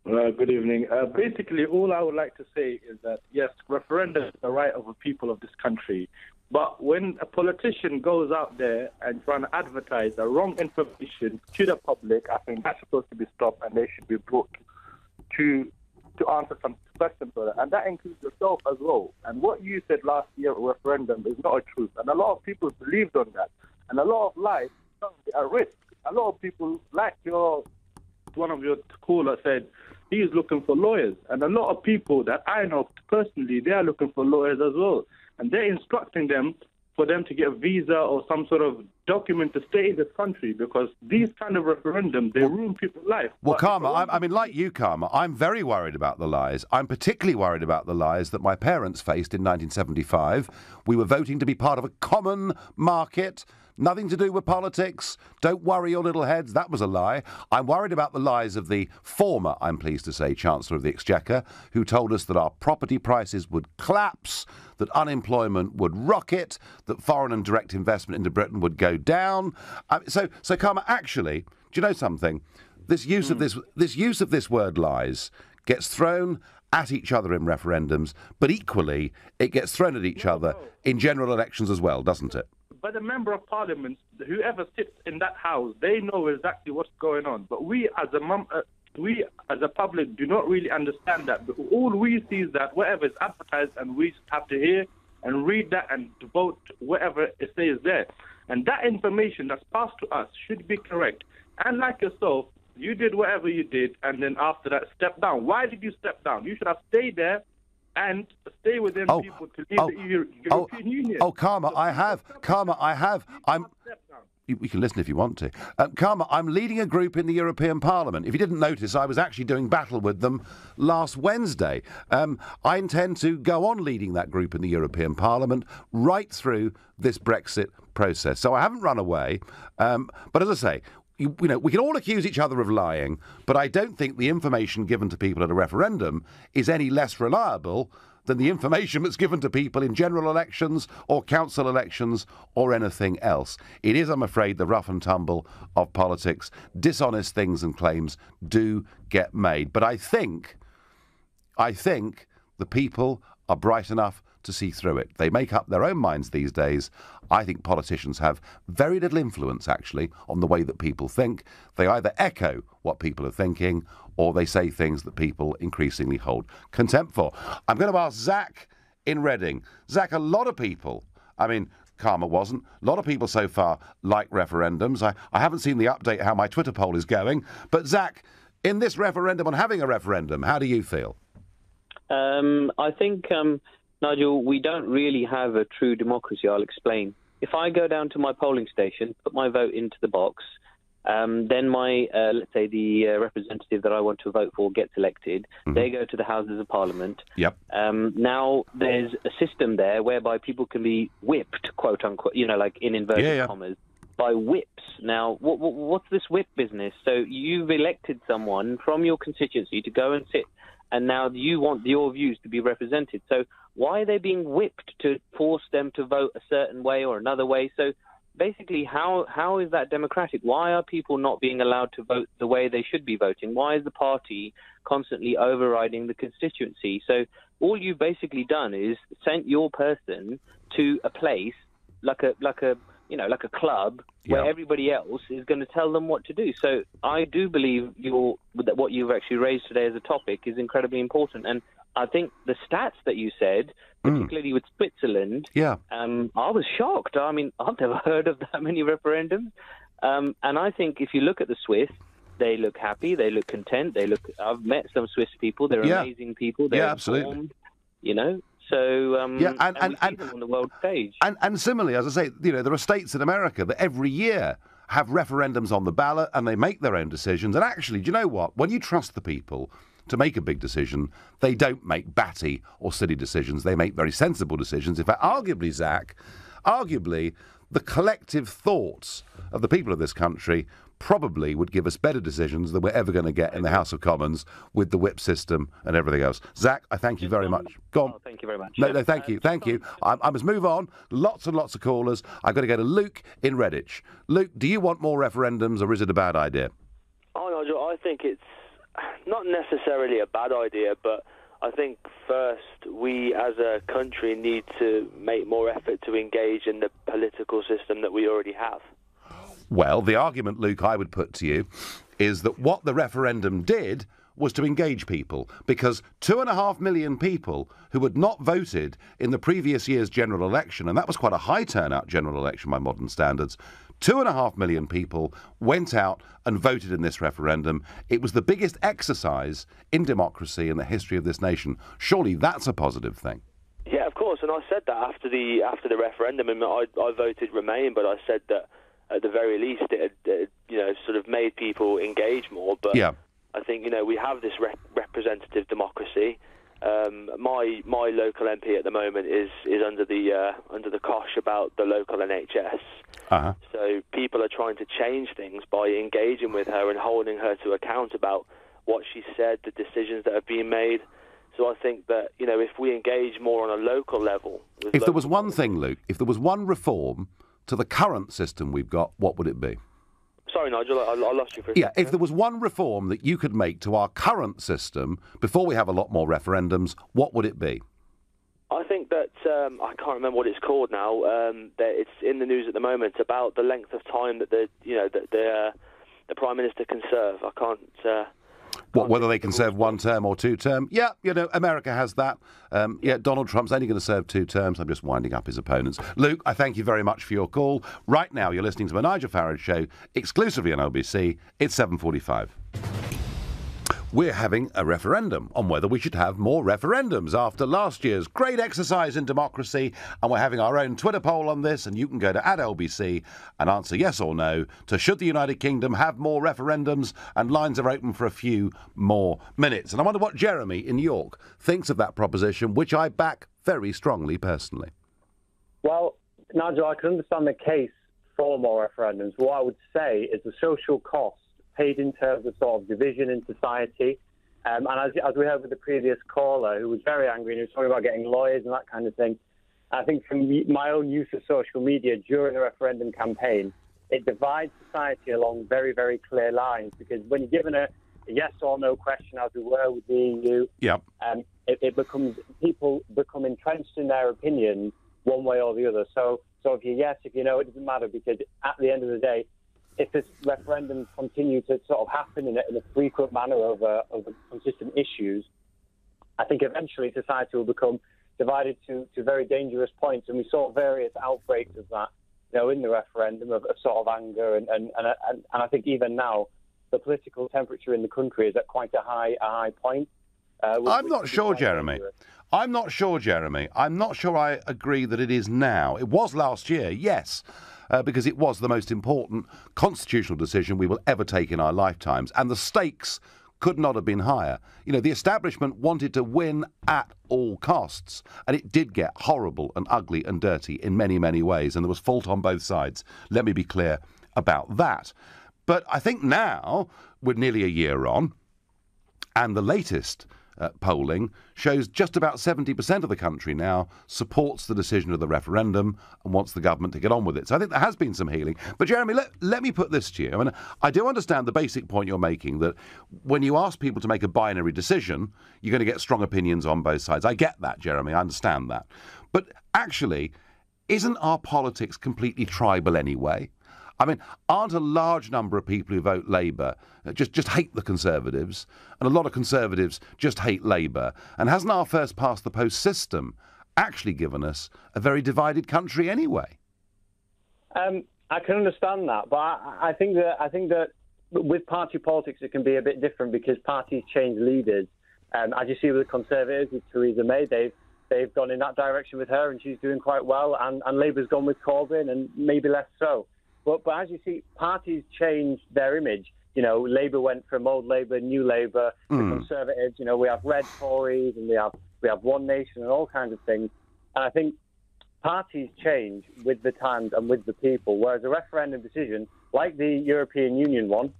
Good evening. Basically, all I would like to say is that, yes, referendum is the right of the people of this country. But when a politician goes out there and trying to advertise the wrong information to the public, I think that's supposed to be stopped and they should be brought to answer some questions for that. And that includes yourself as well. And what you said last year at referendum is not a truth. And a lot of people believed on that. And a lot of lives are at risk. A lot of people, like one of your callers said, he's looking for lawyers. And a lot of people that I know personally, they are looking for lawyers as well. And they're instructing them for them to get a visa or some sort of document to stay in this country, because these kind of referendums, they ruin people's life. Well, Karma, I mean, like you, Karma, I'm very worried about the lies. I'm particularly worried about the lies that my parents faced in 1975. We were voting to be part of a common market. Nothing to do with politics. Don't worry your little heads. That was a lie. I'm worried about the lies of the former, I'm pleased to say, Chancellor of the Exchequer, who told us that our property prices would collapse, that unemployment would rocket, that foreign and direct investment into Britain would go down. So Karma, actually, do you know something? This use of this word lies gets thrown at each other in referendums, but equally it gets thrown at each other in general elections as well, doesn't it? But the member of parliament, whoever sits in that house, they know exactly what's going on. But we as a public do not really understand that. All we see is that whatever is advertised, and we have to hear and read that and vote whatever it says there. And that information that's passed to us should be correct. And like yourself, you did whatever you did, and then after that, step down. Why did you step down? You should have stayed there and stay within people to leave the European Union. Oh, Karma, I have. You can listen if you want to. Karma, I'm leading a group in the European Parliament. If you didn't notice, I was actually doing battle with them last Wednesday. I intend to go on leading that group in the European Parliament right through this Brexit process. So I haven't run away. But as I say, we can all accuse each other of lying, but I don't think the information given to people at a referendum is any less reliable than the information that's given to people in general elections or council elections or anything else. It is, I'm afraid, the rough and tumble of politics. Dishonest things and claims do get made. But I think the people are bright enough to see through it. They make up their own minds these days. I think politicians have very little influence, actually, on the way that people think. They either echo what people are thinking or they say things that people increasingly hold contempt for. I'm going to ask Zach in Reading. Zach, a lot of people, I mean, Karma wasn't, a lot of people so far like referendums. I haven't seen the update how my Twitter poll is going. But Zach, in this referendum on having a referendum, how do you feel? I think, Nigel, we don't really have a true democracy. I'll explain. If I go down to my polling station, put my vote into the box, then my, let's say, the representative that I want to vote for gets elected. They go to the Houses of Parliament. Yep. Now there's a system there whereby people can be whipped, quote unquote, like in inverted commas, by whips. Now, what's this whip business? So you've elected someone from your constituency to go and sit, and now you want your views to be represented. So why are they being whipped to force them to vote a certain way or another way? So basically, how is that democratic? Why are people not being allowed to vote the way they should be voting? Why is the party constantly overriding the constituency? So all you've basically done is sent your person to a place like a club where everybody else is going to tell them what to do. So I do believe that what you've actually raised today as a topic is incredibly important. And I think the stats that you said, particularly with Switzerland, I was shocked. I mean, I've never heard of that many referendums. And I think if you look at the Swiss, they look happy, they look content, I've met some Swiss people, they're amazing people, they're absolutely. Informed, So, and we see them on the world stage. And similarly, as I say, there are states in America that every year have referendums on the ballot and they make their own decisions. And actually, do you know what? When you trust the people to make a big decision, they don't make batty or silly decisions. They make very sensible decisions. In fact, arguably, Zach, the collective thoughts of the people of this country probably would give us better decisions than we're ever going to get in the House of Commons with the whip system and everything else. Zach, I thank you very much. Go on. Oh, thank you very much. No, thank you. I must move on. Lots and lots of callers. I've got to go to Luke in Redditch. Luke, do you want more referendums or is it a bad idea? Oh, Nigel, I think it's not necessarily a bad idea, but I think first we as a country need to make more effort to engage in the political system that we already have. Well, the argument, Luke, I would put to you is that what the referendum did was to engage people, because 2.5 million people who had not voted in the previous year's general election, and that was quite a high turnout general election by modern standards, 2.5 million people went out and voted in this referendum. It was the biggest exercise in democracy in the history of this nation. Surely that's a positive thing. Yeah, of course, and I said that after the referendum, and I voted Remain, but I said that at the very least it had, sort of made people engage more. But I think, we have this representative democracy. My local MP at the moment is under the cosh about the local NHS. So people are trying to change things by engaging with her and holding her to account about what she said, the decisions that have been made. So I think that, if we engage more on a local level... If there was one thing, Luke, if there was one reform to the current system we've got, what would it be? Sorry, Nigel, I lost you for a second. If there was one reform that you could make to our current system before we have a lot more referendums, what would it be? I think that, I can't remember what it's called now, that it's in the news at the moment about the length of time that the Prime Minister can serve. I can't... whether they can serve 1 term or 2 term? Yeah, America has that. Donald Trump's only going to serve 2 terms. I'm just winding up his opponents. Luke, I thank you very much for your call. Right now, you're listening to the Nigel Farage Show, exclusively on LBC. It's 7:45. We're having a referendum on whether we should have more referendums after last year's great exercise in democracy, and we're having our own Twitter poll on this, and you can go to @LBC and answer yes or no to should the United Kingdom have more referendums, and lines are open for a few more minutes. And I wonder what Jeremy in York thinks of that proposition, which I back very strongly personally. Well, Nigel, I can understand the case for more referendums. What I would say is the social cost paid in terms of sort of division in society. And as we heard with the previous caller, who was very angry and he was talking about getting lawyers and that kind of thing, I think from my own use of social media during the referendum campaign, it divides society along very, very clear lines, because when you're given a yes or no question, as we were with the EU, it becomes, people become entrenched in their opinions one way or the other. So if you're yes, if you no, it doesn't matter, because at the end of the day, if this referendum continue to sort of happen in a frequent manner over consistent issues, I think eventually society will become divided to very dangerous points. And we saw various outbreaks of that, in the referendum of sort of anger. And I think even now, the political temperature in the country is at quite a high point. I'm not sure, Jeremy. I'm not sure, Jeremy. I'm not sure I agree that it is now. It was last year, yes, because it was the most important constitutional decision we will ever take in our lifetimes. And the stakes could not have been higher. You know, the establishment wanted to win at all costs. And it did get horrible and ugly and dirty in many, many ways. And there was fault on both sides. Let me be clear about that. But I think now, we're nearly a year on, and the latest polling shows just about 70% of the country now supports the decision of the referendum and wants the government to get on with it. So I think there has been some healing. But Jeremy, let me put this to you. I mean, I do understand the basic point you're making, that when you ask people to make a binary decision, you're going to get strong opinions on both sides. I get that, Jeremy. I understand that. But actually, isn't our politics completely tribal anyway? I mean, aren't a large number of people who vote Labour just hate the Conservatives, and a lot of Conservatives just hate Labour? And hasn't our first past the post system actually given us a very divided country anyway? I can understand that, but I think that with party politics it can be a bit different because parties change leaders. As you see with the Conservatives, with Theresa May, they've gone in that direction with her, and she's doing quite well. And Labour's gone with Corbyn, and maybe less so. But as you see, parties change their image. You know, Labour went from old Labour, new Labour, the Conservatives. You know, we have red Tories, and we have One Nation, and all kinds of things. And I think parties change with the times and with the people. Whereas a referendum decision, like the European Union one,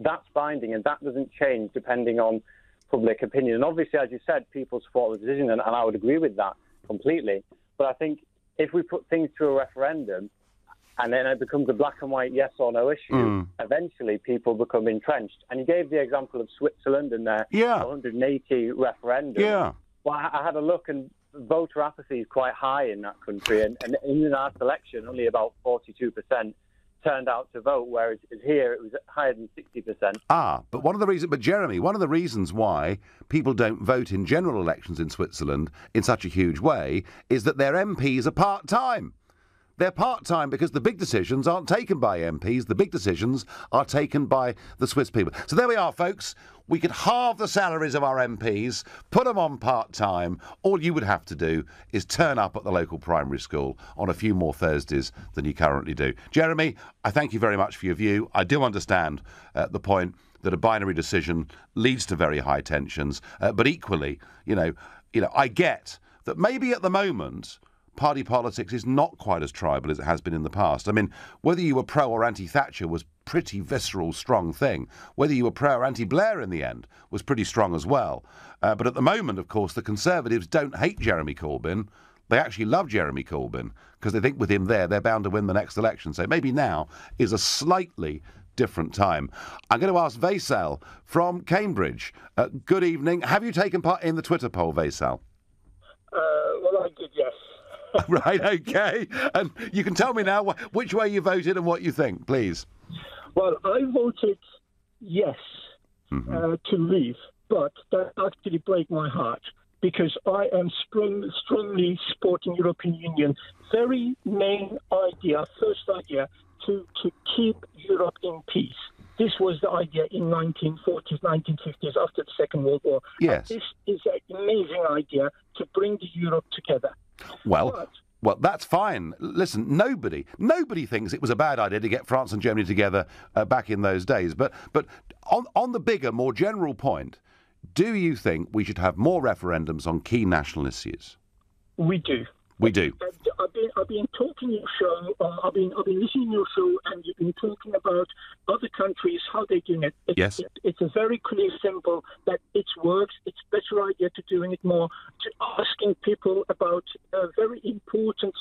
that's binding, and that doesn't change depending on public opinion. And obviously, as you said, people support the decision, and I would agree with that completely. But I think if we put things through a referendum, and then it becomes a black and white yes or no issue, eventually people become entrenched. And you gave the example of Switzerland and their 180 referendum. Yeah. Well, I had a look, and voter apathy is quite high in that country. And in our election, only about 42% turned out to vote, whereas here it was higher than 60%. But Jeremy, one of the reasons why people don't vote in general elections in Switzerland in such a huge way is that their MPs are part-time. They're part-time because the big decisions aren't taken by MPs. The big decisions are taken by the Swiss people. So there we are, folks. We could halve the salaries of our MPs, put them on part-time. All you would have to do is turn up at the local primary school on a few more Thursdays than you currently do. Jeremy, I thank you very much for your view. I do understand the point that a binary decision leads to very high tensions. But equally, you know, I get that maybe at the moment party politics is not quite as tribal as it has been in the past. I mean, whether you were pro or anti-Thatcher was pretty visceral, strong thing. Whether you were pro or anti-Blair in the end was pretty strong as well. But at the moment, of course, the Conservatives don't hate Jeremy Corbyn. They actually love Jeremy Corbyn because they think with him there, they're bound to win the next election. So maybe now is a slightly different time. I'm going to ask Vaisal from Cambridge. Good evening. Have you taken part in the Twitter poll, Vaisal? Well, I did, yes. Right, OK. And you can tell me now which way you voted and what you think, please. Well, I voted yes to leave, but that actually broke my heart because I am strongly supporting European Union. Very main idea, first idea, to keep Europe in peace. This was the idea in 1940s, 1950s, after the Second World War. Yes. And this is an amazing idea to bring the Europe together. Well, that's fine. Listen, nobody thinks it was a bad idea to get France and Germany together back in those days. But on the bigger, more general point, do you think we should have more referendums on key national issues? We do. We do. I've been talking your show. I've been listening to your show, and you've been talking about other countries, how they're doing it. Yes. It's a very clear, simple that it works. It's a better idea to doing it more, to asking people about very important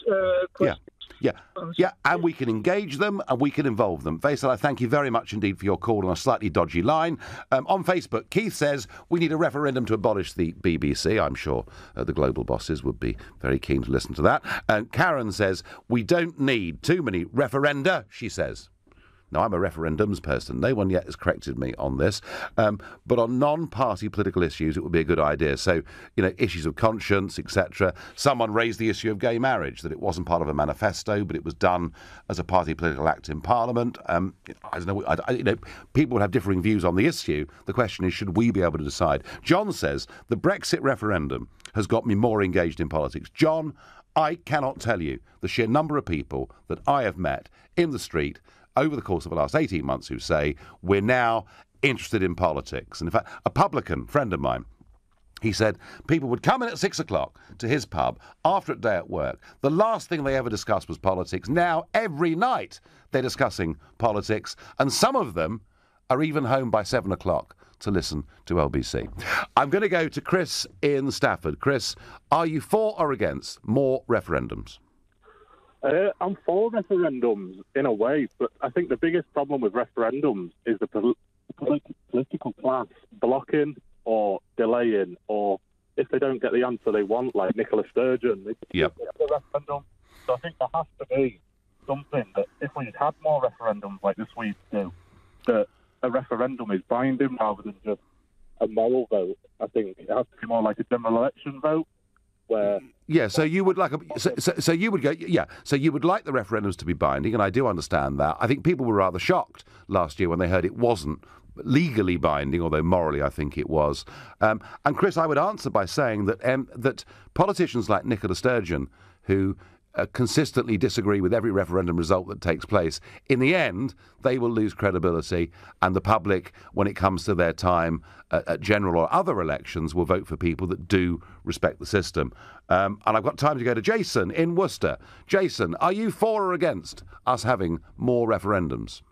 questions. Yeah, and we can engage them and we can involve them. Faisal, I thank you very much indeed for your call on a slightly dodgy line. On Facebook, Keith says we need a referendum to abolish the BBC. I'm sure the global bosses would be very keen to listen to that. And Karen says we don't need too many referenda, she says. Now, I'm a referendums person. No one yet has corrected me on this. But on non-party political issues, it would be a good idea. So, issues of conscience, etc. Someone raised the issue of gay marriage, that it wasn't part of a manifesto, but it was done as a party political act in Parliament. I don't know. People would have differing views on the issue. The question is, should we be able to decide? John says, the Brexit referendum has got me more engaged in politics. John, I cannot tell you the sheer number of people that I have met in the street over the course of the last 18 months who say, we're now interested in politics. And in fact, a publican friend of mine, he said people would come in at 6 o'clock to his pub after a day at work. The last thing they ever discussed was politics. Now, every night, they're discussing politics, and some of them are even home by 7 o'clock to listen to LBC. I'm going to go to Chris in Stafford. Chris, are you for or against more referendums? I'm for referendums in a way, but I think the biggest problem with referendums is the political class blocking or delaying, or if they don't get the answer they want, like Nicola Sturgeon, they yep. get the referendum. So I think there has to be something that if we had more referendums like the Swedes do, that a referendum is binding rather than just a moral vote. I think it has to be more like a general election vote. So you would like so you would go so you would like the referendums to be binding, and I do understand that. I think people were rather shocked last year when they heard it wasn't legally binding, although morally I think it was. And Chris, I would answer by saying that that politicians like Nicola Sturgeon, who consistently disagree with every referendum result that takes place, in the end they will lose credibility, and the public, when it comes to their time at general or other elections, will vote for people that do respect the system. And I've got time to go to Jason in Worcester. Jason, are you for or against us having more referendums?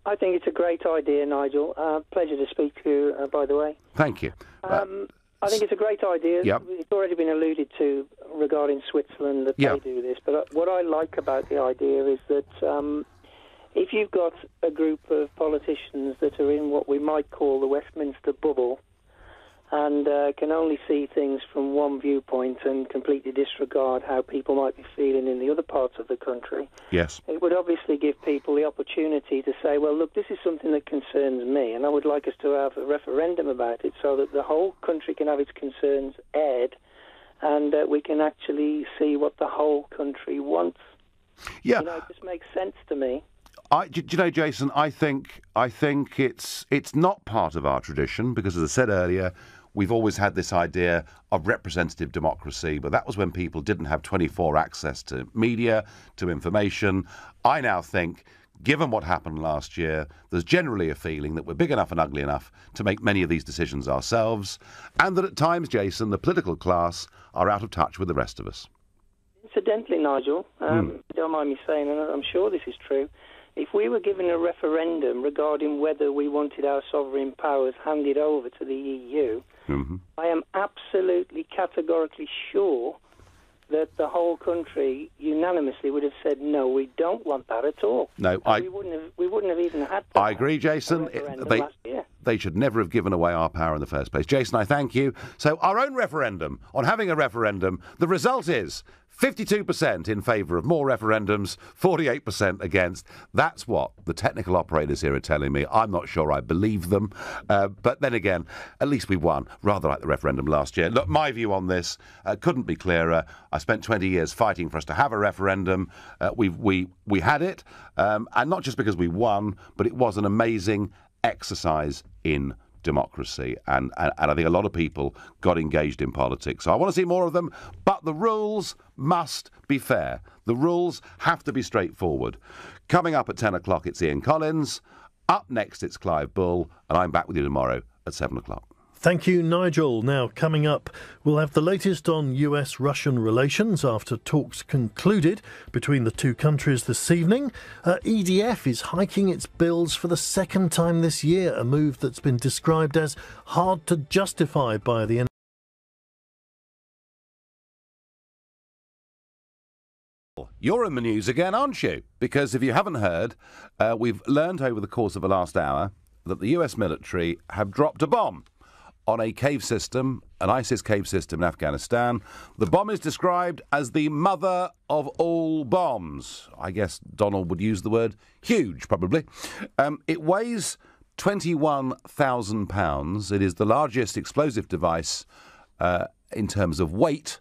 I think it's a great idea, Nigel. Pleasure to speak to you, by the way. Thank you. I think it's a great idea. Yep. It's already been alluded to regarding Switzerland that they do this. But what I like about the idea is that if you've got a group of politicians that are in what we might call the Westminster bubble and can only see things from one viewpoint and completely disregard how people might be feeling in the other parts of the country, yes, it would obviously give people the opportunity to say, well, look, this is something that concerns me, and I would like us to have a referendum about it so that the whole country can have its concerns aired and we can actually see what the whole country wants. Yeah. It just makes sense to me. Do you know, Jason, I think it's not part of our tradition because, as I said earlier, we've always had this idea of representative democracy, but that was when people didn't have 24 access to media, to information. I now think, given what happened last year, there's generally a feeling that we're big enough and ugly enough to make many of these decisions ourselves, and that at times, Jason, the political class are out of touch with the rest of us. Incidentally, Nigel, don't mind me saying, and I'm sure this is true, if we were given a referendum regarding whether we wanted our sovereign powers handed over to the EU, I am absolutely categorically sure that the whole country unanimously would have said, no, we don't want that at all. No, we wouldn't have even had that. I agree, Jason. They should never have given away our power in the first place. Jason, I thank you. So our own referendum, on having a referendum, the result is 52% in favour of more referendums, 48% against. That's what the technical operators here are telling me. I'm not sure I believe them. But then again, at least we won, rather like the referendum last year. Look, my view on this couldn't be clearer. I spent 20 years fighting for us to have a referendum. We had it, and not just because we won, but it was an amazing exercise in democracy, and I think a lot of people got engaged in politics. So I want to see more of them, but the rules must be fair. The rules have to be straightforward. Coming up at 10 o'clock, it's Ian Collins. Up next, it's Clive Bull, and I'm back with you tomorrow at 7 o'clock. Thank you, Nigel. Now, coming up, we'll have the latest on US-Russian relations after talks concluded between the two countries this evening. EDF is hiking its bills for the second time this year, a move that's been described as hard to justify by the You're in the news again, aren't you? Because if you haven't heard, we've learned over the course of the last hour that the US military have dropped a bomb on a cave system, an ISIS cave system in Afghanistan. The bomb is described as the mother of all bombs. I guess Donald would use the word huge, probably. It weighs 21,000 pounds. It is the largest explosive device in terms of weight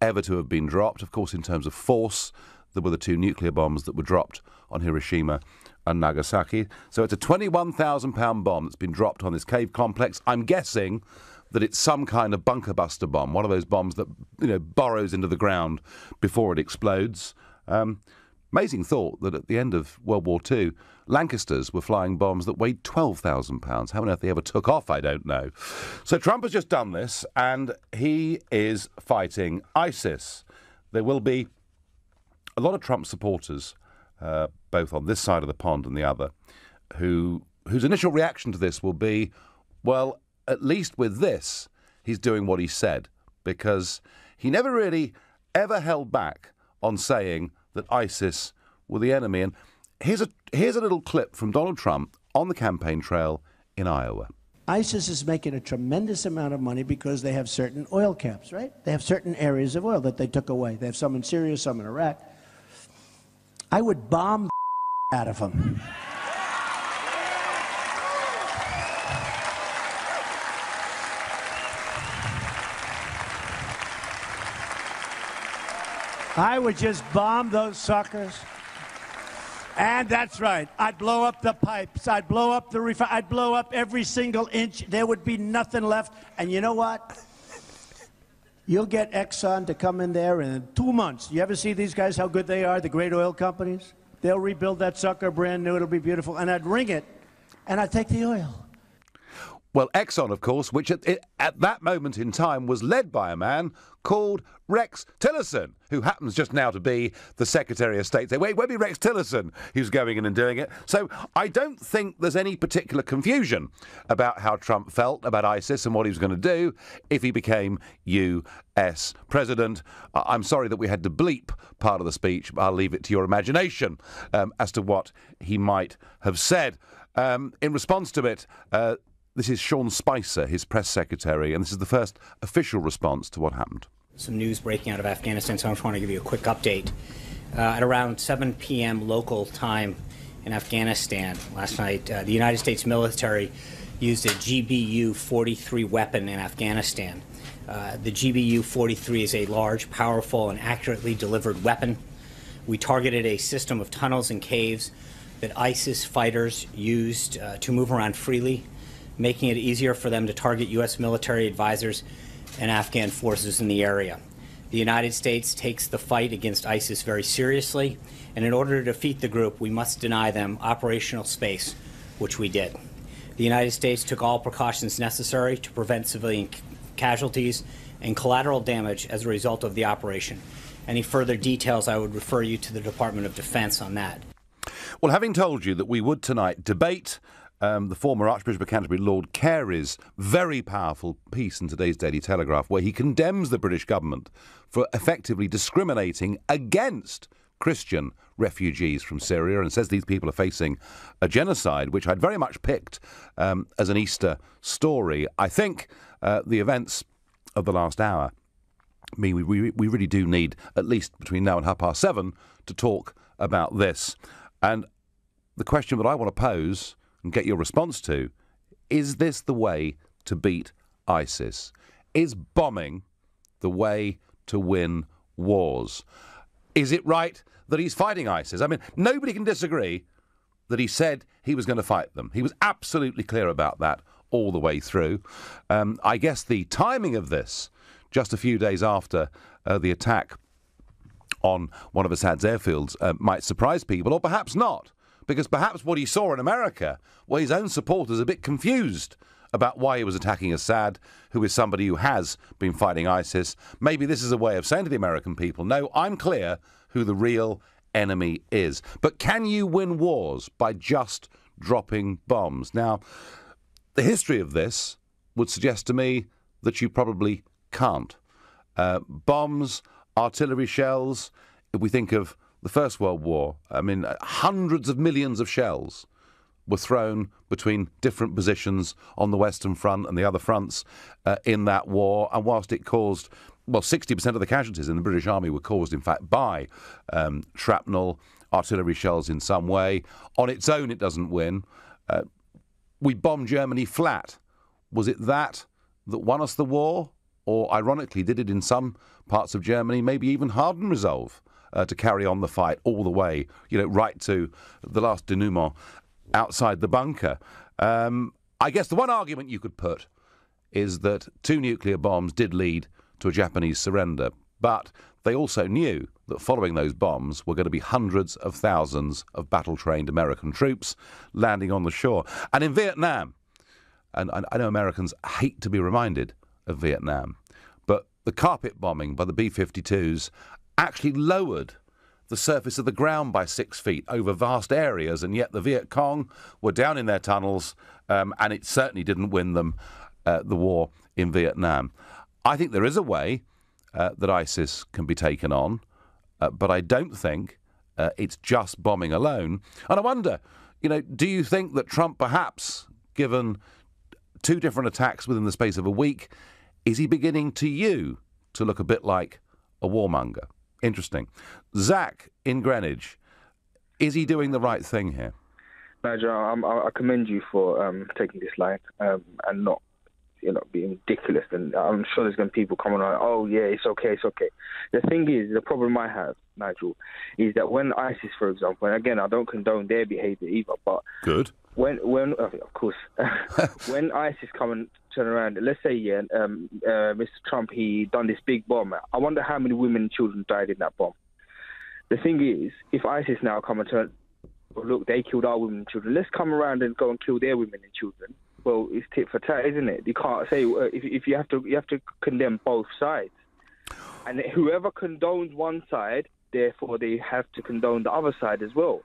ever to have been dropped. Of course, in terms of force, there were the 2 nuclear bombs that were dropped on Hiroshima and Nagasaki. So it's a 21,000-pound bomb that's been dropped on this cave complex. I'm guessing that it's some kind of bunker buster bomb, one of those bombs that, burrows into the ground before it explodes. Amazing thought that at the end of World War II, Lancasters were flying bombs that weighed 12,000 pounds. How on earth they ever took off, I don't know. So Trump has just done this, and he is fighting ISIS. There will be a lot of Trump supporters, both on this side of the pond and the other, whose initial reaction to this will be, well, at least with this, he's doing what he said, because he never really ever held back on saying that ISIS were the enemy. And here's a little clip from Donald Trump on the campaign trail in Iowa. ISIS is making a tremendous amount of money because they have certain oil camps, right? They have certain areas of oil that they took away. They have some in Syria, some in Iraq. I would bomb the out of them. I would just bomb those suckers. And that's right. I'd blow up the pipes. I'd blow up the I'd blow up every single inch. There would be nothing left. And you know what? You'll get Exxon to come in there in 2 months. You ever see these guys, how good they are, the great oil companies? They'll rebuild that sucker brand new. It'll be beautiful. And I'd ring it, and I'd take the oil. Well, Exxon, of course, which at that moment in time was led by a man called Rex Tillerson, who happens just now to be the Secretary of State. Wait, it won't be Rex Tillerson who's going in and doing it. So I don't think there's any particular confusion about how Trump felt about ISIS and what he was going to do if he became U.S. President. I'm sorry that we had to bleep part of the speech. I'll leave it to your imagination as to what he might have said. In response to it, this is Sean Spicer, his press secretary, and this is the first official response to what happened. Some news breaking out of Afghanistan, so I just want to give you a quick update. At around 7 p.m. local time in Afghanistan last night, the United States military used a GBU-43 weapon in Afghanistan. The GBU-43 is a large, powerful, and accurately delivered weapon. We targeted a system of tunnels and caves that ISIS fighters used to move around freely, making it easier for them to target U.S. military advisors and Afghan forces in the area. The United States takes the fight against ISIS very seriously, and in order to defeat the group, we must deny them operational space, which we did. The United States took all precautions necessary to prevent civilian casualties and collateral damage as a result of the operation. Any further details, I would refer you to the Department of Defense on that. Well, having told you that we would tonight debate the former Archbishop of Canterbury, Lord Carey's very powerful piece in today's Daily Telegraph, where he condemns the British government for effectively discriminating against Christian refugees from Syria and says these people are facing a genocide, which I'd very much picked as an Easter story. I think the events of the last hour mean we really do need, at least between now and 7:30, to talk about this. And the question that I want to pose and get your response to, is this the way to beat ISIS? Is bombing the way to win wars? Is it right that he's fighting ISIS? I mean, nobody can disagree that he said he was going to fight them. He was absolutely clear about that all the way through. I guess the timing of this, just a few days after the attack on one of Assad's airfields, might surprise people, or perhaps not. Because perhaps what he saw in America were his own supporters a bit confused about why he was attacking Assad, who is somebody who has been fighting ISIS. Maybe this is a way of saying to the American people, no, I'm clear who the real enemy is. But can you win wars by just dropping bombs? Now, the history of this would suggest to me that you probably can't. Bombs, artillery shells, if we think of the First World War, I mean, hundreds of millions of shells were thrown between different positions on the Western Front and the other fronts in that war. And whilst it caused, 60% of the casualties in the British Army were caused, in fact, by shrapnel, artillery shells in some way. On its own, it doesn't win. We bombed Germany flat. Was it that won us the war? Or, ironically, did it in some parts of Germany maybe even harden resolve to carry on the fight all the way, right to the last denouement outside the bunker? I guess the one argument you could put is that 2 nuclear bombs did lead to a Japanese surrender, but they also knew that following those bombs were going to be hundreds of thousands of battle-trained American troops landing on the shore. And in Vietnam, and I know Americans hate to be reminded of Vietnam, but the carpet bombing by the B-52s actually lowered the surface of the ground by 6 feet over vast areas, and yet the Viet Cong were down in their tunnels, and it certainly didn't win them the war in Vietnam. I think there is a way that ISIS can be taken on, but I don't think it's just bombing alone. And I wonder, do you think that Trump perhaps, given 2 different attacks within the space of a week, is he beginning to look a bit like a warmonger? Interesting. Zach in Greenwich, is he doing the right thing here? Nigel, I commend you for taking this line and not being ridiculous. And I'm sure there's going to be people coming on, oh, yeah, it's okay, it's okay. The thing is, the problem I have, Nigel, is that when ISIS, for example, and again, I don't condone their behaviour either, but... Good. When of course, when ISIS come and turn around, let's say, Mr. Trump, he done this big bomb. I wonder how many women and children died in that bomb. The thing is, if ISIS now come and turn, look, they killed our women and children, let's come around and go and kill their women and children. Well, it's tit for tat, isn't it? You can't say if you have to condemn both sides, and whoever condones one side, therefore they have to condone the other side as well.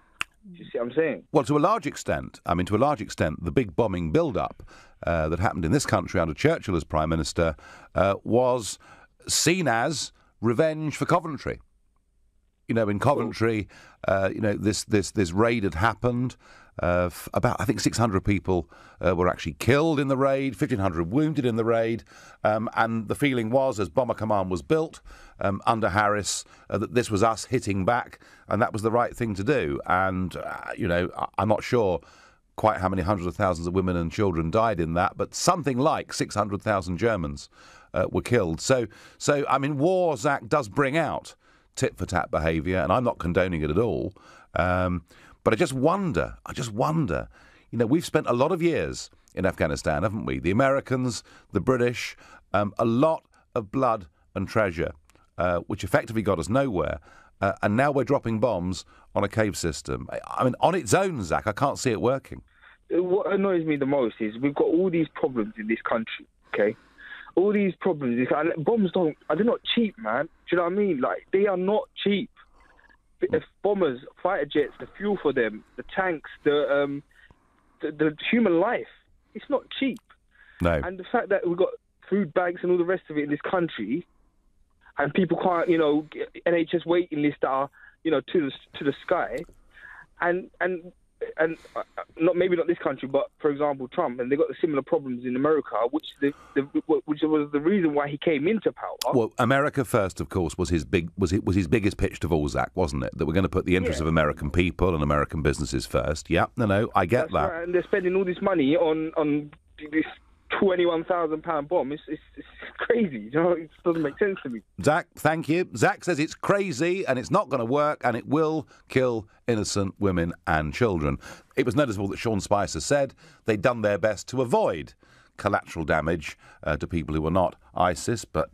Do you see what I'm saying? Well, to a large extent, the big bombing build-up that happened in this country under Churchill as Prime Minister was seen as revenge for Coventry. In Coventry, this raid had happened. About, I think, 600 people were actually killed in the raid, 1,500 wounded in the raid, and the feeling was, as Bomber Command was built under Harris, that this was us hitting back, and that was the right thing to do. And, I'm not sure quite how many hundreds of thousands of women and children died in that, but something like 600,000 Germans were killed. So, war, Zach, does bring out tit-for-tat behaviour, and I'm not condoning it at all. But I just wonder, we've spent a lot of years in Afghanistan, haven't we? The Americans, the British, a lot of blood and treasure, which effectively got us nowhere. And now we're dropping bombs on a cave system. On its own, Zach, I can't see it working. What annoys me the most is we've got all these problems in this country, okay? All these problems. And bombs they're not cheap, man. Do you know what I mean? Like, they are not cheap. If bombers, fighter jets, the fuel for them, the tanks, the human life, it's not cheap. No. And the fact that we've got food banks and all the rest of it in this country, and people can't, NHS waiting lists are, to the sky, and maybe not this country, but for example Trump, and they got the similar problems in America, which was the reason why he came into power. Well, America first, of course, was his biggest pitch of all, Zach, wasn't it? That we're going to put the interests of American people and American businesses first. Yeah, no, I get that. Right. And they're spending all this money on this £21,000 bomb. It's crazy. It doesn't make sense to me. Zach, thank you. Zach says it's crazy and it's not going to work and it will kill innocent women and children. It was noticeable that Sean Spicer said they'd done their best to avoid collateral damage to people who were not ISIS, but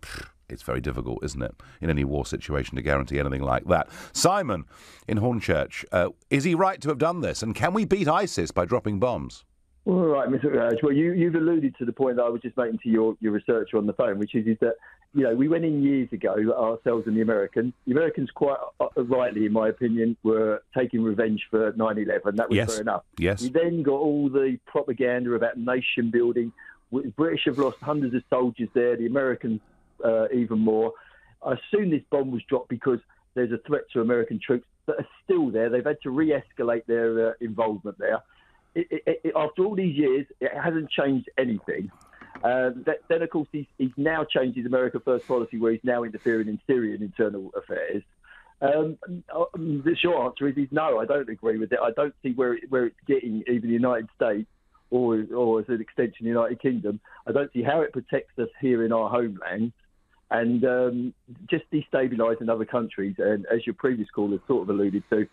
it's very difficult, isn't it, in any war situation to guarantee anything like that. Simon in Hornchurch, is he right to have done this? And can we beat ISIS by dropping bombs? All right, Mr. Farage. Well, you've alluded to the point that I was just making to your researcher on the phone, which is that, we went in years ago, ourselves and the Americans. The Americans, quite rightly, in my opinion, were taking revenge for 9/11. That was fair enough. Yes. We then got all the propaganda about nation building. The British have lost hundreds of soldiers there, the Americans even more. I assume this bomb was dropped because there's a threat to American troops that are still there. They've had to re-escalate their involvement there. after all these years, it hasn't changed anything. Then, of course, he's now changed his America First policy, where he's now interfering in Syrian internal affairs. The short answer is no, I don't agree with it. I don't see where it's getting even the United States or as an extension the United Kingdom. I don't see how it protects us here in our homeland, and just destabilising other countries. And as your previous caller sort of alluded to,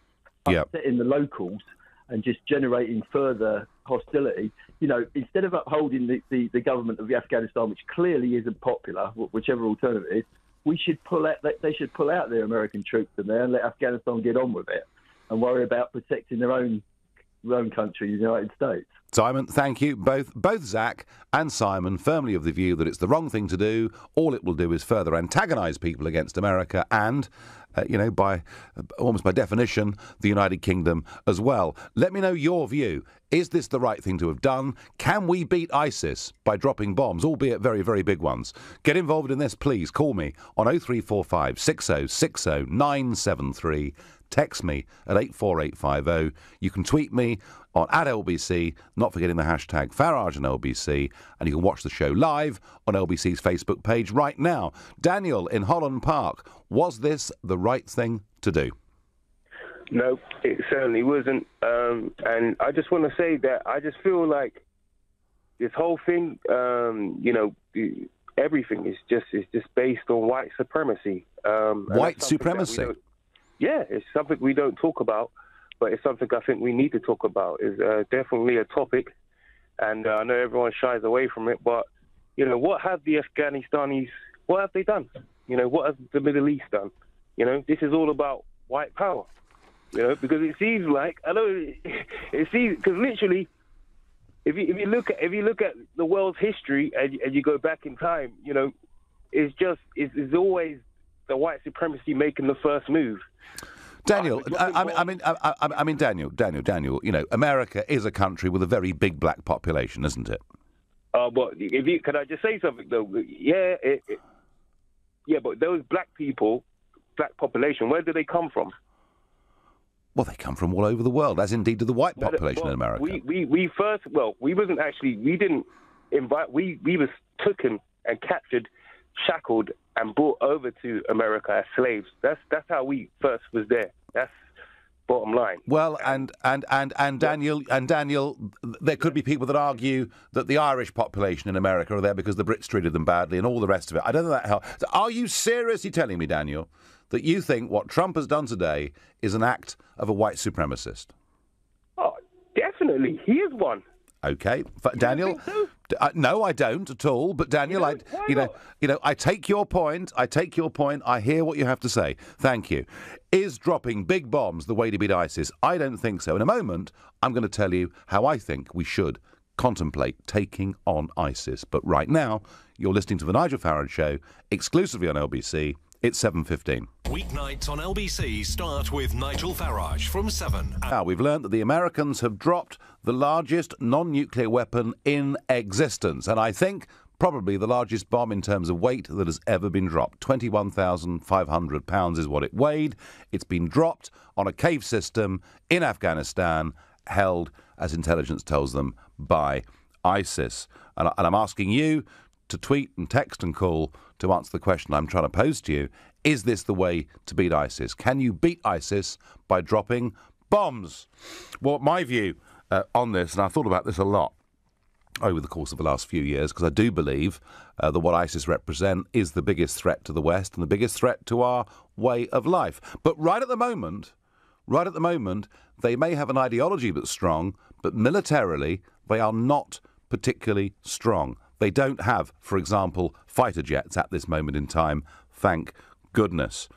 upsetting the locals and just generating further hostility. You know, instead of upholding the government of Afghanistan, which clearly isn't popular, whichever alternative it is, we should pull out. They should pull out their American troops in there and let Afghanistan get on with it, and worry about protecting their own country, the United States. Simon, thank you. Both Zach and Simon firmly of the view that it's the wrong thing to do. All it will do is further antagonise people against America and, by almost by definition, the United Kingdom as well. Let me know your view. Is this the right thing to have done? Can we beat ISIS by dropping bombs, albeit very, very big ones? Get involved in this, please. Call me on 0345 6060 973. Text me at 84850. You can tweet me on @LBC, not forgetting the hashtag Farage and LBC, and you can watch the show live on LBC's Facebook page right now. Daniel in Holland Park, was this the right thing to do? No, it certainly wasn't. And I just want to say that I just feel like this whole thing, everything is just based on white supremacy. White supremacy? Yeah, it's something we don't talk about, but it's something I think we need to talk about. It's definitely a topic, and I know everyone shies away from it, but, what have the Afghanistanis, what have they done? What has the Middle East done? This is all about white power, because it seems like, because literally, if you look at the world's history and you go back in time, it's always the white supremacy making the first move. Daniel, Daniel, America is a country with a very big black population, isn't it? But can I just say something though? Yeah, but those black population, where do they come from? Well, they come from all over the world, as indeed do the white population in America. We was taken and captured, shackled, and brought over to America as slaves. That's how we first was there. That's bottom line. Well, and Daniel, there could be people that argue that the Irish population in America are there because the Brits treated them badly and all the rest of it. I don't know that helps. So are you seriously telling me, Daniel, that you think what Trump has done today is an act of a white supremacist? Oh, definitely. He is one. Okay, Daniel. No, I don't at all. But Daniel, I take your point. I hear what you have to say. Thank you. Is dropping big bombs the way to beat ISIS? I don't think so. In a moment, I'm going to tell you how I think we should contemplate taking on ISIS. But right now, you're listening to the Nigel Farage Show, exclusively on LBC. It's 7:15. Weeknights on LBC start with Nigel Farage from 7. Now, we've learned that the Americans have dropped the largest non-nuclear weapon in existence, and I think probably the largest bomb in terms of weight that has ever been dropped. 21,500 pounds is what it weighed. It's been dropped on a cave system in Afghanistan, held, as intelligence tells them, by ISIS. And I'm asking you to tweet and text and call to answer the question I'm trying to pose to you. Is this the way to beat ISIS? Can you beat ISIS by dropping bombs? Well, my view on this, and I've thought about this a lot over the course of the last few years, because I do believe that what ISIS represent is the biggest threat to the West and the biggest threat to our way of life. But right at the moment, they may have an ideology that's strong, but militarily they are not particularly strong. They don't have, for example, fighter jets at this moment in time, thank goodness.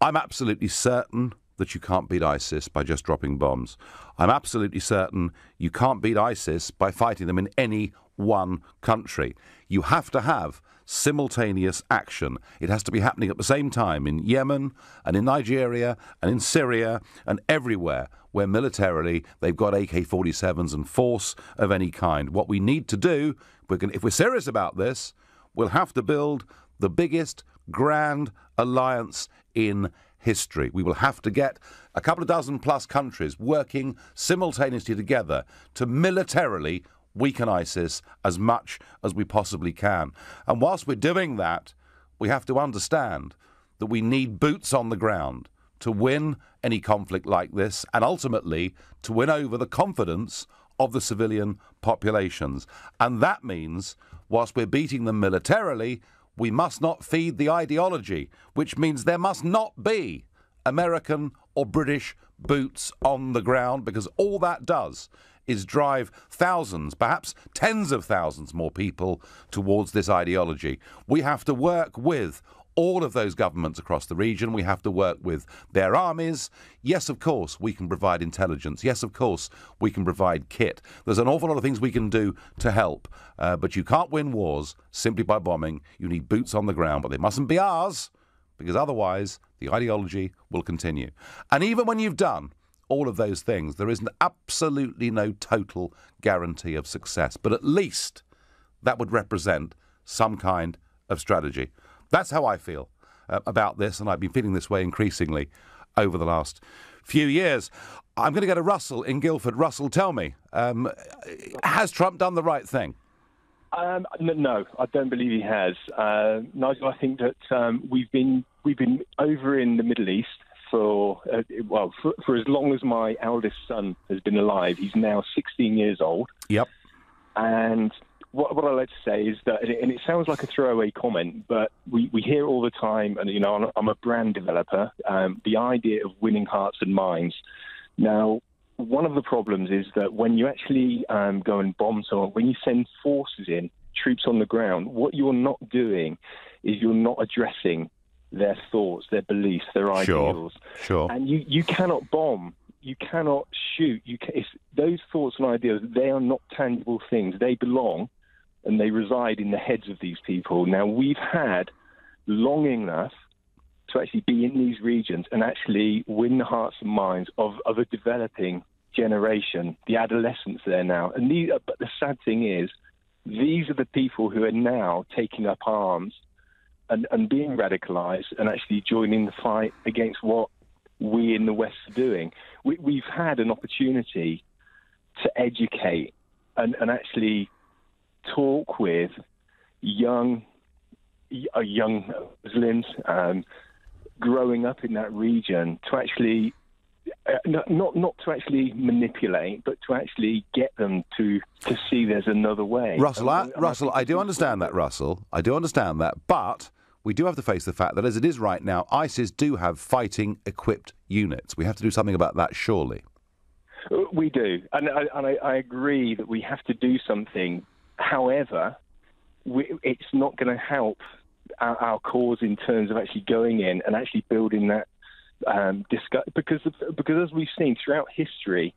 I'm absolutely certain that you can't beat ISIS by just dropping bombs. I'm absolutely certain you can't beat ISIS by fighting them in any one country. You have to have simultaneous action. It has to be happening at the same time in Yemen and in Nigeria and in Syria and everywhere where militarily they've got AK-47s and force of any kind. What we need to do, if we're serious about this, we'll have to build the biggest grand alliance in history. We will have to get a couple of dozen plus countries working simultaneously together to militarily weaken ISIS as much as we possibly can. And whilst we're doing that, we have to understand that we need boots on the ground to win any conflict like this and ultimately to win over the confidence of the civilian populations. And that means, whilst we're beating them militarily, we must not feed the ideology, which means there must not be American or British boots on the ground, because all that does is drive thousands, perhaps tens of thousands more people towards this ideology. We have to work with all of those governments across the region. We have to work with their armies. Yes, of course, we can provide intelligence. Yes, of course, we can provide kit. There's an awful lot of things we can do to help. But you can't win wars simply by bombing. You need boots on the ground, but they mustn't be ours, because otherwise the ideology will continue. And even when you've done all of those things, there is absolutely no total guarantee of success. But at least that would represent some kind of strategy. That's how I feel about this, and I've been feeling this way increasingly over the last few years. I'm going to go to Russell in Guildford. Russell, tell me, has Trump done the right thing? No, I don't believe he has. Nigel, I think that we've been over in the Middle East for as long as my eldest son has been alive. He's now 16 years old. Yep. And what I like to say is that, and it sounds like a throwaway comment, but we hear all the time, and I'm a brand developer, the idea of winning hearts and minds. Now, one of the problems is that when you actually go and bomb someone, when you send forces in, troops on the ground, what you're not doing is you're not addressing their thoughts, their beliefs, their ideals. Sure. And you cannot bomb. You cannot shoot. Those thoughts and ideas, they are not tangible things. They belong and they reside in the heads of these people. Now, we've had long enough to actually be in these regions and actually win the hearts and minds of a developing generation, the adolescents there now. But the sad thing is, these are the people who are now taking up arms and being radicalized and actually joining the fight against what we in the West are doing. We've had an opportunity to educate and actually talk with young Muslims growing up in that region to actually not to actually manipulate, but to actually get them to see there's another way. Russell, I do understand that, Russell. I do understand that, but we do have to face the fact that as it is right now, ISIS do have fighting equipped units. We have to do something about that, surely. We do, and I agree that we have to do something. However, it's not going to help our cause in terms of actually going in and actually building that because as we've seen throughout history,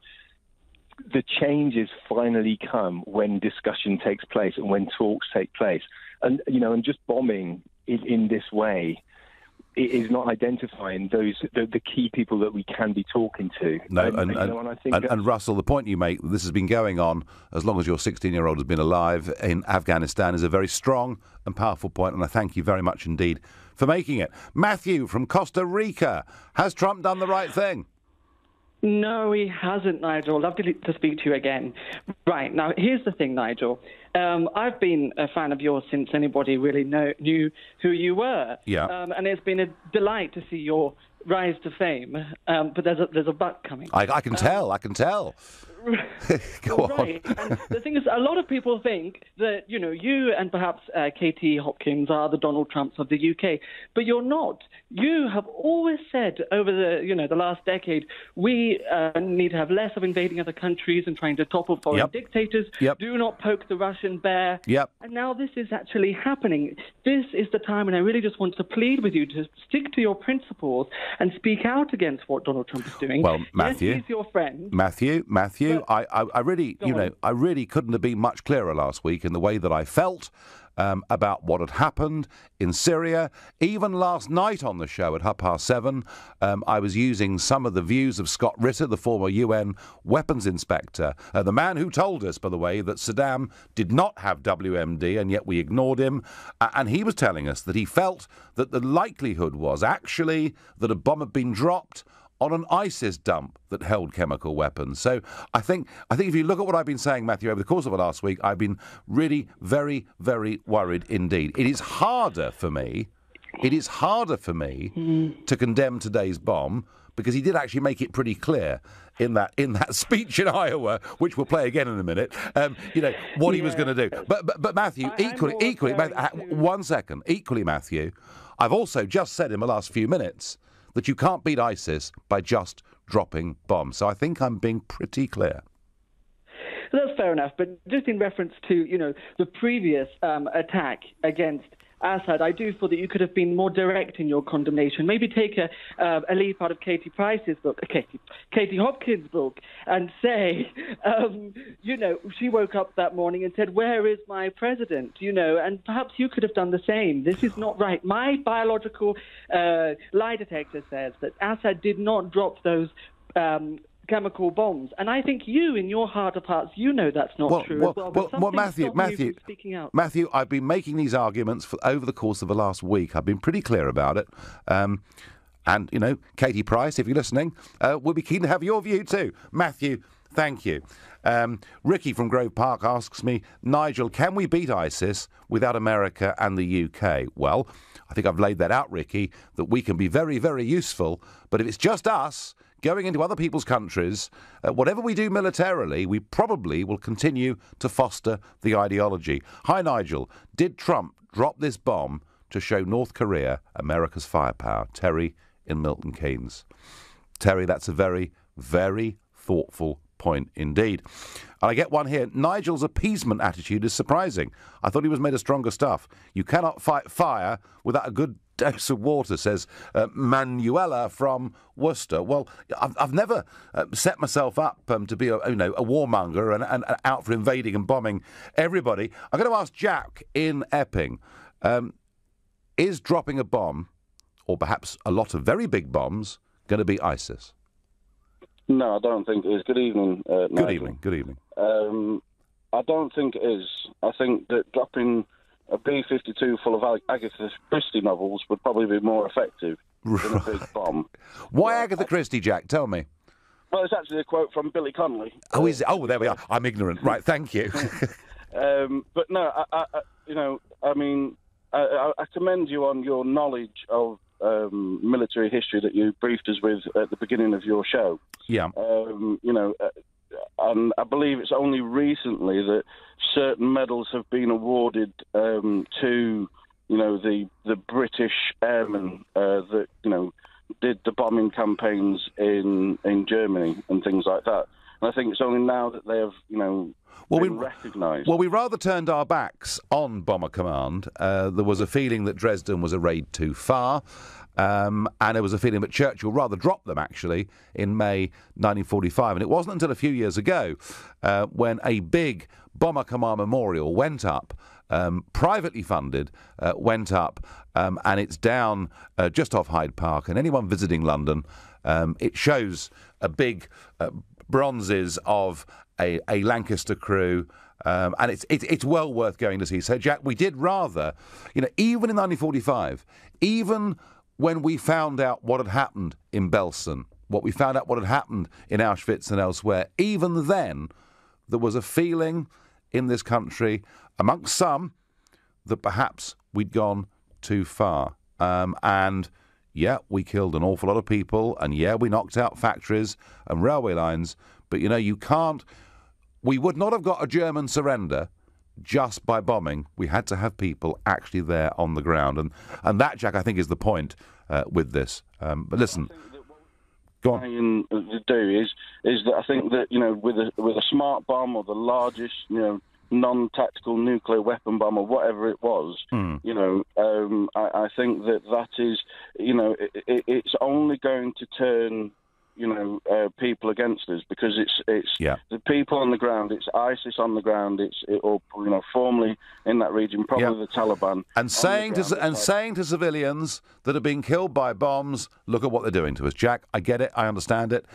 the changes finally come when discussion takes place and when talks take place, and just bombing in this way, it is not identifying the key people that we can be talking to. No, and Russell, the point you make, this has been going on as long as your 16-year-old has been alive in Afghanistan, is a very strong and powerful point, and I thank you very much indeed for making it. Matthew from Costa Rica, has Trump done the right thing? No, he hasn't, Nigel. Lovely to speak to you again. Right, now, here's the thing, Nigel. I've been a fan of yours since anybody really knew who you were. Yeah. And it's been a delight to see your rise to fame. But there's a but coming. I can tell. Go on. Right. And the thing is, a lot of people think that, you and perhaps Katie Hopkins are the Donald Trumps of the UK, but you're not. You have always said over the last decade, we need to have less of invading other countries and trying to topple foreign dictators. Yep. Do not poke the Russian bear. Yep. And now this is actually happening. This is the time, and I really just want to plead with you to stick to your principles and speak out against what Donald Trump is doing. Well, Matthew, yes, he's your friend. Matthew, I really, I really couldn't have been much clearer last week in the way that I felt about what had happened in Syria. Even last night on the show at 7:30, I was using some of the views of Scott Ritter, the former UN weapons inspector, the man who told us, by the way, that Saddam did not have WMD, and yet we ignored him. And he was telling us that he felt that the likelihood was actually that a bomb had been dropped on an ISIS dump that held chemical weapons. So I think if you look at what I've been saying, Matthew, over the course of the last week, I've been really very, very worried indeed. It is harder for me to condemn today's bomb, because he did actually make it pretty clear in that speech in Iowa, which we'll play again in a minute, what he was going to do. But Matthew, equally, one second, equally, Matthew, I've also just said in the last few minutes that you can't beat ISIS by just dropping bombs. So I think I'm being pretty clear. That's fair enough, but just in reference to, the previous attack against Assad, I do feel that you could have been more direct in your condemnation. Maybe take a leaf out of Katie Hopkins' book, and say, she woke up that morning and said, "Where is my president?" And perhaps you could have done the same. This is not right. My biological lie detector says that Assad did not drop those chemical bombs, and I think you, in your heart of hearts, that's not true. Matthew, I've been making these arguments over the course of the last week. I've been pretty clear about it. And, Katie Price, if you're listening, we'll be keen to have your view too. Matthew, thank you. Ricky from Grove Park asks me, Nigel, can we beat ISIS without America and the UK? Well, I think I've laid that out, Ricky, that we can be very, very useful, but if it's just us going into other people's countries, whatever we do militarily, we probably will continue to foster the ideology. Hi, Nigel. Did Trump drop this bomb to show North Korea America's firepower? Terry in Milton Keynes. Terry, that's a very, very thoughtful point indeed. And I get one here. Nigel's appeasement attitude is surprising. I thought he was made of stronger stuff. You cannot fight fire without a good dose of water, says Manuela from Worcester. Well, I've never set myself up to be a warmonger and out for invading and bombing everybody. I'm going to ask Jack in Epping, is dropping a bomb, or perhaps a lot of very big bombs, going to be ISIS? No, I don't think it is. Good evening, Nigel. Good evening. I don't think it is. I think that dropping a B-52 full of Agatha Christie novels would probably be more effective than a big bomb. Why Agatha Christie, Jack? Tell me. Well, it's actually a quote from Billy Connolly. Oh, is it? Oh, there we are. I'm ignorant. Right, thank you. But no, I commend you on your knowledge of military history that you briefed us with at the beginning of your show. Yeah. And I believe it's only recently that certain medals have been awarded to, the British airmen that, did the bombing campaigns in Germany and things like that. And I think it's only now that they have, been recognised. Well, we rather turned our backs on Bomber Command. There was a feeling that Dresden was a raid too far. And there was a feeling that Churchill rather dropped them, actually, in May 1945. And it wasn't until a few years ago when a big Bomber Command memorial went up, privately funded, went up, and it's down just off Hyde Park. And anyone visiting London, it shows a big bronzes of a Lancaster crew, and it's well worth going to see. So, Jack, we did rather, even in 1945, even when we found out what had happened in Belsen, what had happened in Auschwitz and elsewhere, even then, there was a feeling in this country, amongst some, that perhaps we'd gone too far. And, yeah, we killed an awful lot of people, and, yeah, we knocked out factories and railway lines, but, you can't... We would not have got a German surrender just by bombing. We had to have people actually there on the ground. And that, Jack, I think is the point with this. But listen, go on. Is that I think that, with a smart bomb or the largest, non-tactical nuclear weapon bomb or whatever it was, I think that is, it's only going to turn people against us, because it's the people on the ground. It's ISIS on the ground. Or formerly in that region, probably the Taliban. And saying to civilians that are being killed by bombs, look at what they're doing to us. Jack, I get it. I understand it.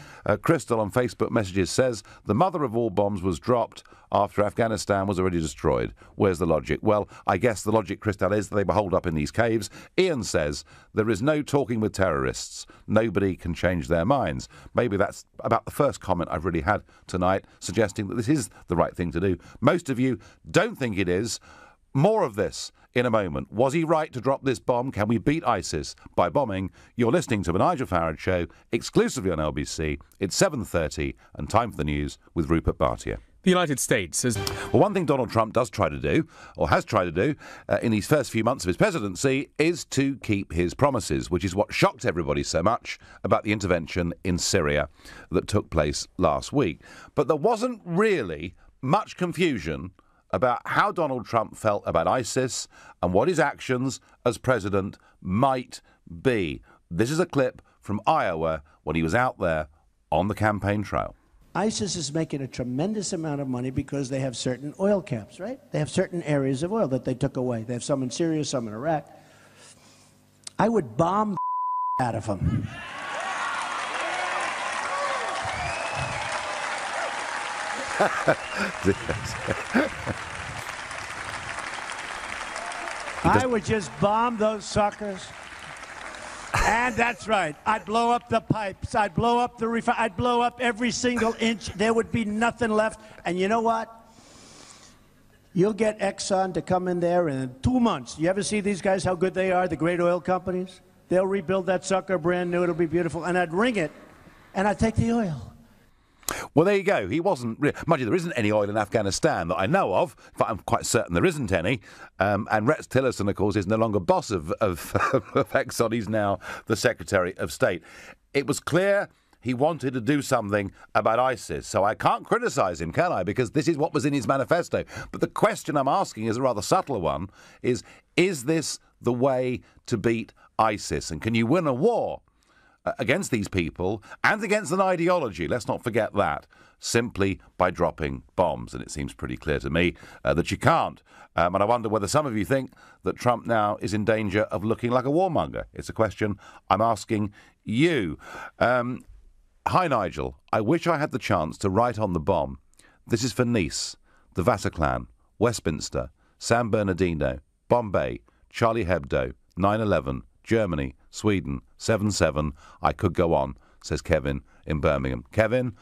Crystal on Facebook messages says the mother of all bombs was dropped after Afghanistan was already destroyed. Where's the logic? Well, I guess the logic, Crystal, is that they were holed up in these caves. Ian says there is no talking with terrorists. Nobody can change their minds. Maybe that's about the first comment I've really had tonight, suggesting that this is the right thing to do. Most of you don't think it is. More of this in a moment. Was he right to drop this bomb? Can we beat ISIS by bombing? You're listening to the Nigel Farage Show, exclusively on LBC. It's 7:30 and time for the news with Rupert Bartier. The United States has... Well, one thing Donald Trump does try to do, or has tried to do, in these first few months of his presidency, is to keep his promises, which is what shocked everybody so much about the intervention in Syria that took place last week. But there wasn't really much confusion about how Donald Trump felt about ISIS and what his actions as president might be. This is a clip from Iowa when he was out there on the campaign trail. ISIS is making a tremendous amount of money because they have certain oil camps, right? They have certain areas of oil that they took away. They have some in Syria, some in Iraq. I would bomb the out of them. I would just bomb those suckers. And that's right. I'd blow up the pipes. I'd blow up the I'd blow up every single inch. There would be nothing left. And you know what? You'll get Exxon to come in there in 2 months. You ever see these guys, how good they are, the great oil companies? They'll rebuild that sucker brand new. It'll be beautiful. And I'd ring it, and I'd take the oil. Well, there you go. He wasn't... Mind you, there isn't any oil in Afghanistan that I know of. In fact, I'm quite certain there isn't any. And Rex Tillerson, of course, is no longer boss of Exxon. He's now the Secretary of State. It was clear he wanted to do something about ISIS. So I can't criticise him, can I? Because this is what was in his manifesto. But the question I'm asking is a rather subtle one, is this the way to beat ISIS? And can you win a war against these people and against an ideology, let's not forget that, simply by dropping bombs? And it seems pretty clear to me that you can't. And I wonder whether some of you think that Trump now is in danger of looking like a warmonger. It's a question I'm asking you. Hi, Nigel. I wish I had the chance to write on the bomb. This is for Nice, the Bataclan, Westminster, San Bernardino, Bombay, Charlie Hebdo, 9/11, Germany, Sweden, 7/7. I could go on, says Kevin in Birmingham. Kevin,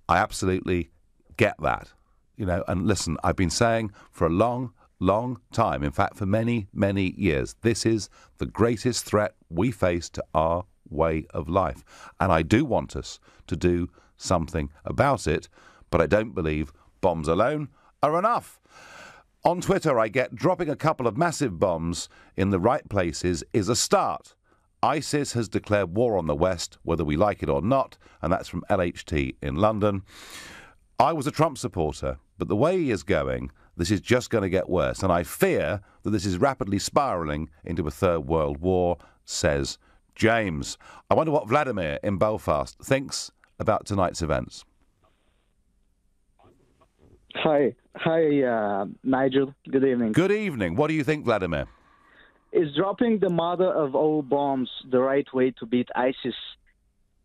I absolutely get that. And listen, I've been saying for a long, long time, in fact, for many, many years, this is the greatest threat we face to our way of life. And I do want us to do something about it, but I don't believe bombs alone are enough. On Twitter, I get dropping a couple of massive bombs in the right places is a start. ISIS has declared war on the West, whether we like it or not, and that's from LHT in London. I was a Trump supporter, but the way he is going, this is just going to get worse, and I fear that this is rapidly spiralling into a third world war, says James. I wonder what Vladimir in Belfast thinks about tonight's events. Hi, Nigel. Good evening. Good evening. What do you think, Vladimir? Is dropping the mother of all bombs the right way to beat ISIS?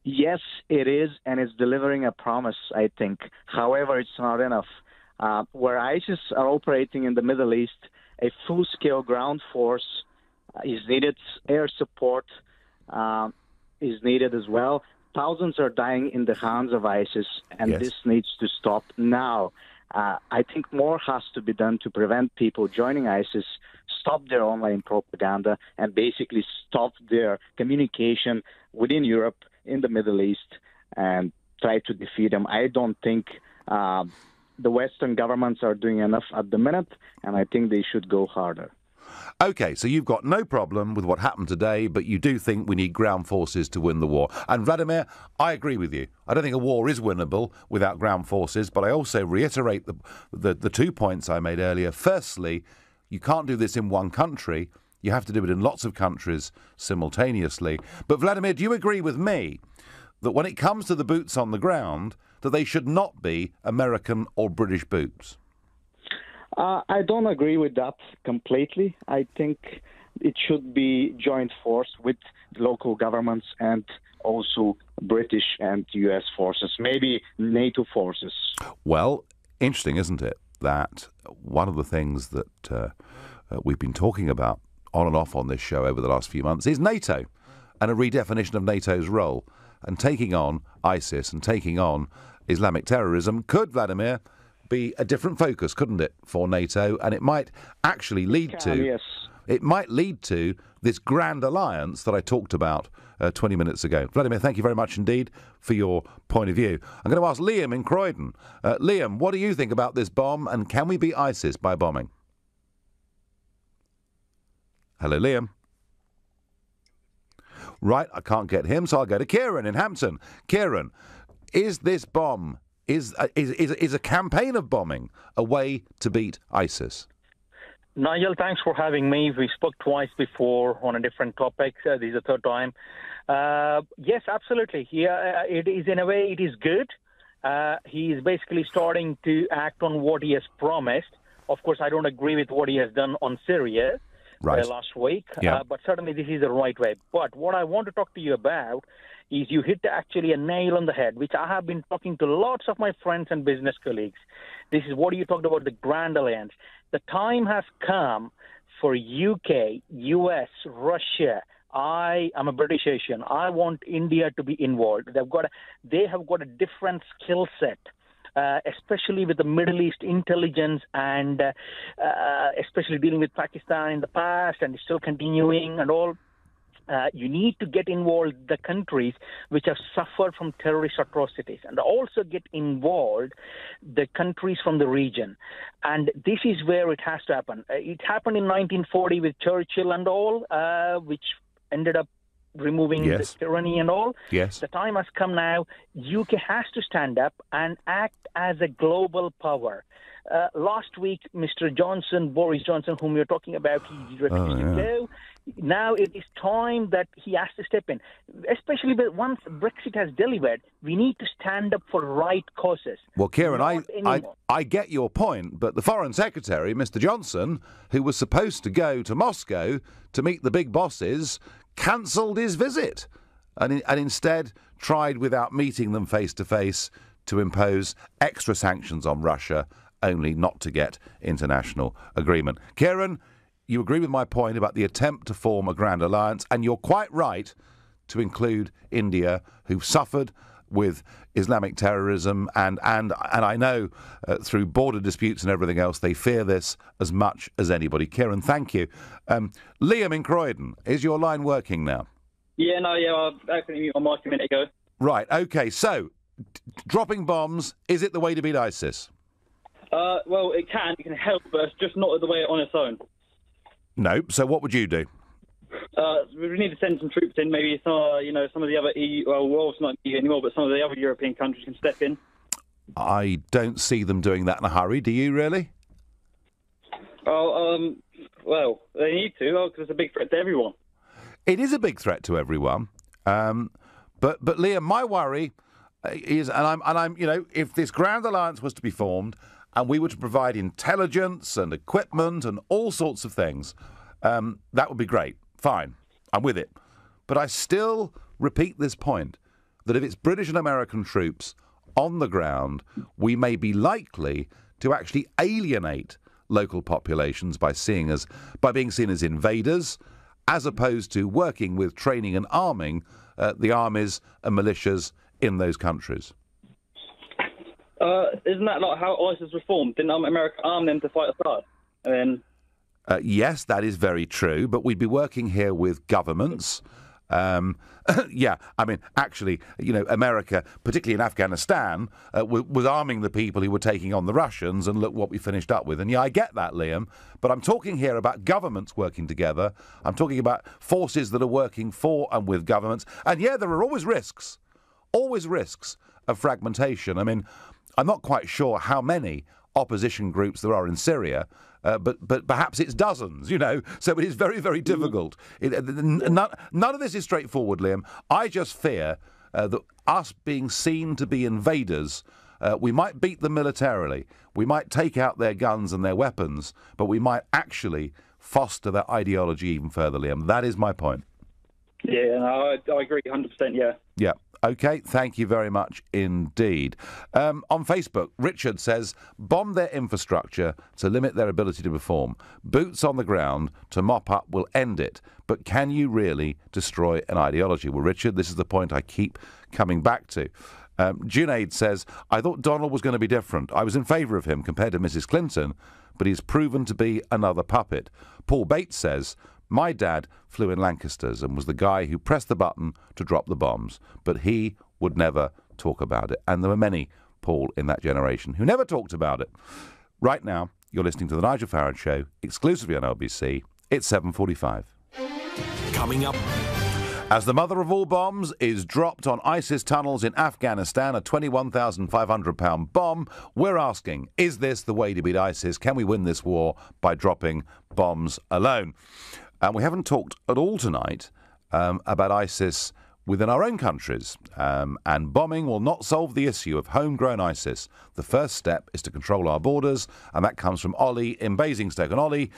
Yes, it is, and it's delivering a promise, I think. However, it's not enough. Where ISIS are operating in the Middle East, a full-scale ground force is needed. Air support is needed as well. Thousands are dying in the hands of ISIS, and this needs to stop now. I think more has to be done to prevent people joining ISIS, stop their online propaganda, and basically stop their communication within Europe, in the Middle East, and try to defeat them. I don't think the Western governments are doing enough at the minute, and I think they should go harder. OK, so you've got no problem with what happened today, but you do think we need ground forces to win the war. And Vladimir, I agree with you. I don't think a war is winnable without ground forces, but I also reiterate the 2 points I made earlier. Firstly, you can't do this in one country. You have to do it in lots of countries simultaneously. But Vladimir, do you agree with me that when it comes to the boots on the ground, that they should not be American or British boots? I don't agree with that completely. I think it should be joint force with local governments and also British and US forces, maybe NATO forces. Well, interesting, isn't it, that one of the things that we've been talking about on and off on this show over the last few months is NATO and a redefinition of NATO's role, and taking on ISIS and taking on Islamic terrorism could, Vladimir, be a different focus, couldn't it, for NATO? And it might actually lead it might lead to this grand alliance that I talked about 20 minutes ago. Vladimir, thank you very much indeed for your point of view. I'm going to ask Liam in Croydon. Liam, what do you think about this bomb, and can we beat ISIS by bombing? Hello, Liam. Right, I can't get him, so I'll go to Kieran in Hampton. Kieran, is this bomb, is a campaign of bombing a way to beat ISIS? Nigel, thanks for having me. We spoke twice before on a different topic. This is the third time. Yes, absolutely. It is, in a way, it is good. He is basically starting to act on what he has promised. Of course, I don't agree with what he has done on Syria. Last week, but certainly this is the right way. But what I want to talk to you about is you hit actually a nail on the head, which I have been talking to lots of my friends and business colleagues. This is what you talked about, the Grand Alliance. The time has come for UK, US, Russia. I am a British Asian. I want India to be involved. They have got a different skill set. Especially with the Middle East intelligence and especially dealing with Pakistan in the past and still continuing and all. You need to get involved the countries which have suffered from terrorist atrocities, and also get involved the countries from the region. And this is where it has to happen. It happened in 1940 with Churchill and all, which ended up removing the tyranny and all. Yes. The time has come now. UK has to stand up and act as a global power. Last week, Mr. Johnson, Boris Johnson, whom you're talking about, he refused to go. Now it is time that he has to step in. Especially once Brexit has delivered, we need to stand up for right causes. Well, Kieran, I get your point, but the Foreign Secretary, Mr. Johnson, who was supposed to go to Moscow to meet the big bosses, cancelled his visit and instead tried, without meeting them face-to-face, to impose extra sanctions on Russia, only not to get international agreement. Kieran, you agree with my point about the attempt to form a grand alliance, and you're quite right to include India, who've suffered with Islamic terrorism, and I know through border disputes and everything else, they fear this as much as anybody. Kieran, thank you. Liam in Croydon, is your line working now? I accidentally muted my mic a minute ago. Right, OK, so dropping bombs, is it the way to beat ISIS? Well, it can help, but it's just not the way on its own. No, so what would you do? We need to send some troops in. Maybe some of the other EU. Well, it's not EU anymore, but some of the other European countries can step in. I don't see them doing that in a hurry. Do you really? Well, they need to, because it's a big threat to everyone. It is a big threat to everyone. But Liam, my worry is, and I'm, if this grand alliance was to be formed, and we were to provide intelligence and equipment and all sorts of things, that would be great. Fine, I'm with it. But I still repeat this point, that if it's British and American troops on the ground, we may be likely to actually alienate local populations by being seen as invaders, as opposed to working with training and arming the armies and militias in those countries. Isn't that like how ISIS was formed? Didn't America arm them to fight Assad? And then... Yes, that is very true, but we'd be working here with governments. Yeah, I mean, actually, America, particularly in Afghanistan, was arming the people who were taking on the Russians, and look what we finished up with. And yeah, I get that, Liam, but I'm talking here about governments working together. I'm talking about forces that are working for and with governments. And yeah, there are always risks of fragmentation. I mean, I'm not quite sure how many opposition groups there are in Syria, but perhaps it's dozens, so it is very, very difficult. None of this is straightforward, Liam. I just fear that us being seen to be invaders, we might beat them militarily, we might take out their guns and their weapons, but we might actually foster their ideology even further, Liam. That is my point. Yeah, no, I agree 100%, yeah. Yeah. OK, thank you very much indeed. On Facebook, Richard says, bomb their infrastructure to limit their ability to perform. Boots on the ground to mop up will end it. But can you really destroy an ideology? Well, Richard, this is the point I keep coming back to. Junaid says, I thought Donald was going to be different. I was in favour of him compared to Mrs. Clinton, but he's proven to be another puppet. Paul Bates says, my dad flew in Lancasters and was the guy who pressed the button to drop the bombs, but he would never talk about it. And there were many, Paul, in that generation who never talked about it. Right now, you're listening to The Nigel Farage Show, exclusively on LBC. It's 7:45. Coming up. As the mother of all bombs is dropped on ISIS tunnels in Afghanistan, a £21,500 bomb, we're asking, is this the way to beat ISIS? Can we win this war by dropping bombs alone? And we haven't talked at all tonight about ISIS within our own countries. And bombing will not solve the issue of homegrown ISIS. The first step is to control our borders, and that comes from Ollie in Basingstoke. And Ollie,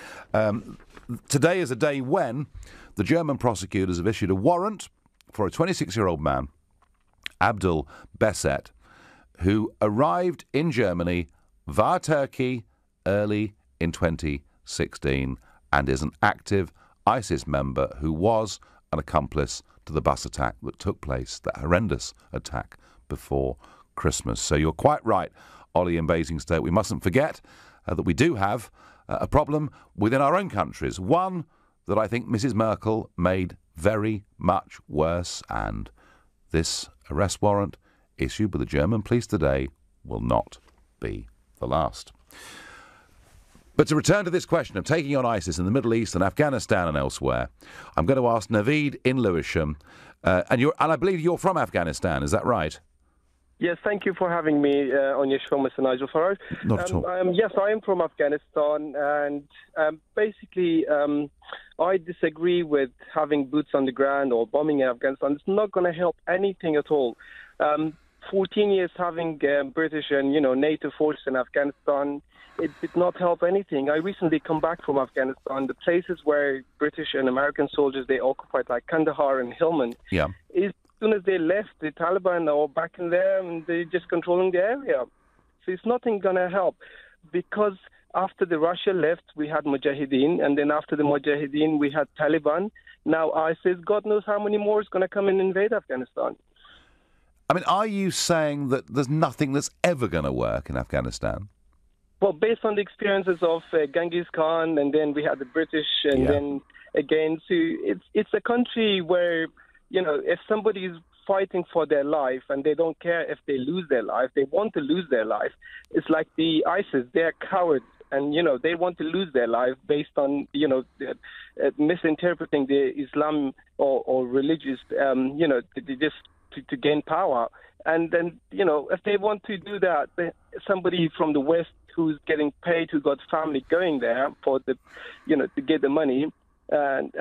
today is a day when the German prosecutors have issued a warrant for a 26-year-old man, Abdul Besset, who arrived in Germany via Turkey early in 2016 and is an active ISIS member who was an accomplice to the bus attack that took place, that horrendous attack before Christmas. So you're quite right, Ollie in Basingstoke. We mustn't forget that we do have a problem within our own countries, one that I think Mrs. Merkel made very much worse, and this arrest warrant issued by the German police today will not be the last. But to return to this question of taking on ISIS in the Middle East and Afghanistan and elsewhere, I'm going to ask Naveed in Lewisham, and I believe you're from Afghanistan, is that right? Yes, thank you for having me on your show, Mr. Nigel Farage. Not at all. Yes, I am from Afghanistan, and basically I disagree with having boots on the ground or bombing in Afghanistan. It's not going to help anything at all. 14 years having British and NATO forces in Afghanistan, it did not help anything. I recently come back from Afghanistan. The places where British and American soldiers, they occupied, like Kandahar and Helmand, as soon as they left, the Taliban are back in there and they're just controlling the area. So it's nothing going to help, because after the Russia left, we had Mujahideen, and then after the Mujahideen, we had Taliban. Now ISIS, God knows how many more is going to come and invade Afghanistan. I mean, are you saying that there's nothing that's ever going to work in Afghanistan? Well, based on the experiences of Genghis Khan, and then we had the British, and then again, so it's a country where, if somebody is fighting for their life and they don't care if they lose their life, they want to lose their life. It's like the ISIS, they're cowards, and, they want to lose their life based on, misinterpreting the Islam or religious, just to gain power. And then, if they want to do that, somebody from the West who's getting paid, who got family going there for the, to get the money, and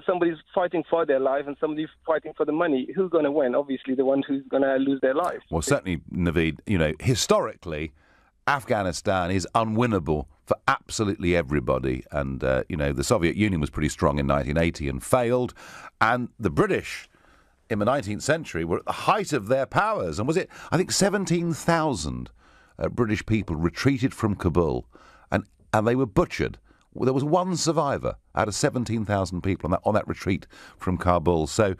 somebody's fighting for their life and somebody's fighting for the money, who's going to win? Obviously, the one who's going to lose their life. Well, certainly, Naveed, historically, Afghanistan is unwinnable for absolutely everybody. And, the Soviet Union was pretty strong in 1980 and failed. And the British in the 19th century were at the height of their powers. And was it, I think, 17,000 British people retreated from Kabul, and they were butchered. There was one survivor out of 17,000 people on that retreat from Kabul. So,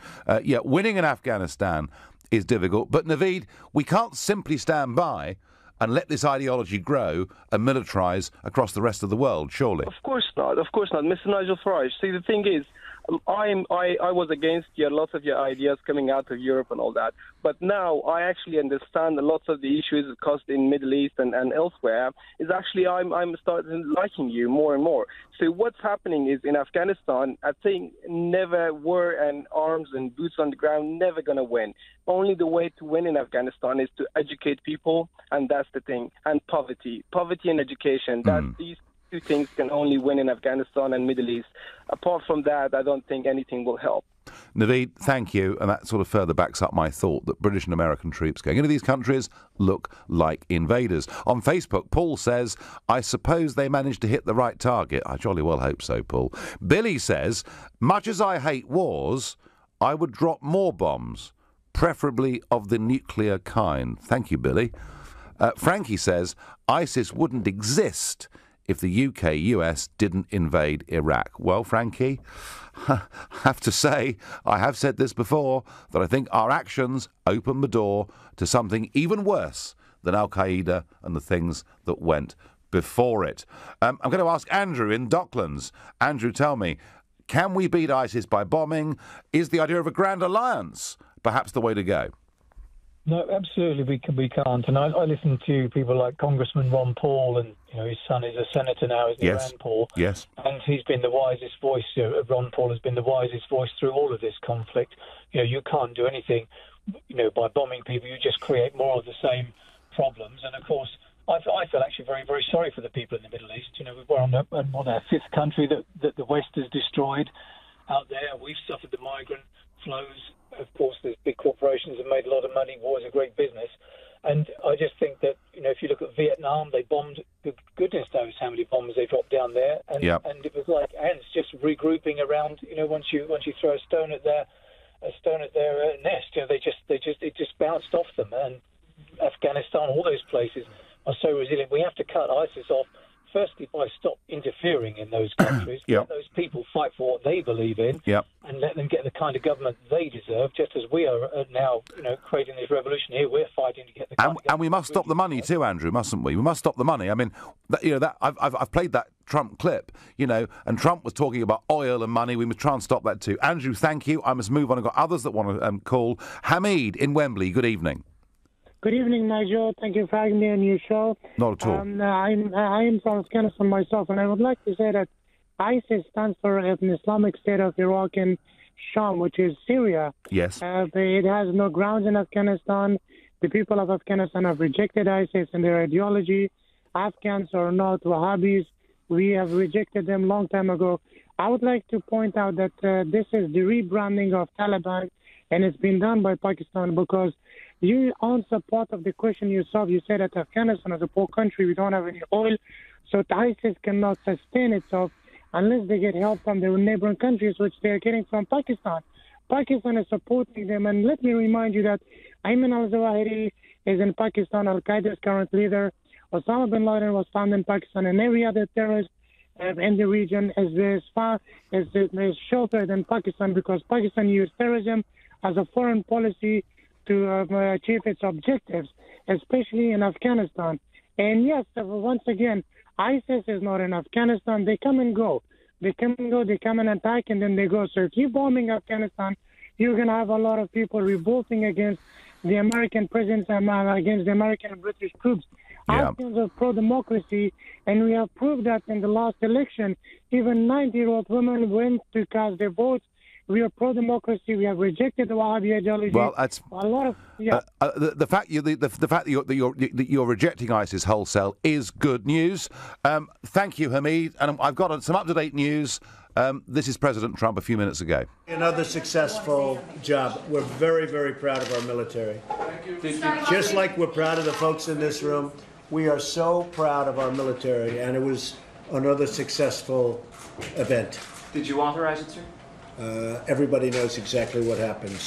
winning in Afghanistan is difficult. But, Naveed, we can't simply stand by and let this ideology grow and militarise across the rest of the world, surely. Of course not. Of course not. Mr. Nigel Farage, see, the thing is, I was against lots of your ideas coming out of Europe and all that. But now I actually understand lots of the issues caused in Middle East and elsewhere. Is actually I'm starting liking you more and more. So what's happening is in Afghanistan, I think never war and arms and boots on the ground, never going to win. Only the way to win in Afghanistan is to educate people, and that's the thing. And poverty and education. That these two things can only win in Afghanistan and Middle East. Apart from that, I don't think anything will help. Naveed, thank you, and that sort of further backs up my thought that British and American troops going into these countries look like invaders. On Facebook, Paul says, I suppose they managed to hit the right target. I jolly well hope so, Paul. Billy says, much as I hate wars, I would drop more bombs, preferably of the nuclear kind. Thank you, Billy. Frankie says, ISIS wouldn't exist if the UK-US didn't invade Iraq. Well, Frankie, I have to say, I have said this before, that I think our actions open the door to something even worse than Al-Qaeda and the things that went before it. I'm going to ask Andrew in Docklands. Andrew, tell me, can we beat ISIS by bombing? Is the idea of a grand alliance perhaps the way to go? No, absolutely we can't. And I listen to people like Congressman Ron Paul, and his son is a senator now, isn't he, Rand Paul? Yes. And he's been the wisest voice. Ron Paul has been the wisest voice through all of this conflict. You can't do anything, by bombing people. You just create more of the same problems. And of course, I feel actually very, very sorry for the people in the Middle East. We're on our fifth country that the West has destroyed out there. We've suffered the migrant flows. Of course, there's big corporations have made a lot of money. War is a great business. And I just think that, if you look at Vietnam, they bombed, goodness knows how many bombs they dropped down there. And, and it was like ants just regrouping around, once you throw a stone at their nest, it just bounced off them. And Afghanistan, all those places are so resilient. We have to cut ISIS off. Firstly, by stop interfering in those countries, let those people fight for what they believe in, and let them get the kind of government they deserve. Just as we are now, creating this revolution here, we're fighting to get the kind of and we must stop the money too, Andrew, mustn't we? We must stop the money. I mean, I've played that Trump clip, and Trump was talking about oil and money. We must try and stop that too. Andrew, thank you. I must move on. I've got others that want to call. Hamid in Wembley. Good evening. Good evening, Nigel. Thank you for having me on your show. Not at all. I am from Afghanistan myself, and I would like to say that ISIS stands for an Islamic State of Iraq and Sham, which is Syria. Yes. It has no grounds in Afghanistan. The people of Afghanistan have rejected ISIS and their ideology. Afghans are not Wahhabis. We have rejected them long time ago. I would like to point out that this is the rebranding of Taliban, and it's been done by Pakistan because you answer part of the question yourself. You said that Afghanistan is a poor country. We don't have any oil. So ISIS cannot sustain itself unless they get help from their neighboring countries, which they are getting from Pakistan. Pakistan is supporting them. And let me remind you that Ayman al-Zawahiri is in Pakistan, Al-Qaeda's current leader. Osama bin Laden was found in Pakistan, and every other terrorist in the region is sheltered in Pakistan because Pakistan used terrorism as a foreign policy to achieve its objectives, especially in Afghanistan. And yes, once again, ISIS is not in Afghanistan. They come and go. They come and attack, and then they go. So if you're bombing Afghanistan, you're going to have a lot of people revolting against the American presence, against the American and British troops. Afghans are pro-democracy, and we have proved that in the last election. Even 90-year-old women went to cast their votes. We are pro-democracy. We have rejected the Wahhabi ideology. Well, that's a lot of the fact that you're rejecting ISIS wholesale is good news. Thank you, Hamid. And I've got some up-to-date news. This is President Trump a few minutes ago. Another successful job. We're very, very proud of our military. Just like we're proud of the folks in this room, we are so proud of our military, and it was another successful event. Did you authorize it, sir? Everybody knows exactly what happened.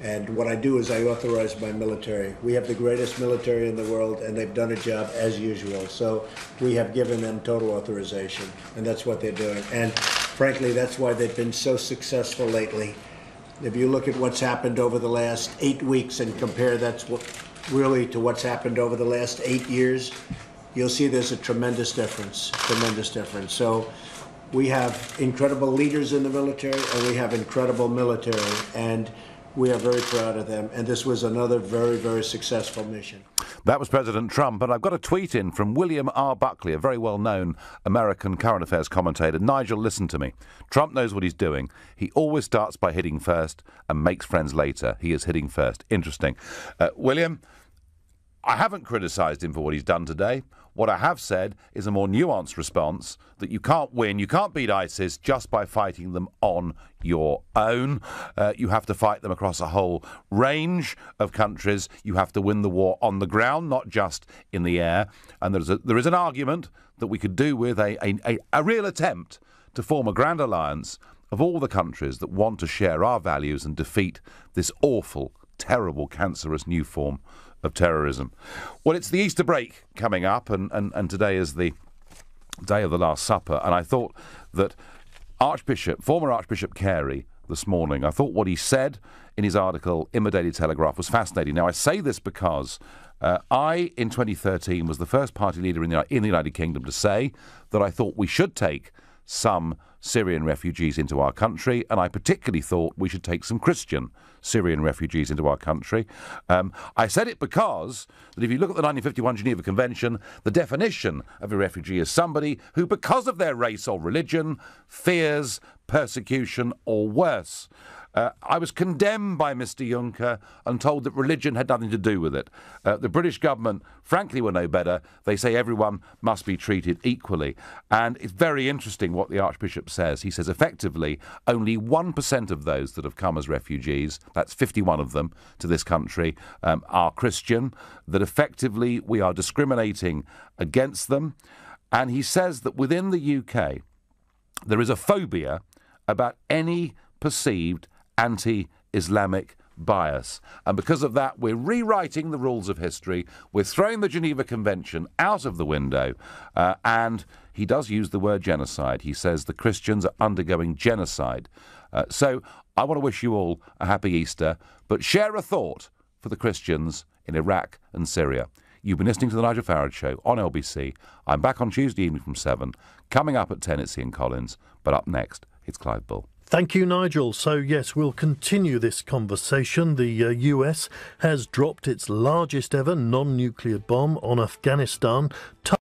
And what I do is I authorize my military. We have the greatest military in the world, and they've done a job as usual. So we have given them total authorization, and that's what they're doing. And frankly, that's why they've been so successful lately. If you look at what's happened over the last 8 weeks and compare really to what's happened over the last 8 years, you'll see there's a tremendous difference. So we have incredible leaders in the military, and we have incredible military, and we are very proud of them. And this was another very, very successful mission. That was President Trump, and I've got a tweet in from William R. Buckley, a very well-known American current affairs commentator. Nigel, listen to me. Trump knows what he's doing. He always starts by hitting first and makes friends later. He is hitting first. Interesting. William, I haven't criticised him for what he's done today. What I have said is a more nuanced response, that you can't win, you can't beat ISIS just by fighting them on your own. You have to fight them across a whole range of countries. You have to win the war on the ground, not just in the air. And there is an argument that we could do with a real attempt to form a grand alliance of all the countries that want to share our values and defeat this awful, terrible, cancerous new form of terrorism. Well, it's the Easter break coming up, and today is the day of the Last Supper, and I thought that former Archbishop Carey this morning, I thought what he said in his article in the Daily Telegraph was fascinating. Now, I say this because I, in 2013, was the first party leader in the United Kingdom to say that I thought we should take some Syrian refugees into our country, and I particularly thought we should take some Christian Syrian refugees into our country. I said it because that if you look at the 1951 Geneva Convention, the definition of a refugee is somebody who, because of their race or religion, fears persecution or worse. I was condemned by Mr. Juncker and told that religion had nothing to do with it. The British government, frankly, were no better. They say everyone must be treated equally. And it's very interesting what the Archbishop says. He says, effectively, only 1% of those that have come as refugees, that's 51 of them, to this country, are Christian, that effectively we are discriminating against them. And he says that within the UK, there is a phobia about any perceived anti-Islamic bias. And because of that, we're rewriting the rules of history. We're throwing the Geneva Convention out of the window. And he does use the word genocide. He says the Christians are undergoing genocide. So I want to wish you all a happy Easter, but share a thought for the Christians in Iraq and Syria. You've been listening to The Nigel Farage Show on LBC. I'm back on Tuesday evening from 7. Coming up at 10, it's Ian Collins. But up next, it's Clive Bull. Thank you, Nigel. So, yes, we'll continue this conversation. The US has dropped its largest ever non-nuclear bomb on Afghanistan.